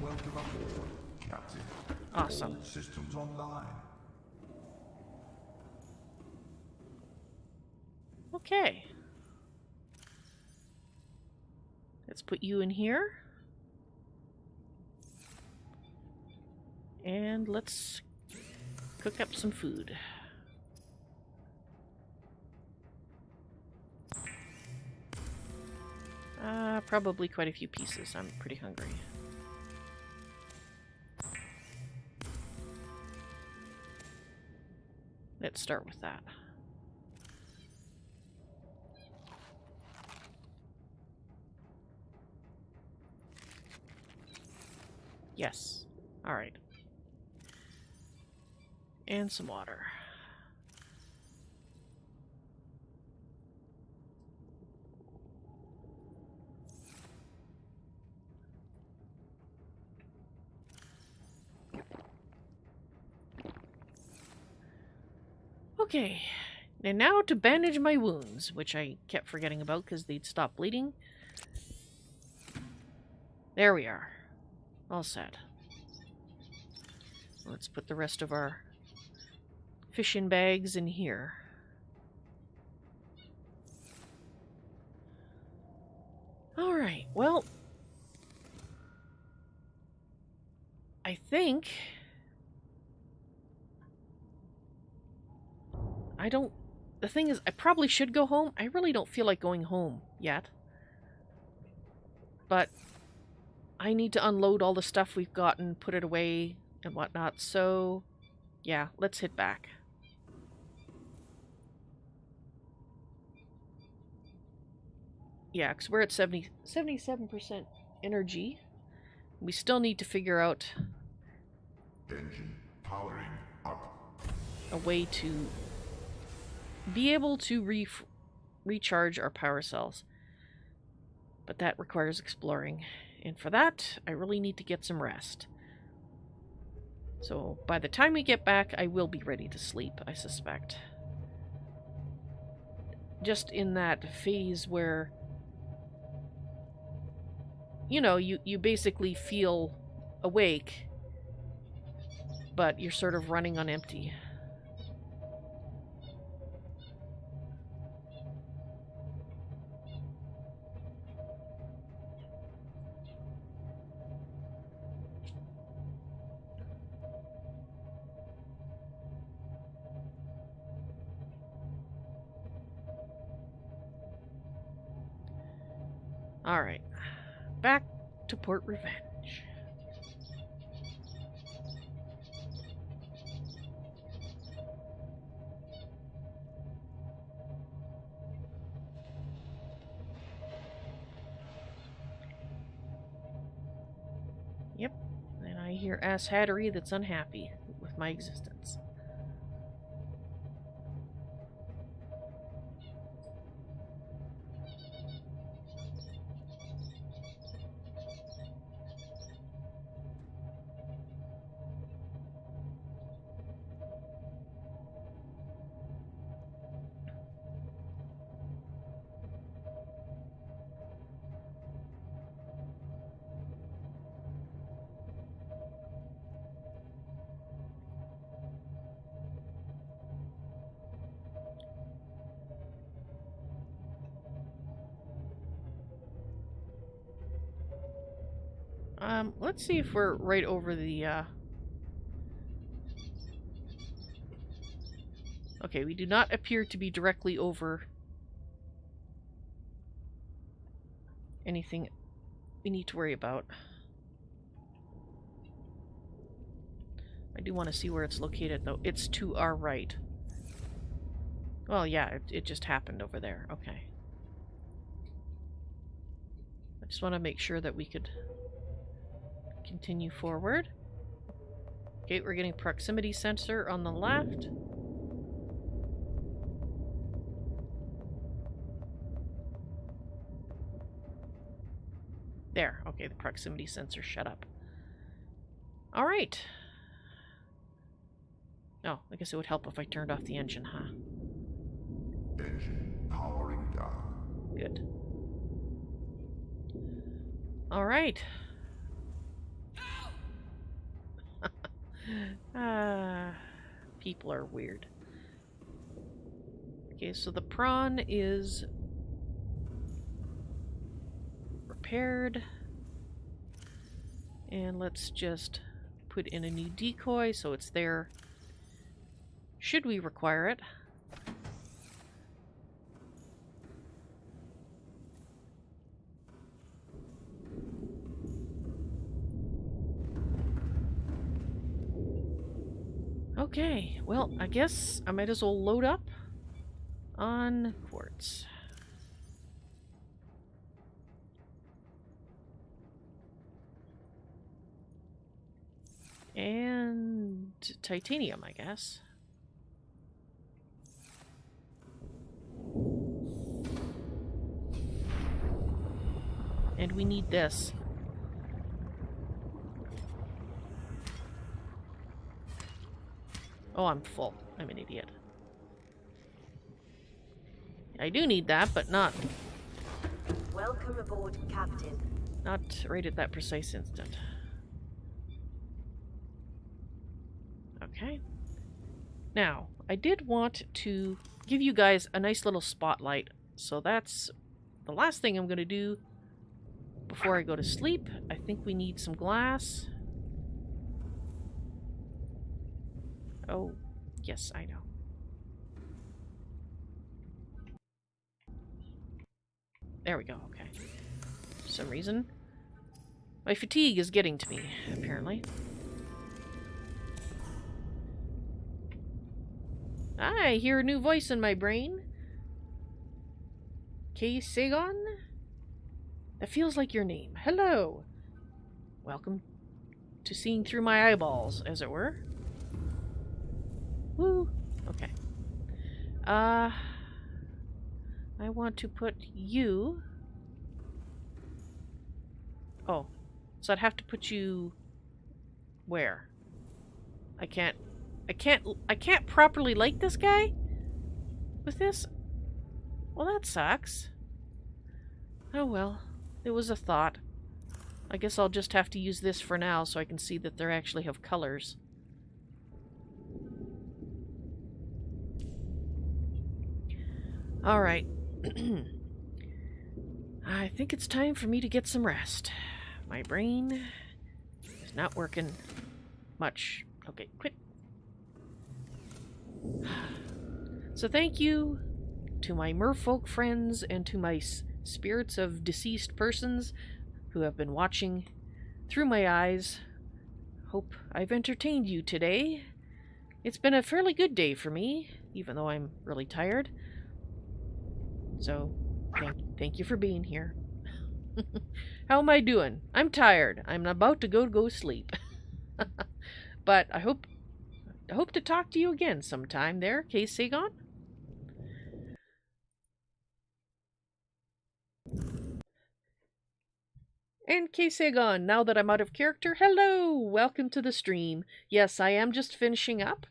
Speaker 3: Welcome aboard, Captain.
Speaker 2: Awesome.
Speaker 3: All systems online.
Speaker 2: Okay. Let's put you in here. And let's cook up some food. Probably quite a few pieces. I'm pretty hungry. Let's start with that. Yes. Alright. And some water. Okay, and now to bandage my wounds, which I kept forgetting about because they'd stop bleeding. There we are. All set. Let's put the rest of our fishing bags in here. Alright, well, I think the thing is, I probably should go home. I really don't feel like going home yet. But I need to unload all the stuff we've gotten, put it away, and whatnot. So, yeah, let's hit back. Yeah, because we're at 77% energy. We still need to figure out
Speaker 3: Engine powering up.
Speaker 2: a way to be able to recharge our power cells. But that requires exploring. And for that, I really need to get some rest. So by the time we get back, I will be ready to sleep, I suspect. Just in that phase where, you know, you basically feel awake, but you're sort of running on empty. Alright, back to Port Revenge. Yep, and I hear Ass Hattery that's unhappy with my existence. Let's see if we're right over the, Okay, we do not appear to be directly over anything we need to worry about. I do want to see where it's located, though. It's to our right. Well, yeah, it just happened over there. Okay. I just want to make sure that we could continue forward. Okay, we're getting proximity sensor on the left. There. Okay, the proximity sensor shut up. Alright. Oh, I guess it would help if I turned off the engine, huh?
Speaker 3: Engine powering down.
Speaker 2: Good. Alright. People are weird. Okay, so the prawn is repaired. And let's just put in a new decoy so it's there should we require it. Okay, well, I guess I might as well load up on quartz. And titanium, I guess. And we need this. Oh, I'm full. I'm an idiot. I do need that, but not
Speaker 8: Welcome aboard, Captain.
Speaker 2: right at that precise instant. Okay. Now, I did want to give you guys a nice little spotlight, so that's the last thing I'm going to do before I go to sleep. I think we need some glass. Oh, yes, I know. There we go, okay. For some reason, my fatigue is getting to me, apparently. I hear a new voice in my brain. K. Sagon? That feels like your name. Hello! Welcome to seeing through my eyeballs, as it were. Woo! Okay. I want to put you... Oh. So I'd have to put you... Where? I can't properly light this guy? With this? Well, that sucks. Oh well. It was a thought. I guess I'll just have to use this for now so I can see that they actually have colors. Alright. I think it's time for me to get some rest. My brain is not working much. Okay, quit. So thank you to my merfolk friends and to my spirits of deceased persons who have been watching through my eyes. Hope I've entertained you today. It's been a fairly good day for me, even though I'm really tired. So, thank you for being here. How am I doing? I'm tired. I'm about to go sleep. But I hope to talk to you again sometime there, K. Sagon. And K. Sagon, now that I'm out of character, hello! Welcome to the stream. Yes, I am just finishing up.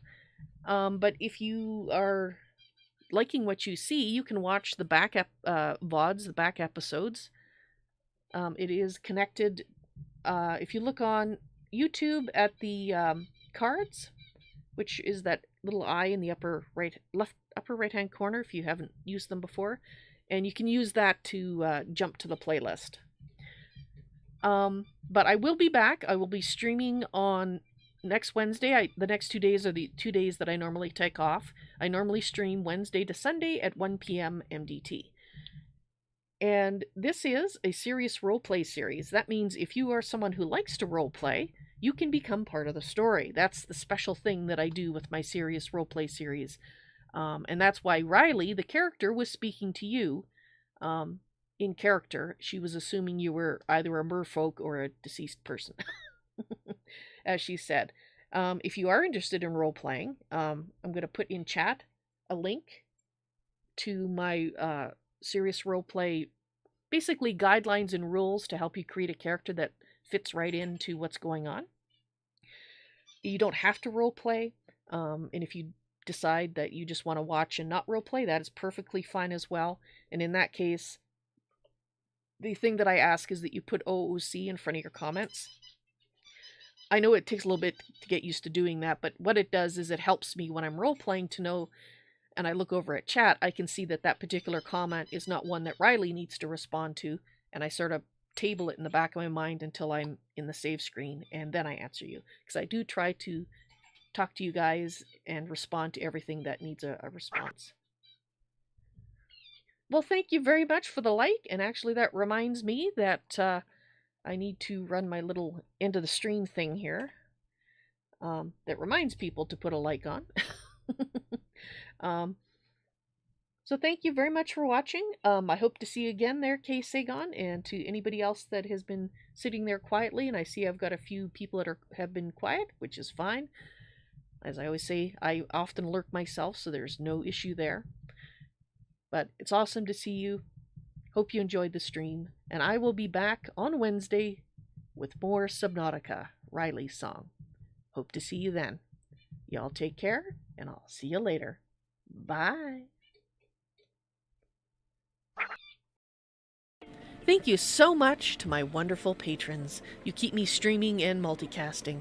Speaker 2: But if you are liking what you see, you can watch the back VODs, the back episodes. It is connected. If you look on YouTube at the cards, which is that little eye in the upper right hand corner if you haven't used them before, and you can use that to jump to the playlist. But I will be back. I will be streaming on next Wednesday. The next 2 days are the 2 days that I normally take off. I normally stream Wednesday to Sunday at 1 p.m. MDT. And this is a serious roleplay series. That means if you are someone who likes to roleplay, you can become part of the story. That's the special thing that I do with my serious roleplay series. And that's why Ryley, the character, was speaking to you in character. She was assuming you were either a merfolk or a deceased person, as she said. If you are interested in role-playing, I'm going to put in chat a link to my serious roleplay, basically guidelines and rules to help you create a character that fits right into what's going on. You don't have to roleplay, and if you decide that you just want to watch and not roleplay, that is perfectly fine as well. And in that case, the thing that I ask is that you put OOC in front of your comments. I know it takes a little bit to get used to doing that, but what it does is it helps me when I'm role-playing to know, and I look over at chat, I can see that that particular comment is not one that Ryley needs to respond to, and I sort of table it in the back of my mind until I'm in the save screen, and then I answer you. Because I do try to talk to you guys and respond to everything that needs a response. Well, thank you very much for the like, and actually that reminds me that I need to run my little end of the stream thing here. That reminds people to put a like on. So thank you very much for watching. I hope to see you again there, Kay Sagon, and to anybody else that has been sitting there quietly. And I see I've got a few people that have been quiet, which is fine. As I always say, I often lurk myself, so there's no issue there. But it's awesome to see you. Hope you enjoyed the stream. And I will be back on Wednesday with more Subnautica, Ryley's song. Hope to see you then. Y'all take care, and I'll see you later. Bye. Thank you so much to my wonderful patrons. You keep me streaming and multicasting.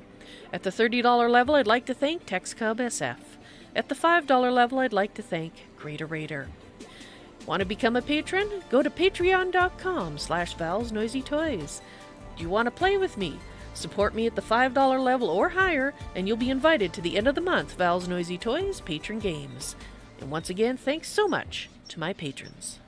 Speaker 2: At the $30 level, I'd like to thank TexCub SF. At the $5 level, I'd like to thank Greater Raider. Want to become a patron? Go to patreon.com/ValsNoisyToys. Do you want to play with me? Support me at the $5 level or higher, and you'll be invited to the end of the month ValsNoisyToys patron games. And once again, thanks so much to my patrons.